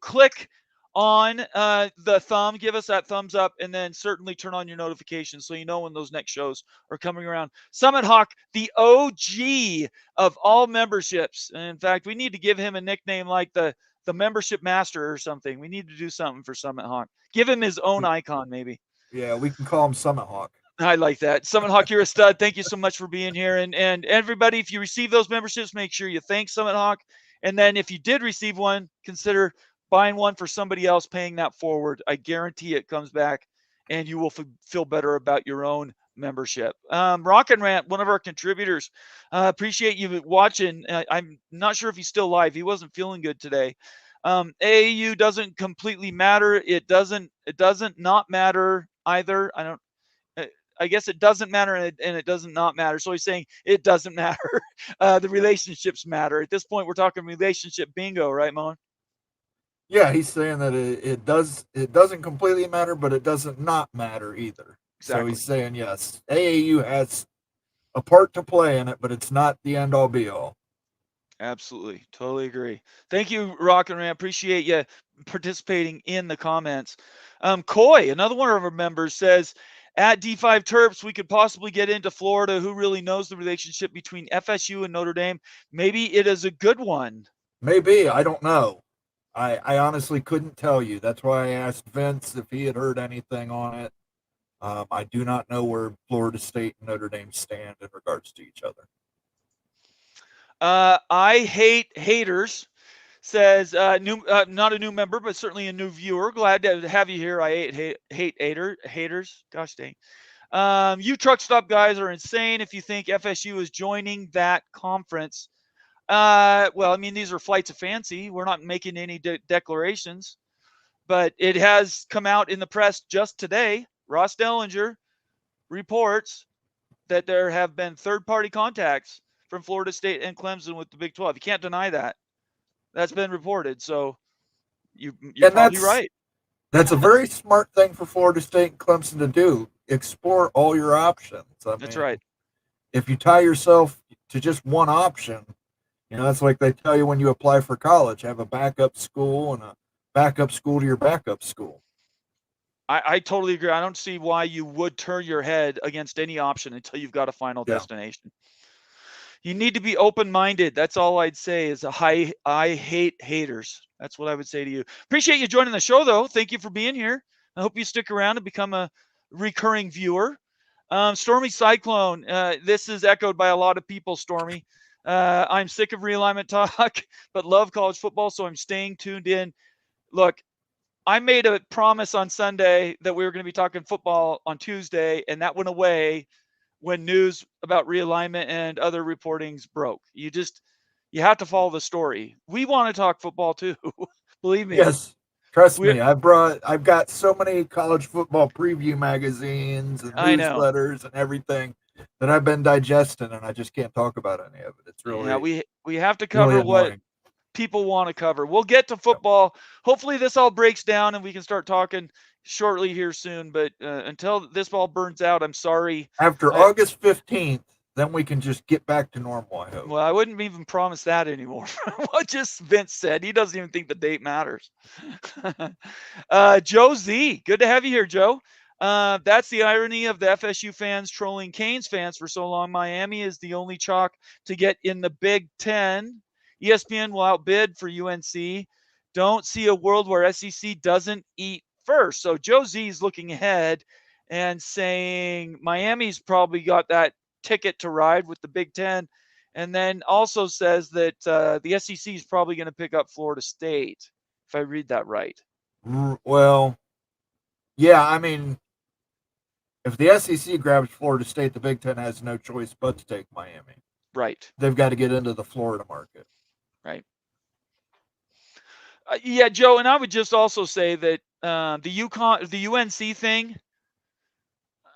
Click on the thumb, give us that thumbs up, and then certainly turn on your notifications so you know when those next shows are coming around. Summit Hawk, the OG of all memberships. And in fact, we need to give him a nickname like the membership master or something. We need to do something for Summit Hawk. Give him his own icon, maybe. Yeah, we can call him Summit Hawk. I like that. Summit Hawk, you're a stud. Thank you so much for being here. And everybody, if you receive those memberships, make sure you thank Summit Hawk. And then if you did receive one, consider buying one for somebody else, paying that forward. I guarantee it comes back and you will feel better about your own membership. Rock and Rant, one of our contributors, appreciate you watching. I'm not sure if he's still live. He wasn't feeling good today. AAU doesn't completely matter. It doesn't not matter either. I guess it doesn't matter and it doesn't not matter. So he's saying it doesn't matter. The relationships matter. At this point, we're talking relationship bingo, right, Mon? Yeah, he's saying that it doesn't completely matter, but it doesn't not matter either. Exactly. So he's saying, yes, AAU has a part to play in it, but it's not the end all be all. Absolutely. Totally agree. Thank you, Rock and Ram. Appreciate you participating in the comments. Coy, another one of our members, says, at D5 Terps, we could possibly get into Florida. Who really knows the relationship between FSU and Notre Dame? Maybe it is a good one. Maybe. I don't know. I honestly couldn't tell you. That's why I asked Vince if he had heard anything on it. I do not know where Florida State and Notre Dame stand in regards to each other. I hate haters. Says not a new member, but certainly a new viewer. Glad to have you here. I hate haters. Gosh dang. You truck stop guys are insane if you think FSU is joining that conference. Well, I mean, these are flights of fancy. We're not making any declarations. but it has come out in the press just today. Ross Dellenger reports that there have been third-party contacts from Florida State and Clemson with the Big 12. You can't deny that. That's been reported. So you're probably right. That's a very smart thing for Florida State and Clemson to do. Explore all your options. That's right. If you tie yourself to just one option, that's like they tell you when you apply for college, have a backup school and a backup school to your backup school. I totally agree. I don't see why you would turn your head against any option until you've got a final destination. You need to be open-minded. That's all I'd say is I hate haters. That's what I would say to you. Appreciate you joining the show, though. Thank you for being here. I hope you stick around and become a recurring viewer. Stormy Cyclone. This is echoed by a lot of people, Stormy. I'm sick of realignment talk, but love college football, so I'm staying tuned in. Look, I made a promise on Sunday that we were going to be talking football on Tuesday, and that went away when news about realignment and other reportings broke. You have to follow the story. We want to talk football too. Believe me. Yes. Trust me. I've got so many college football preview magazines and newsletters and everything that I've been digesting, and I just can't talk about any of it. It's really we have to cover what people want to cover. We'll get to football. Hopefully this all breaks down and we can start talking shortly here soon. But until this all burns out, I'm sorry. After August 15th, then we can just get back to normal, I hope. Well, I wouldn't even promise that anymore. What just Vince said. He doesn't even think the date matters. Joe Z. Good to have you here, Joe. That's the irony of the FSU fans trolling Canes fans for so long. Miami is the only chalk to get in the Big Ten. ESPN will outbid for UNC. Don't see a world where SEC doesn't eat first. So Joe Z is looking ahead and saying Miami's probably got that ticket to ride with the Big Ten, and then also says that the SEC is probably going to pick up Florida State, if I read that right. Well, yeah, I mean, if the SEC grabs Florida State, the Big Ten has no choice but to take Miami. Right. They've got to get into the Florida market. Right. Yeah, Joe, and I would just also say that the UNC thing,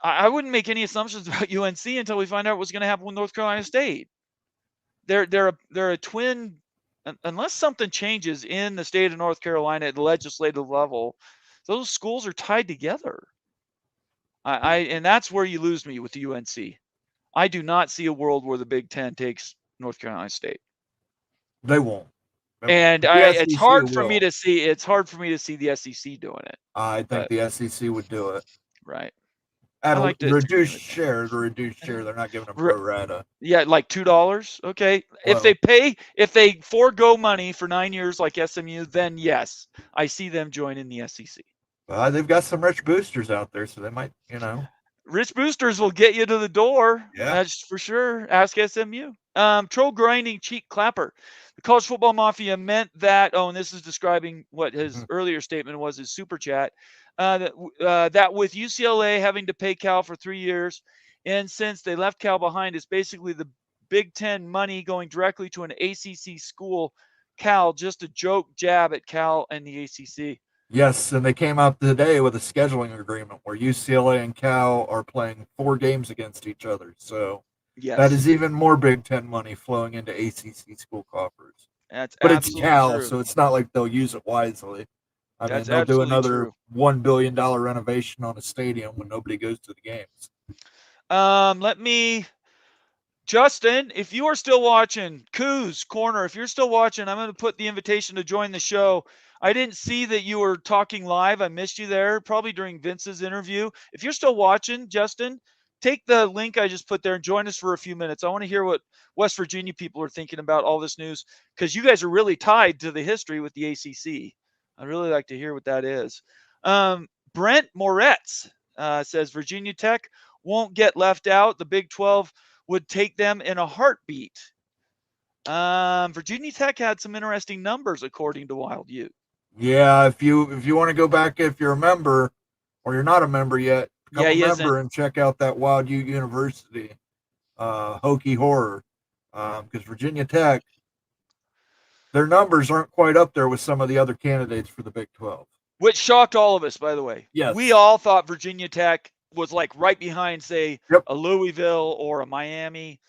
I wouldn't make any assumptions about UNC until we find out what's going to happen with North Carolina State. They're a twin, unless something changes in the state of North Carolina at the legislative level. Those schools are tied together. And that's where you lose me with the UNC. I do not see a world where the Big Ten takes North Carolina State. They won't. And it's hard for me to see. It's hard for me to see the SEC doing it. I think the SEC would do it. Right. At a reduced share. They're not giving them pro rata. Yeah, like $2. Okay. Well, if they forego money for 9 years like SMU, then yes, I see them joining the SEC. Well, they've got some rich boosters out there, so they might, Rich boosters will get you to the door. Yeah. That's for sure. Ask SMU. Troll grinding cheek clapper. The college football mafia meant that, and this is describing what his earlier statement was, his super chat, that with UCLA having to pay Cal for 3 years, and since they left Cal behind, it's basically the Big Ten money going directly to an ACC school, Cal, just a joke jab at Cal and the ACC. Yes, and they came out today with a scheduling agreement where UCLA and Cal are playing 4 games against each other. So that is even more Big Ten money flowing into ACC school coffers. But it's Cal, true. So it's not like they'll use it wisely. That's they'll do another true. $1 billion renovation on a stadium when nobody goes to the games. Justin, if you are still watching, Coos Corner, if you're still watching, I'm going to put the invitation to join the show. I didn't see that you were talking live. I missed you there, probably during Vince's interview. If you're still watching, Justin, take the link I just put there and join us for a few minutes. I want to hear what West Virginia people are thinking about all this news, because you guys are really tied to the history with the ACC. I'd really like to hear what that is. Brent Moretz says Virginia Tech won't get left out. The Big 12 would take them in a heartbeat. Virginia Tech had some interesting numbers according to Wild U. Yeah, if you want to go back, if you're a member or you're not a member yet, become a member and check out that Wild U University hokey horror, because Virginia Tech, their numbers aren't quite up there with some of the other candidates for the Big 12. which shocked all of us, by the way. Yes. We all thought Virginia Tech was like right behind, say, Yep. a Louisville or a Miami.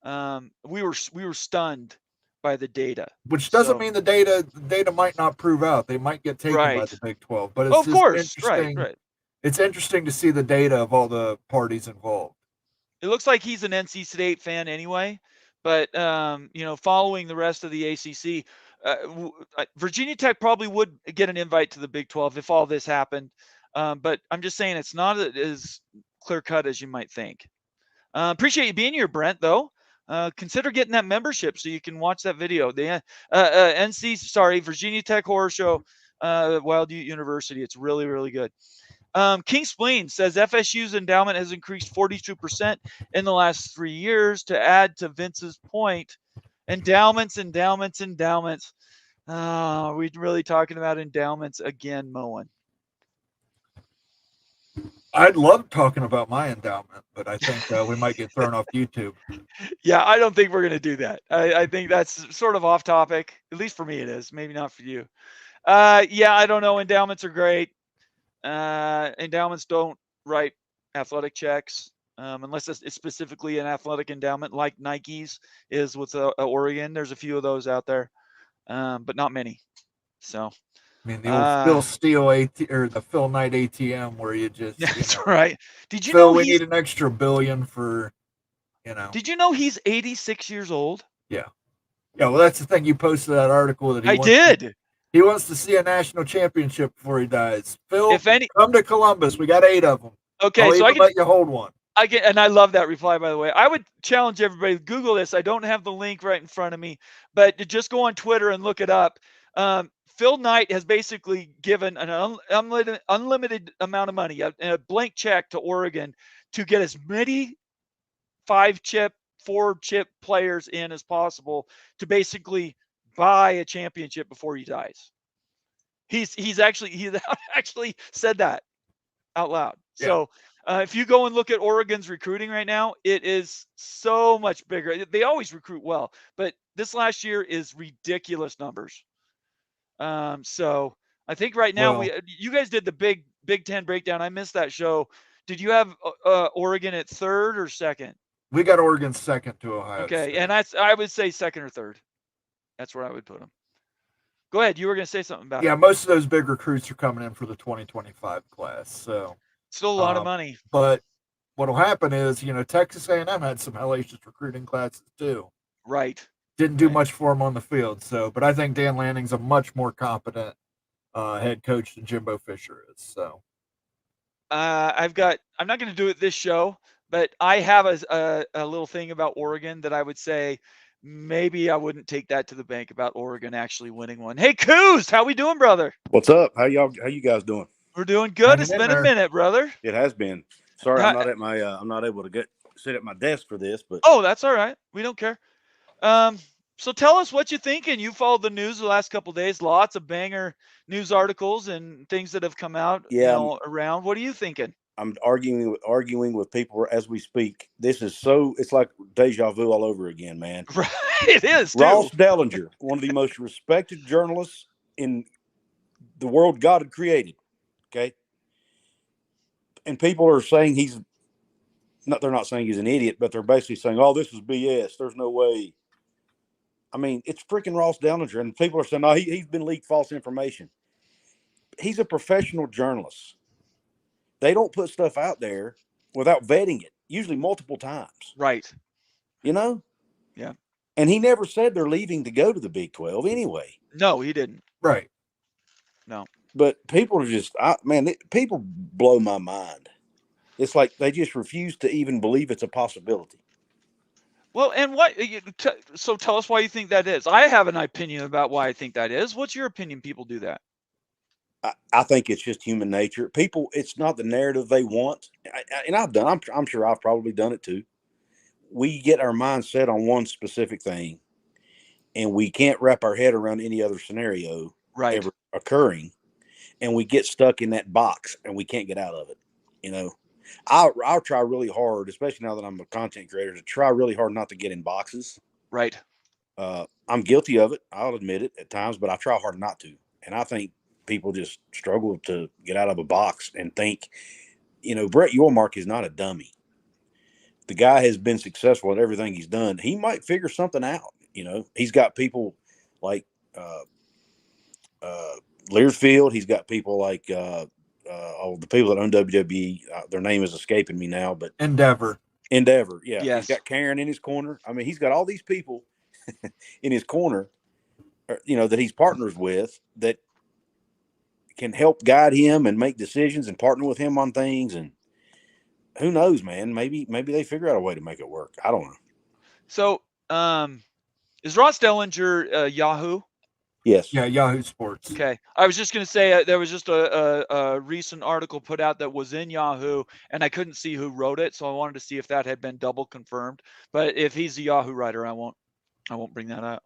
We were stunned by the data. Which doesn't So- mean the data might not prove out. They might get taken by Right. the Big 12. But it's Of just course, interesting. right. It's interesting to see the data of all the parties involved. It looks like he's an NC State fan anyway, but following the rest of the ACC, Virginia Tech probably would get an invite to the Big 12 if all this happened. But I'm just saying it's not as clear cut as you might think. Appreciate you being here, Brent, though. Consider getting that membership so you can watch that video. The Virginia Tech Horror Show, Wild Ute University. It's really, really good. King Spleen says FSU's endowment has increased 42% in the last 3 years. To add to Vince's point, endowments. Are we really talking about endowments again, Moen? I'd love talking about my endowment, but I think we might get thrown off YouTube. Yeah, I don't think we're going to do that. I think that's sort of off topic. At least for me it is. Maybe not for you. Yeah, I don't know. Endowments are great. Endowments don't write athletic checks unless it's specifically an athletic endowment like Nike's is with Oregon. There's a few of those out there, but not many. So, I mean, the old Phil Steele or the Phil Knight ATM where you just that's right. Did you Phil, know we need an extra $1 billion for, Did you know he's 86 years old? Yeah. Yeah, well, that's the thing. You posted that article that I did. He wants to see a national championship before he dies. Phil, If any, come to Columbus. We got 8 of them. okay, so I can let you hold one. and I love that reply, by the way. I would challenge everybody to Google this. I don't have the link right in front of me, but just go on Twitter and look it up. Phil Knight has basically given an unlimited amount of money, a blank check to Oregon to get as many 5-chip, 4-chip players in as possible to basically buy a championship before he dies. He's actually said that out loud. Yeah. So if you go and look at Oregon's recruiting right now, it is so much bigger. They always recruit well, but this last year is ridiculous numbers. So I think right now you guys did the Big Ten breakdown. I missed that show. Did you have Oregon at 3rd or 2nd? We got Oregon 2nd to Ohio Okay, State. and I would say 2nd or 3rd. That's where I would put them. Go ahead. You were going to say something about it. Yeah, most of those big recruits are coming in for the 2025 class. So still a lot of money. But what'll happen is, Texas A&M had some hellacious recruiting classes too. Right. Didn't do much for them on the field. So, but I think Dan Lanning's a much more competent head coach than Jimbo Fisher is. So, I'm not going to do it this show, but I have a little thing about Oregon that I would say maybe I wouldn't take that to the bank about Oregon actually winning one. Hey, Coos, how we doing, brother? What's up? How you guys doing? We're doing good. It's been a minute, brother. It has been. Sorry, I'm not at my I'm not able to sit at my desk for this, but oh, that's all right. We don't care. So tell us what you're thinking. You followed the news the last couple of days. Lots of banger news articles and things that have come out around. What are you thinking? I'm arguing with people as we speak. It's like deja vu all over again, man. Right, it is. Too. Ross Dellenger, one of the most respected journalists in the world God had created. Okay. And people are saying they're not saying he's an idiot, but they're basically saying, oh, this is BS. There's no way. I mean, it's freaking Ross Dellenger, and people are saying, no, he's been leaked false information. He's a professional journalist. They don't put stuff out there without vetting it, usually multiple times. Right. Yeah. And he never said they're leaving to go to the Big 12 anyway. No, he didn't. Right. No. But people are just, people blow my mind. It's like they just refuse to even believe it's a possibility. Well, and so tell us why you think that is. I have an opinion about why I think that is. What's your opinion? People do that. I think it's just human nature. People, it's not the narrative they want. I'm sure I've probably done it too. We get our mind set on one specific thing and we can't wrap our head around any other scenario ever occurring. And we get stuck in that box and we can't get out of it. I'll try really hard, especially now that I'm a content creator, to try really hard not to get in boxes. Right. I'm guilty of it. I'll admit it at times, but I try hard not to. And I think people just struggle to get out of a box and think, Brett Yormark is not a dummy. The guy has been successful at everything he's done. He might figure something out. He's got people like Learfield. He's got people like all the people that own WWE. Their name is escaping me now, but Endeavor. Yeah. Yes. He's got Karen in his corner. I mean, he's got all these people in his corner, that he's partners with that can help guide him and make decisions and partner with him on things. And who knows, man? Maybe they figure out a way to make it work. I don't know. So, is Ross Dellenger Yahoo? Yes. Yeah, Yahoo Sports. Okay. I was just going to say there was just a recent article put out that was in Yahoo, and I couldn't see who wrote it, so I wanted to see if that had been double confirmed. But if he's a Yahoo writer, I won't bring that up.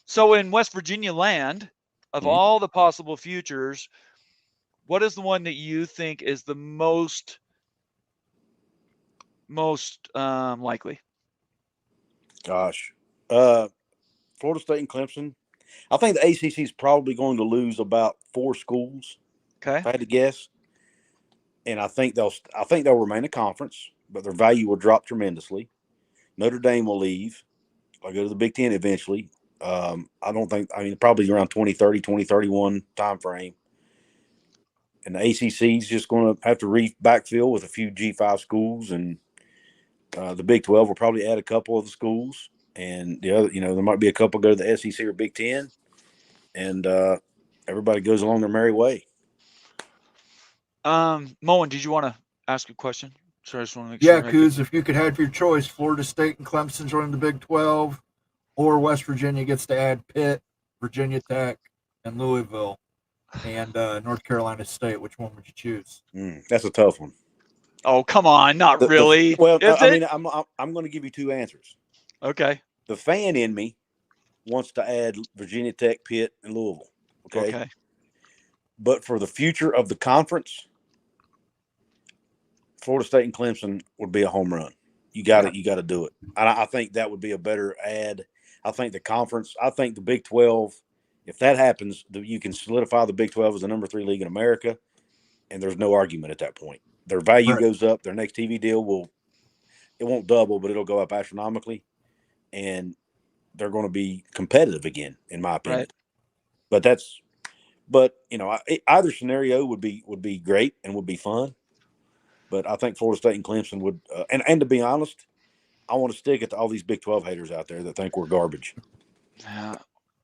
So in West Virginia land, of all the possible futures, what is the one that you think is the most likely? Gosh. Florida State and Clemson. I think the ACC is probably going to lose about 4 schools. Okay. If I had to guess. And I think they'll remain a conference, but their value will drop tremendously. Notre Dame will leave. I'll go to the Big Ten eventually. Probably around 2030, 2031 time frame. And the ACC is just going to have to backfill with a few G5 schools, and the Big 12 will probably add a couple of the schools. And the other, there might be a couple go to the SEC or Big Ten, and everybody goes along their merry way. Moen, did you want to ask a question? Sorry, I just want to make sure. Yeah, Kuz, if you could have your choice, Florida State and Clemson joining the Big 12, or West Virginia gets to add Pitt, Virginia Tech, and Louisville, and North Carolina State, which one would you choose? That's a tough one. Oh, come on, not really. I'm going to give you 2 answers. Okay. The fan in me wants to add Virginia Tech, Pitt, and Louisville. Okay. But for the future of the conference, Florida State and Clemson would be a home run. You got to do it. I think that would be a better add. I think the Big 12, if that happens, you can solidify the Big 12 as the number 3 league in America, and there's no argument at that point. Their value goes up. Their next TV deal it won't double, but it'll go up astronomically. And they're going to be competitive again, in my opinion. Right. But either scenario would be great and would be fun. But I think Florida State and Clemson would, and to be honest, I want to stick it to all these Big 12 haters out there that think we're garbage. Yeah.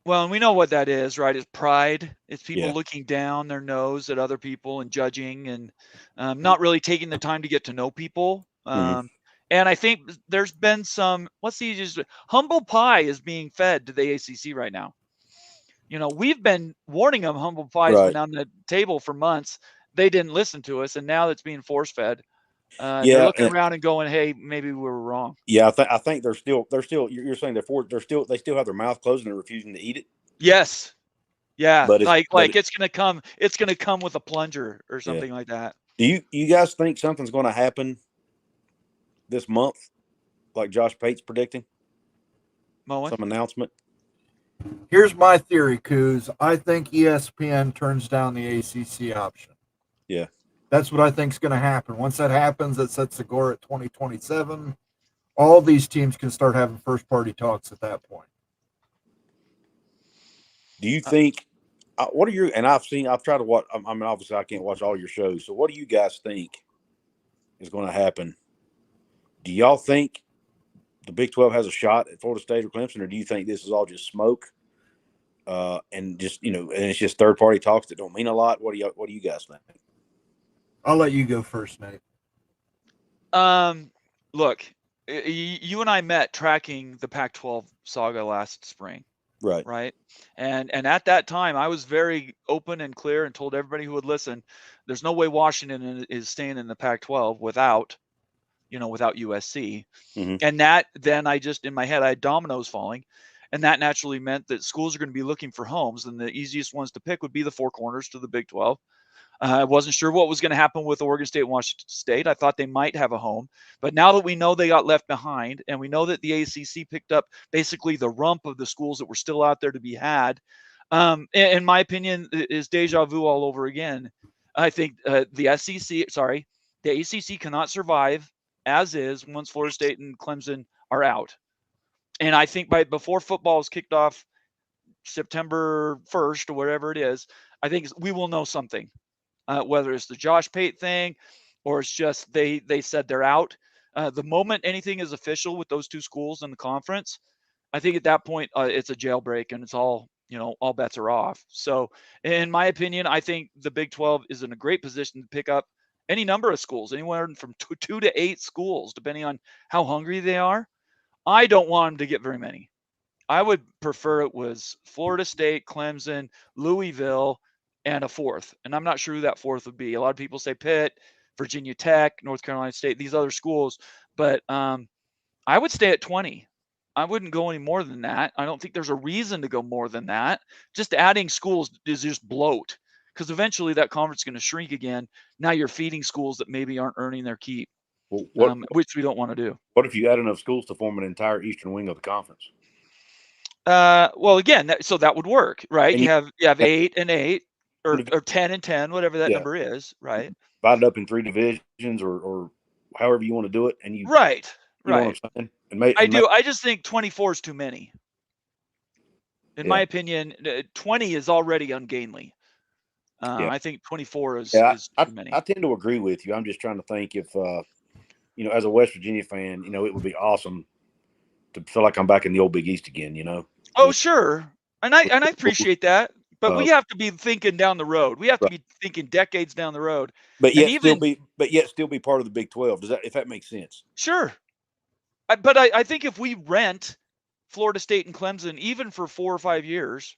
Well, and we know what that is, right? It's pride. It's people looking down their nose at other people and judging, and not really taking the time to get to know people. And I think there's been some, humble pie is being fed to the ACC right now. We've been warning them humble pie has been on the table for months. They didn't listen to us, and now it's being force fed. They're looking around and going, "Hey, maybe we were wrong." Yeah, I think they're still. You're saying they still have their mouth closed and they're refusing to eat it. Yes. Yeah. But it's gonna come. It's gonna come with a plunger or something like that. Do you guys think something's going to happen this month, like Josh Pate's predicting? Moen? Some announcement. Here's my theory, Kuz. I think ESPN turns down the ACC option. Yeah. That's what I think is going to happen. Once that happens, it sets the gore at 2027. All these teams can start having first-party talks at that point. Do you think what are your – and I've tried to watch – I mean, obviously I can't watch all your shows. So what do you guys think is going to happen? Do y'all think the Big 12 has a shot at Florida State or Clemson, or do you think this is all just smoke and just, and it's just third-party talks that don't mean a lot? What do you guys think? I'll let you go first, Nate. Look, you and I met tracking the Pac-12 saga last spring. Right. And at that time, I was very open and clear and told everybody who would listen, there's no way Washington is staying in the Pac-12 without USC. Mm-hmm. And that, then in my head, I had dominoes falling. And that naturally meant that schools are going to be looking for homes. And the easiest ones to pick would be the four corners to the Big 12. I wasn't sure what was going to happen with Oregon State and Washington State. I thought they might have a home. But now that we know they got left behind, and we know that the ACC picked up basically the rump of the schools that were still out there to be had, in my opinion, is deja vu all over again. I think the ACC cannot survive as is once Florida State and Clemson are out. And I think before football is kicked off September 1st or whatever it is, I think we will know something, whether it's the Josh Pate thing or it's just they said they're out. The moment anything is official with those two schools in the conference, I think at that point it's a jailbreak and it's all bets are off. So in my opinion, I think the Big 12 is in a great position to pick up any number of schools, anywhere from two to 8 schools, depending on how hungry they are. I don't want them to get very many. I would prefer it was Florida State, Clemson, Louisville, and a fourth. And I'm not sure who that fourth would be. A lot of people say Pitt, Virginia Tech, North Carolina State, these other schools. But I would stay at 20. I wouldn't go any more than that. I don't think there's a reason to go more than that. Just adding schools is just bloat, because eventually that conference is going to shrink again. Now you're feeding schools that maybe aren't earning their keep, which we don't want to do. What if you add enough schools to form an entire eastern wing of the conference? Well, again, so that would work, right? You have 8 and 8, or 10 and 10, whatever that number is, right? Divided up in 3 divisions, or however you want to do it, and right. Know what I'm saying? I just think 24 is too many. In my opinion, 20 is already ungainly. I think 24 is too many. I tend to agree with you. I'm just trying to think if, as a West Virginia fan, it would be awesome to feel like I'm back in the old Big East again, Oh, sure. And I appreciate that. But we have to be thinking down the road. We have to be thinking decades down the road. But yet still be part of the Big 12. If that makes sense? Sure. But I think if we rent Florida State and Clemson, even for 4 or 5 years,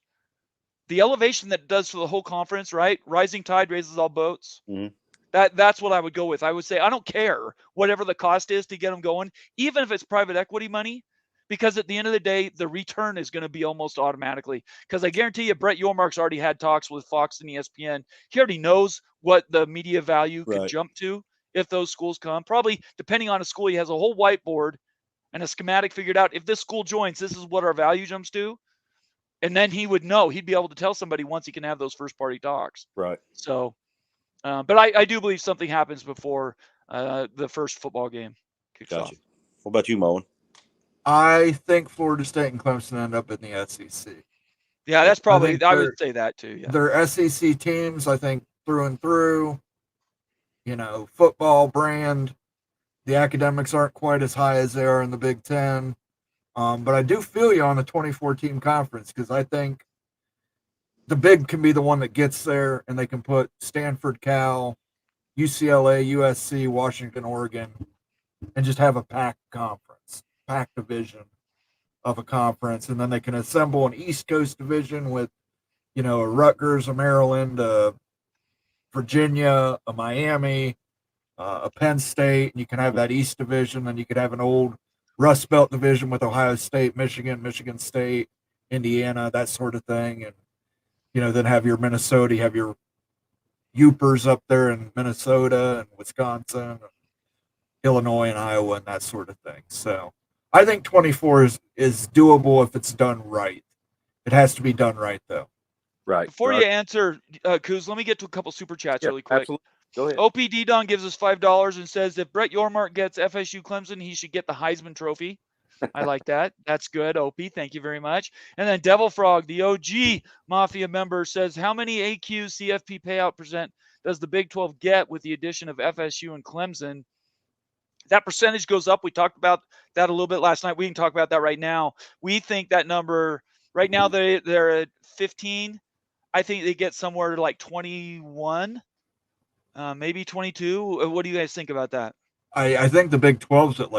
the elevation that it does for the whole conference, right? Rising tide raises all boats. Mm-hmm. That's what I would go with. I would say, I don't care whatever the cost is to get them going, even if it's private equity money, because at the end of the day, the return is going to be almost automatically. Because I guarantee you, Brett Yormark's already had talks with Fox and ESPN. He already knows what the media value could jump to if those schools come. Probably, depending on a school, he has a whole whiteboard and a schematic figured out. If this school joins, this is what our value jumps to. And then he would know. He'd be able to tell somebody once he can have those first-party talks. Right. So, but I do believe something happens before the first football game kicks off. What about you, Moen? I think Florida State and Clemson end up in the SEC. Yeah, that's probably. I would say that too. Yeah. They're SEC teams, I think, through and through. Football brand. The academics aren't quite as high as they are in the Big Ten. But I do feel you on the 24-team conference, because I think the Big can be the one that gets there, and they can put Stanford, Cal, UCLA, USC, Washington, Oregon, and just have a packed conference, packed division of a conference. And then they can assemble an East Coast division with, a Rutgers, a Maryland, a Virginia, a Miami, a Penn State, and you can have that East division, and you could have an old Rust Belt division with Ohio State, Michigan State, Indiana, that sort of thing. And, then have your Minnesota, you have your Upers up there in Minnesota and Wisconsin, and Illinois and Iowa, and that sort of thing. So I think 24 is doable if it's done right. It has to be done right, though. Right. Before you answer, Kuz, let me get to a couple super chats really quick. Absolutely. Go ahead. OPD Don gives us $5 and says, if Brett Yormark gets FSU Clemson, he should get the Heisman Trophy. I like that. That's good, OP. Thank you very much. And then Devil Frog, the OG Mafia member, says, how many AQ CFP payout percent does the Big 12 get with the addition of FSU and Clemson? That percentage goes up. We talked about that a little bit last night. We can talk about that right now. We think that number, right now they're at 15. I think they get somewhere to like 21. Maybe 22. What do you guys think about that? I think the Big 12's at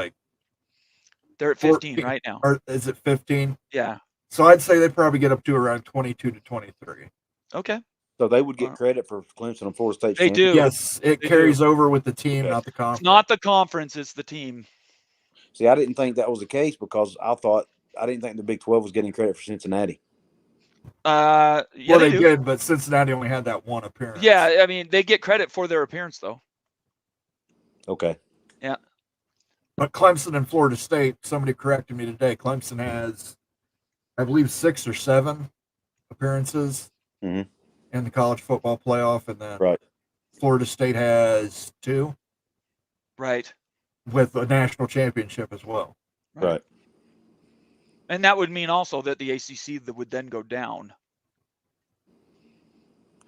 they're at 15 right now. Or is it 15? Yeah. So I'd say they probably get up to around 22 to 23. Okay. So they would get credit for Clemson and Florida State. They do. Yes, it carries over with the team, not the conference. It's not the conference, it's the team. See, I didn't think that was the case, because I didn't think the Big 12 was getting credit for Cincinnati. Yeah, well, they did, but Cincinnati only had that one appearance. Yeah, I mean, they get credit for their appearance, though. Okay. Yeah. But Clemson and Florida State, somebody corrected me today, Clemson has, I believe, 6 or 7 appearances Mhm. in the college football playoff, and then Right. Florida State has 2 Right. with a national championship as well. Right. And that would mean also that the ACC that would then go down.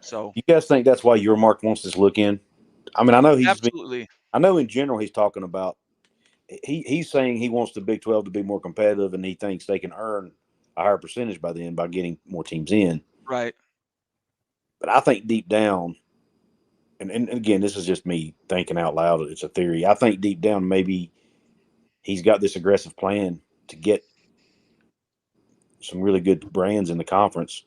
So You guys think that's why your Mark wants this look in? I mean, I know absolutely. I know in general he's talking about he's saying he wants the Big 12 to be more competitive, and he thinks they can earn a higher percentage by then by getting more teams in. Right. But I think deep down, and again, this is just me thinking out loud. It's a theory. I think deep down maybe he's got this aggressive plan to get some really good brands in the conference.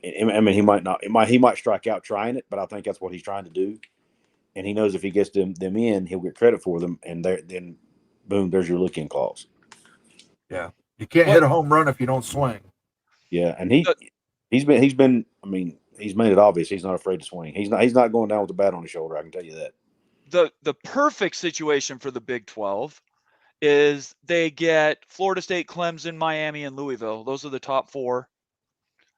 I mean, he might not. He might strike out trying it, but I think that's what he's trying to do. And he knows if he gets them in, he'll get credit for them, and then, boom, there's your look-in clause. Yeah, you can't hit a home run if you don't swing. Yeah, and he's been. I mean, he's made it obvious he's not afraid to swing. He's not going down with a bat on his shoulder. I can tell you that. The perfect situation for the Big 12 is they get Florida State, Clemson, Miami, and Louisville. Those are the top 4.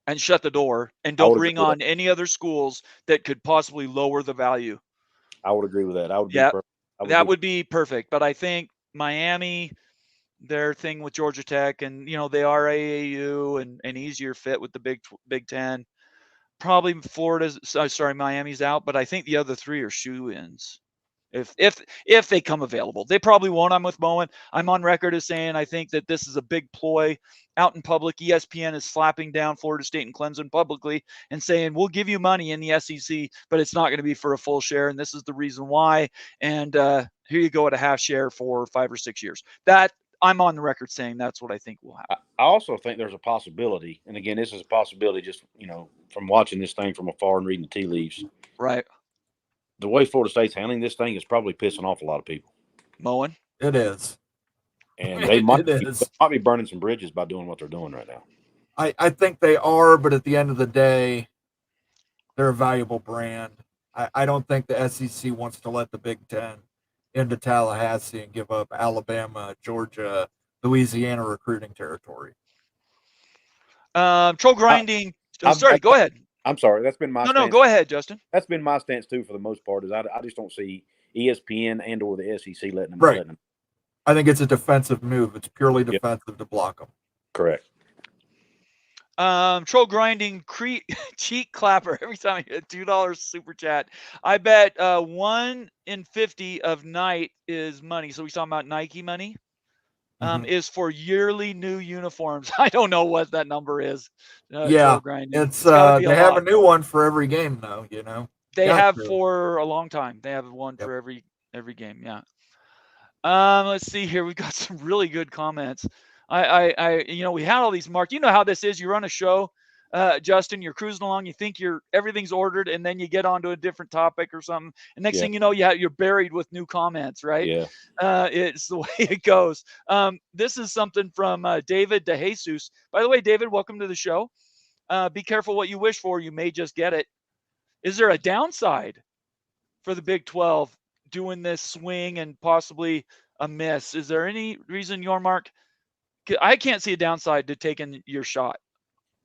And shut the door and don't bring on any other schools that could possibly lower the value. I would agree with that. I would be perfect. That would be perfect. But I think Miami, their thing with Georgia Tech, and they are AAU and an easier fit with the Big 10. Probably Miami's out, but I think the other 3 are shoe-ins. If they come available. They probably won't. I'm with Bowen. I'm on record as saying I think that this is a big ploy out in public. ESPN is slapping down Florida State and Clemson publicly and saying, we'll give you money in the SEC, but it's not going to be for a full share, and this is the reason why. And here you go at a half share for 5 or 6 years. That I'm on the record saying that's what I think will happen. I also think there's a possibility, and again, this is a possibility just, from watching this thing from afar and reading the tea leaves. Right. The way Florida State's handling this thing is probably pissing off a lot of people. Moen? It is. And they might be burning some bridges by doing what they're doing right now. I think they are, but at the end of the day, they're a valuable brand. I don't think the SEC wants to let the Big 10 into Tallahassee and give up Alabama, Georgia, Louisiana recruiting territory. Troll grinding. Go ahead. I'm sorry. That's been my stance. No, go ahead, Justin. That's been my stance too for the most part. Is I just don't see ESPN and or the SEC letting them. Right. I think it's a defensive move. It's purely defensive to block them. Correct. Troll grinding cheek clapper every time I get $2 super chat. I bet 1 in 50 of night is money. So we talking about Nike money. Is for yearly new uniforms. I don't know what that number is. Yeah, it's they have a new one for every game though. They have for a long time. They have one for every game. Yeah. Let's see here. We got some really good comments. We had all these marked. You know how this is. You run a show, Justin. You're cruising along. You think everything's ordered, and then you get onto a different topic or something. And next thing you know, you're buried with new comments. Right? Yeah. It's the way it goes. This is something from David DeJesus. By the way, David, welcome to the show. Be careful what you wish for. You may just get it. Is there a downside for the Big 12 doing this swing and possibly a miss? Is there any reason, Yormark? I can't see a downside to taking your shot.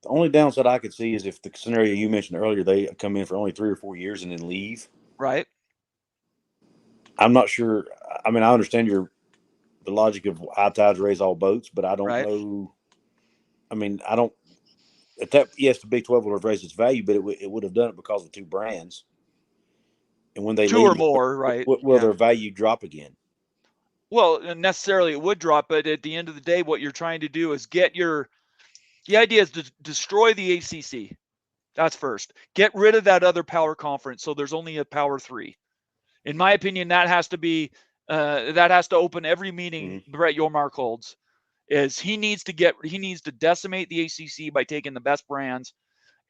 The only downside I could see is if the scenario you mentioned earlier, they come in for only 3 or 4 years and then leave. Right. I'm not sure. I mean, I understand the logic of high tides raise all boats, but I don't know. I mean, I don't. Yes, the Big 12 would have raised its value, but it would have done it because of 2 brands. And when they 2 leave, or more, right? Will their value drop again? Well, necessarily it would drop, but at the end of the day, what you're trying to do is the idea is to destroy the ACC. That's first. Get rid of that other power conference, so there's only a power 3. In my opinion, that has to open every meeting Brett Yormark holds. Is he needs to decimate the ACC by taking the best brands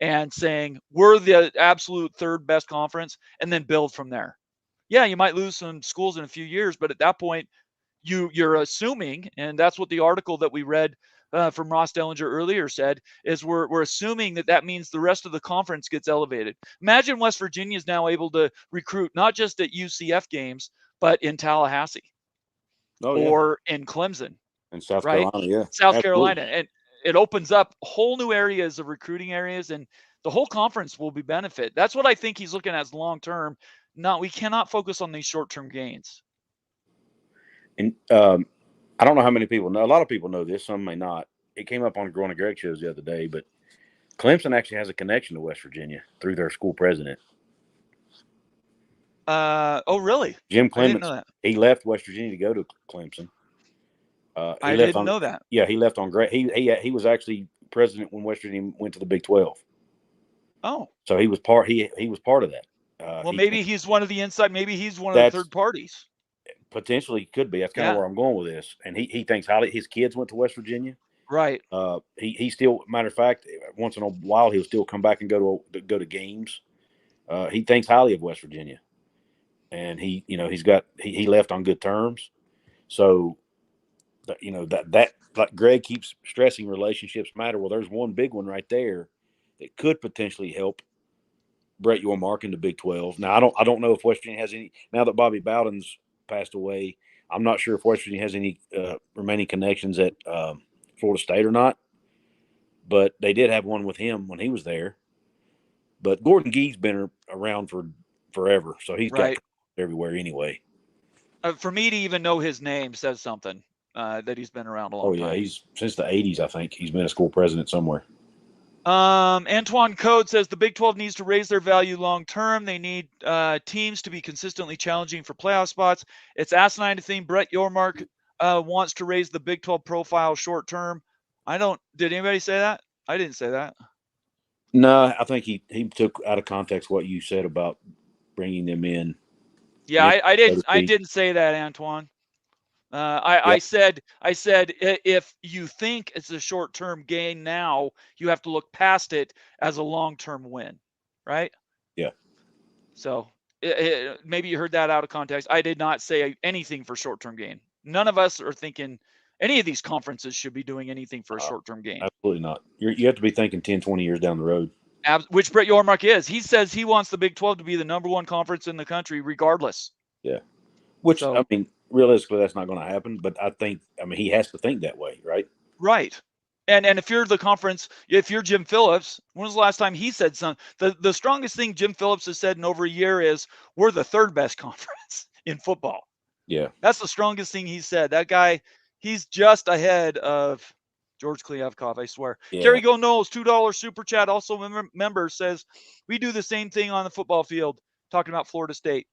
and saying we're the absolute 3rd best conference, and then build from there. Yeah, you might lose some schools in a few years, but at that point, you're assuming, and that's what the article that we read from Ross Dellenger earlier said, is we're assuming that means the rest of the conference gets elevated. Imagine West Virginia is now able to recruit not just at UCF games, but in Tallahassee or in Clemson. In South Carolina, yeah. South Carolina. And it opens up whole new areas of recruiting areas, and the whole conference will be benefit. That's what I think he's looking at as long term. We cannot focus on these short term gains. And I don't know how many people know. A lot of people know this. Some may not. It came up on Growing a Greg shows the other day, but Clemson actually has a connection to West Virginia through their school president. Oh, really? Jim I didn't Clements. know that. He left West Virginia to go to Clemson. I didn't know that. Yeah, he left on great. He was actually president when West Virginia went to the Big 12. Oh, so he was part. He was part of that. Well, maybe he's one of the inside. Maybe he's one of the third parties. Potentially could be. That's kind of where I'm going with this. And he thinks highly. His kids went to West Virginia. Right. He still, matter of fact, once in a while he'll still come back and go to games. He thinks highly of West Virginia, and he left on good terms. So, that like Greg keeps stressing, relationships matter. Well, there's one big one right there that could potentially help Brett Yormark in the Big 12. Now, I don't know if West Virginia has any. Now that Bobby Bowden's passed away, I'm not sure if West Virginia has any remaining connections at Florida State or not. But they did have one with him when he was there. But Gordon Gee's been around for forever, so he's got everywhere anyway. For me to even know his name says something that he's been around a long time. Oh, yeah, he's since the 80s, I think. He's been a school president somewhere. Antoine Code says the Big 12 needs to raise their value long term. They need teams to be consistently challenging for playoff spots. It's asinine to think Brett Yormark wants to raise the Big 12 profile short term. Did anybody say that? I didn't say that. No, I think he took out of context what you said about bringing them in. Yeah, I didn't say that, Antoine. I said if you think it's a short-term gain now, you have to look past it as a long-term win, right? Yeah. So maybe you heard that out of context. I did not say anything for short-term gain. None of us are thinking any of these conferences should be doing anything for a short-term gain. Absolutely not. You have to be thinking 10, 20 years down the road. Which Brett Yormark is. He says he wants the Big 12 to be the number one conference in the country regardless. Yeah. I mean, realistically, that's not going to happen. But he has to think that way, right? Right. And if you're the conference, if you're Jim Phillips, when was the last time he said something? The strongest thing Jim Phillips has said in over a year is we're the third best conference in football. Yeah. That's the strongest thing he said. That guy, he's just ahead of George Kliavkov, I swear. Yeah. Kerry Go Knowles, $2 super chat. Also member says we do the same thing on the football field, talking about Florida State.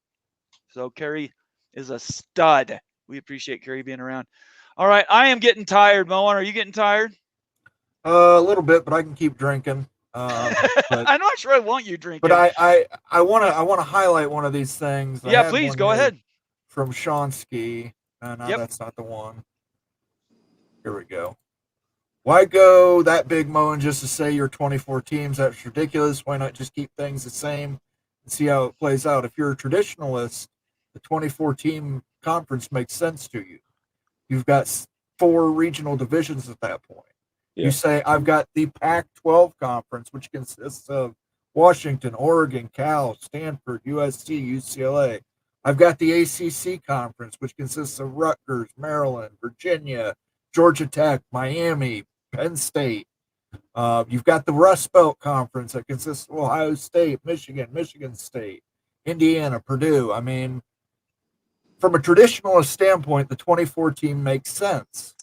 So Kerry is a stud. We appreciate Kerry being around. All right, I am getting tired, Moan. Are you getting tired? A little bit, but I can keep drinking. I'm not sure I want you drinking. But I want to highlight one of these things. Yeah, please go ahead. From Shonsky. No, yep. That's not the one. Here we go. Why go that big, Moan, just to say you're 24 teams? That's ridiculous. Why not just keep things the same and see how it plays out? If you're a traditionalist, the 24-team conference makes sense to you. You've got 4 regional divisions at that point. Yeah. You say, I've got the Pac-12 conference, which consists of Washington, Oregon, Cal, Stanford, USC, UCLA. I've got the ACC conference, which consists of Rutgers, Maryland, Virginia, Georgia Tech, Miami, Penn State. You've got the Rust Belt Conference that consists of Ohio State, Michigan State, Indiana, Purdue. I mean, from a traditionalist standpoint, the 24 team makes sense.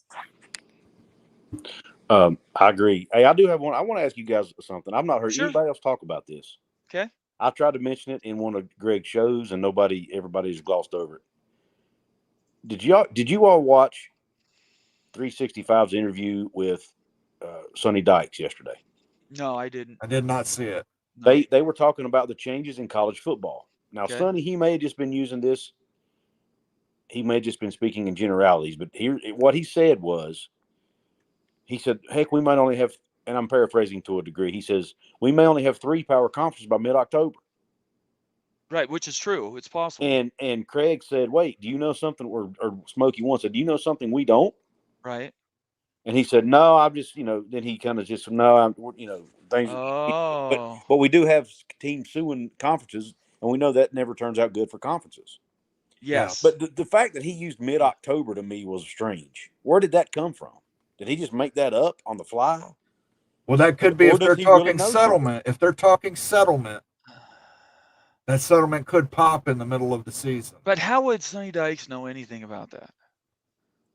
I agree. Hey, I do have one. I want to ask you guys something. I've not heard anybody else talk about this. Okay. I tried to mention it in one of Greg's shows, and everybody's glossed over it. Did you all watch 365's interview with Sonny Dykes yesterday? No, I didn't. I did not see it. No. They were talking about the changes in college football. Now, Sonny, he may have just been using this. He may have just been speaking in generalities, but what he said was, he said, heck, we might only have, and I'm paraphrasing to a degree, he says, we may only have 3 power conferences by mid-October. Right, which is true. It's possible. And Craig said, wait, do you know something, or Smokey once said, do you know something we don't? Right. And he said, no, I'm just, then he kind of just, no, things. Oh. But we do have teams suing conferences, and we know that never turns out good for conferences. Yes. But the fact that he used mid-October to me was strange. Where did that come from? Did he just make that up on the fly? Well, that could be Or if does they're he really talking know settlement. If they're talking settlement, that settlement could pop in the middle of the season. But how would Sonny Dykes know anything about that?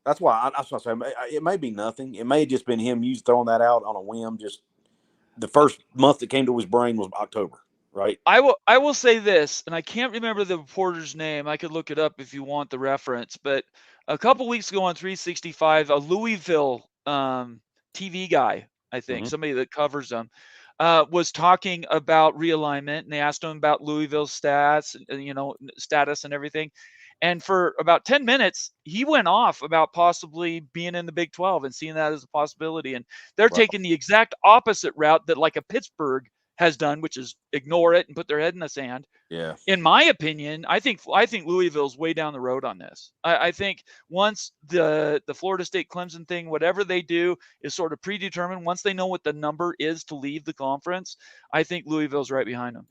That's why I'm saying it may be nothing. It may have just been him throwing that out on a whim. Just the first month that came to his brain was October, right? I will say this, and I can't remember the reporter's name. I could look it up if you want the reference. But a couple weeks ago on 365, a Louisville TV guy, I think, somebody that covers them, was talking about realignment, and they asked him about Louisville's stats, status and everything. And for about 10 minutes, he went off about possibly being in the Big 12 and seeing that as a possibility. And they're taking the exact opposite route that like a Pittsburgh has done, which is ignore it and put their head in the sand. Yeah. In my opinion, I think Louisville's way down the road on this. I think once the Florida State Clemson thing, whatever they do is sort of predetermined. Once they know what the number is to leave the conference, I think Louisville's right behind them.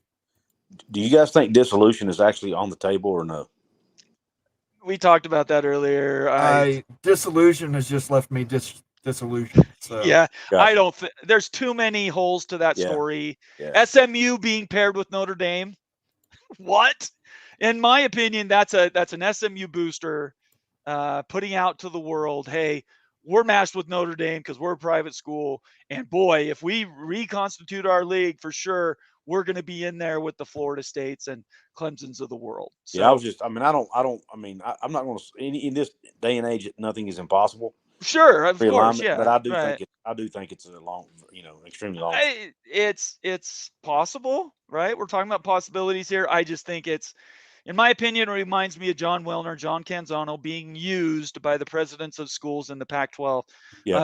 Do you guys think dissolution is actually on the table or no? We talked about that earlier. Dissolution has just left me disillusioned. So. Yeah, I don't think there's too many holes to that story. Yeah. SMU being paired with Notre Dame. What? In my opinion, that's an SMU booster putting out to the world, hey, we're matched with Notre Dame because we're a private school. And boy, if we reconstitute our league, for sure, we're going to be in there with the Florida States and Clemsons of the world. So, yeah, I'm not going to, in this day and age, nothing is impossible. Sure, of course, yeah. But I do think it's a long, extremely long. It's possible, right? We're talking about possibilities here. I just think it's, in my opinion, it reminds me of John Wilner, John Canzano being used by the presidents of schools in the Pac-12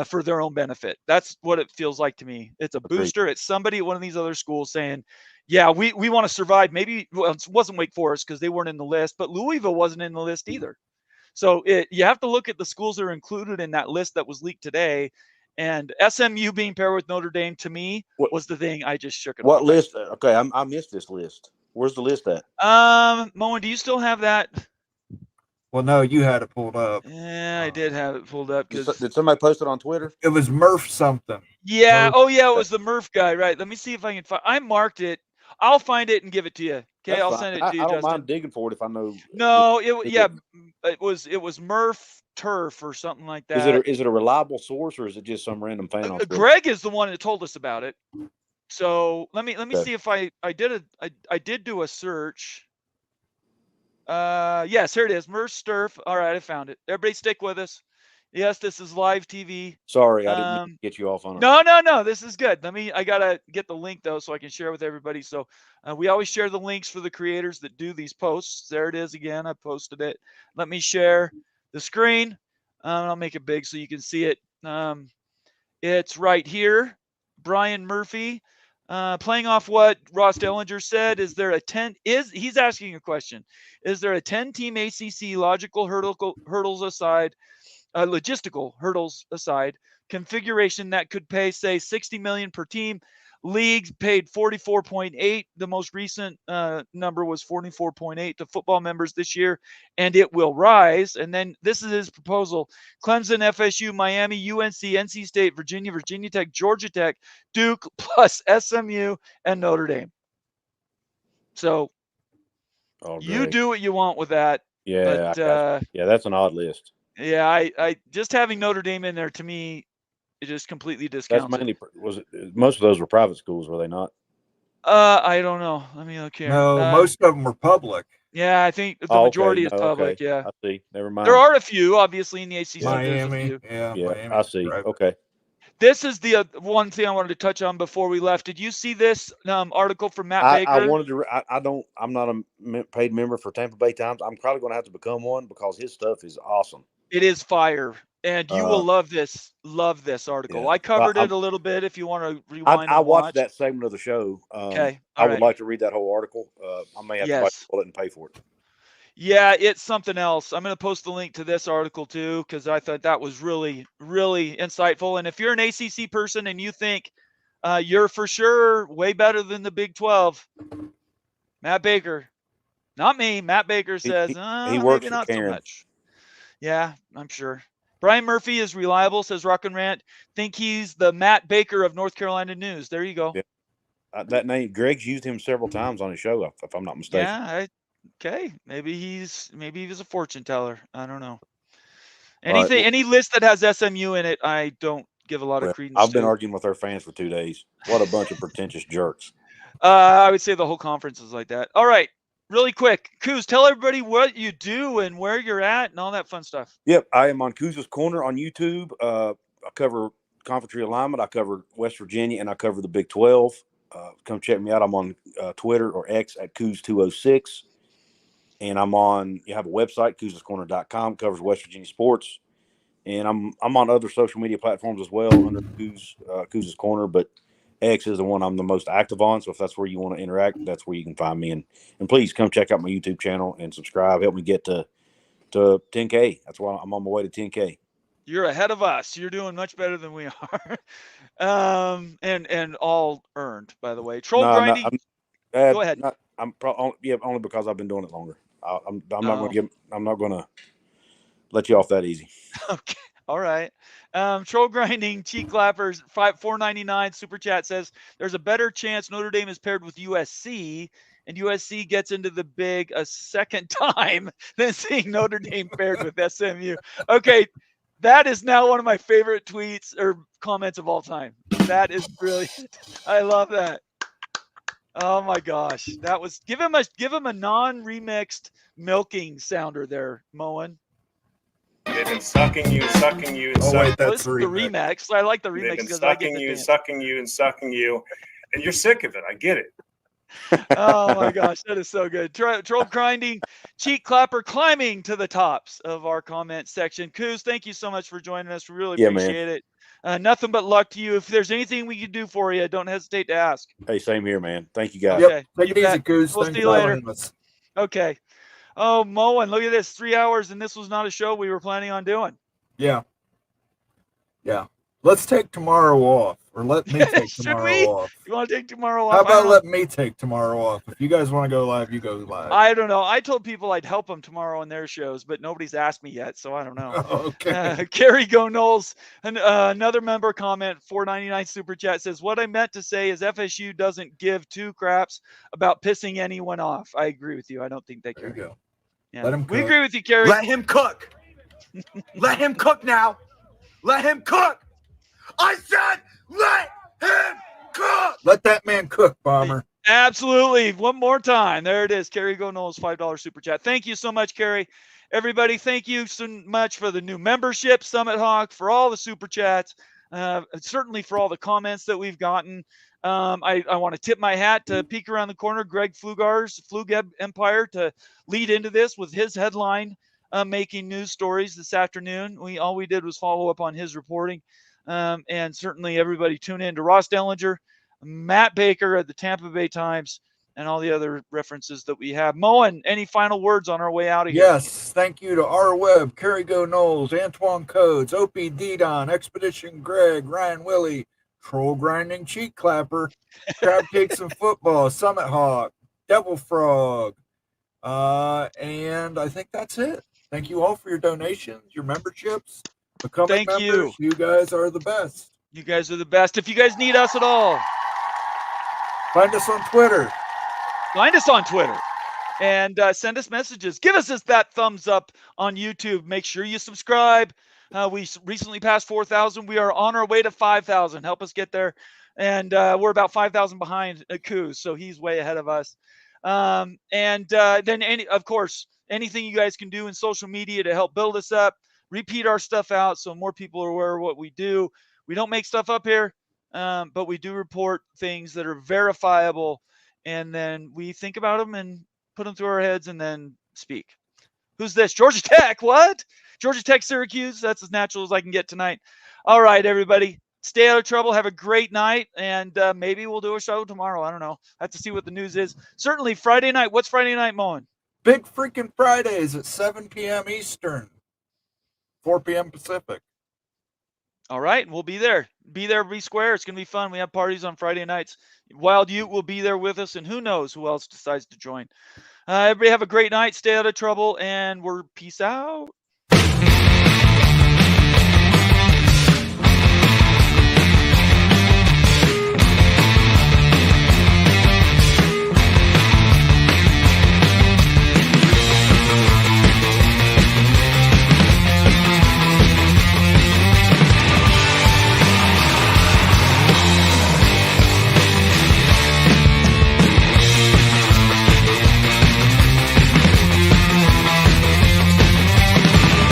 for their own benefit. That's what it feels like to me. It's a booster. It's somebody at one of these other schools saying, yeah, we want to survive. Maybe it wasn't Wake Forest because they weren't in the list, but Louisville wasn't in the list either. So you have to look at the schools that are included in that list that was leaked today. And SMU being paired with Notre Dame, to me, was the thing I just shook it off. What list? Okay, I missed this list. Where's the list at? Moen, do you still have that? Well, no, you had it pulled up. Yeah, I did have it pulled up. Did somebody post it on Twitter? It was Murph something. Yeah. Murph. It was the Murph guy, right? Let me see if I can find. I marked it. I'll find it and give it to you. Okay, I'll send it to you, I don't Justin. mind digging for it if I know. No, it was Murph Turf or something like that. Is it a reliable source or is it just some random fan on Twitter? Greg is the one that told us about it. So let me see if I did do a search. Yes, here it is. Murph Turf. All right, I found it. Everybody stick with us. Yes, this is live TV. Sorry, I didn't get you off on it. No, this is good. I gotta get the link though so I can share with everybody. So we always share the links for the creators that do these posts. There it is again. I posted it. Let me share the screen. I'll make it big so you can see it. It's right here. Brian Murphy, playing off what Ross Dellenger said. Is there a 10? He's asking a question? Is there a 10-team ACC logistical hurdles aside, configuration that could pay, say, $60 million per team? Leagues paid 44.8. The most recent number was 44.8 to football members this year, and it will rise. And then this is his proposal: Clemson, FSU, Miami, UNC, NC State, Virginia, Virginia Tech, Georgia Tech, Duke, plus SMU and Notre Dame. So you do what you want with that. Yeah, but, that's an odd list. Yeah, I just having Notre Dame in there, to me, it just completely discounts. That's mainly most of those were private schools, were they not? I don't know. Let me look here. No, most of them were public. Yeah, I think the majority is public. Okay. Yeah, I see. Never mind. There are a few, obviously, in the ACC. Miami. Yeah, Miami. I see. Private. Okay. This is the one thing I wanted to touch on before we left. Did you see this article from Matt Baker? I wanted to. I'm not a paid member for Tampa Bay Times. I'm probably going to have to become one because his stuff is awesome. It is fire. And you will love this article. Yeah. I covered it a little bit if you want to rewind. I watched that segment of the show. Okay. I would like to read that whole article. I may have to pull it and pay for it. Yeah, it's something else. I'm going to post the link to this article too, because I thought that was really, really insightful. And if you're an ACC person and you think you're for sure way better than the Big 12, Matt Baker, not me. Matt Baker says, he works maybe not Karen. so much. Yeah, I'm sure. Brian Murphy is reliable, says Rock and Rant. Think he's the Matt Baker of North Carolina news. There you go. Yeah. That name, Greg's used him several times on his show, if I'm not mistaken. Yeah. Okay. Maybe he was a fortune teller. I don't know. Anything, any list that has SMU in it, I don't give a lot of credence I've been to. arguing with our fans for 2 days. What a bunch of pretentious jerks. I would say the whole conference is like that. All right. Really quick. Coos, tell everybody what you do and where you're at and all that fun stuff. Yep. I am on Coos's Corner on YouTube. I cover conference realignment. I cover West Virginia, and I cover the Big 12. Come check me out. I'm on Twitter or X at Coos206. And you have a website, coosescorner.com, covers West Virginia sports. And I'm on other social media platforms as well under Coos's Corner, but X is the one I'm the most active on. So if that's where you want to interact, that's where you can find me. And please come check out my YouTube channel and subscribe. Help me get to 10K. That's why I'm on my way to 10K. You're ahead of us. You're doing much better than we are. And all earned, by the way. Troll grinding. Go ahead. Only because I've been doing it longer. I'm not going to let you off that easy. Okay. All right. Troll grinding, cheek clappers, $4.99 super chat says there's a better chance Notre Dame is paired with USC and USC gets into the Big a second time than seeing Notre Dame paired with SMU. Okay. That is now one of my favorite tweets or comments of all time. That is brilliant. I love that. Oh my gosh. That was give him a non-remixed milking sounder there, Moen. They've been sucking you, and Oh, wait, that's the remix. I like the remix. They've been sucking you, and you're sick of it. I get it. Oh my gosh, that is so good. Troll grinding, cheek clapper climbing to the tops of our comment section. Coos, thank you so much for joining us. We really appreciate it. Nothing but luck to you. If there's anything we can do for you, don't hesitate to ask. Hey, same here, man. Thank you, guys. Okay. Take it easy, Coos. We'll see you later. Okay. Oh, Moen, look at this. 3 hours, and this was not a show we were planning on doing. Yeah. Let's take tomorrow off, or let me take tomorrow off. You want to take tomorrow off? How about let me take tomorrow off? If you guys want to go live, you go live. I don't know. I told people I'd help them tomorrow on their shows, but nobody's asked me yet, so I don't know. Okay. Kerry Go Knowles, another member comment, $4.99 super chat says, what I meant to say is FSU doesn't give two craps about pissing anyone off. I agree with you. I don't think they care. There you go. Yeah. Let him cook. We agree with you, Kerry. Let him cook. Let him cook now. Let him cook. I said, let him cook. Let that man cook, Bomber. Absolutely. One more time. There it is. Kerry Go Knowles, $5 super chat. Thank you so much, Kerry. Everybody, thank you so much for the new membership, Summit Hawk, for all the super chats, certainly for all the comments that we've gotten. I want to tip my hat to Peek Around the Corner, Greg Flugar's Flug Empire, to lead into this with his headline making news stories this afternoon. All we did was follow up on his reporting. And certainly everybody tune in to Ross Dellenger, Matt Baker at the Tampa Bay Times, and all the other references that we have. Moen, any final words on our way out of here? Yes, thank you to R Webb, Kerry Go Knowles, Antoine Codes, Opie Didon, Expedition Greg, Ryan Willie, Troll Grinding Cheek Clapper, Crab Cakes and Football, Summit Hawk, Devil Frog, and I think that's it. Thank you all for your donations, your memberships. Becoming members. You guys are the best. You guys are the best. If you guys need us at all, find us on Twitter. And send us messages. Give us that thumbs up on YouTube. Make sure you subscribe. We recently passed 4,000. We are on our way to 5,000. Help us get there. And we're about 5,000 behind Coos, so he's way ahead of us. Then, of course, anything you guys can do in social media to help build us up. Repeat our stuff out so more people are aware of what we do. We don't make stuff up here, but we do report things that are verifiable, and then we think about them and put them through our heads and then speak. Who's this? Georgia Tech. What? Georgia Tech, Syracuse. That's as natural as I can get tonight. All right, everybody. Stay out of trouble. Have a great night, and maybe we'll do a show tomorrow. I don't know. I have to see what the news is. Certainly Friday night. What's Friday night, Moen? Big freaking Fridays at 7 p.m. Eastern. 4 p.m. Pacific. All right, we'll be there. Be square. It's going to be fun. We have parties on Friday nights. Wild Ute will be there with us, and who knows who else decides to join. Everybody have a great night. Stay out of trouble, and we're peace out.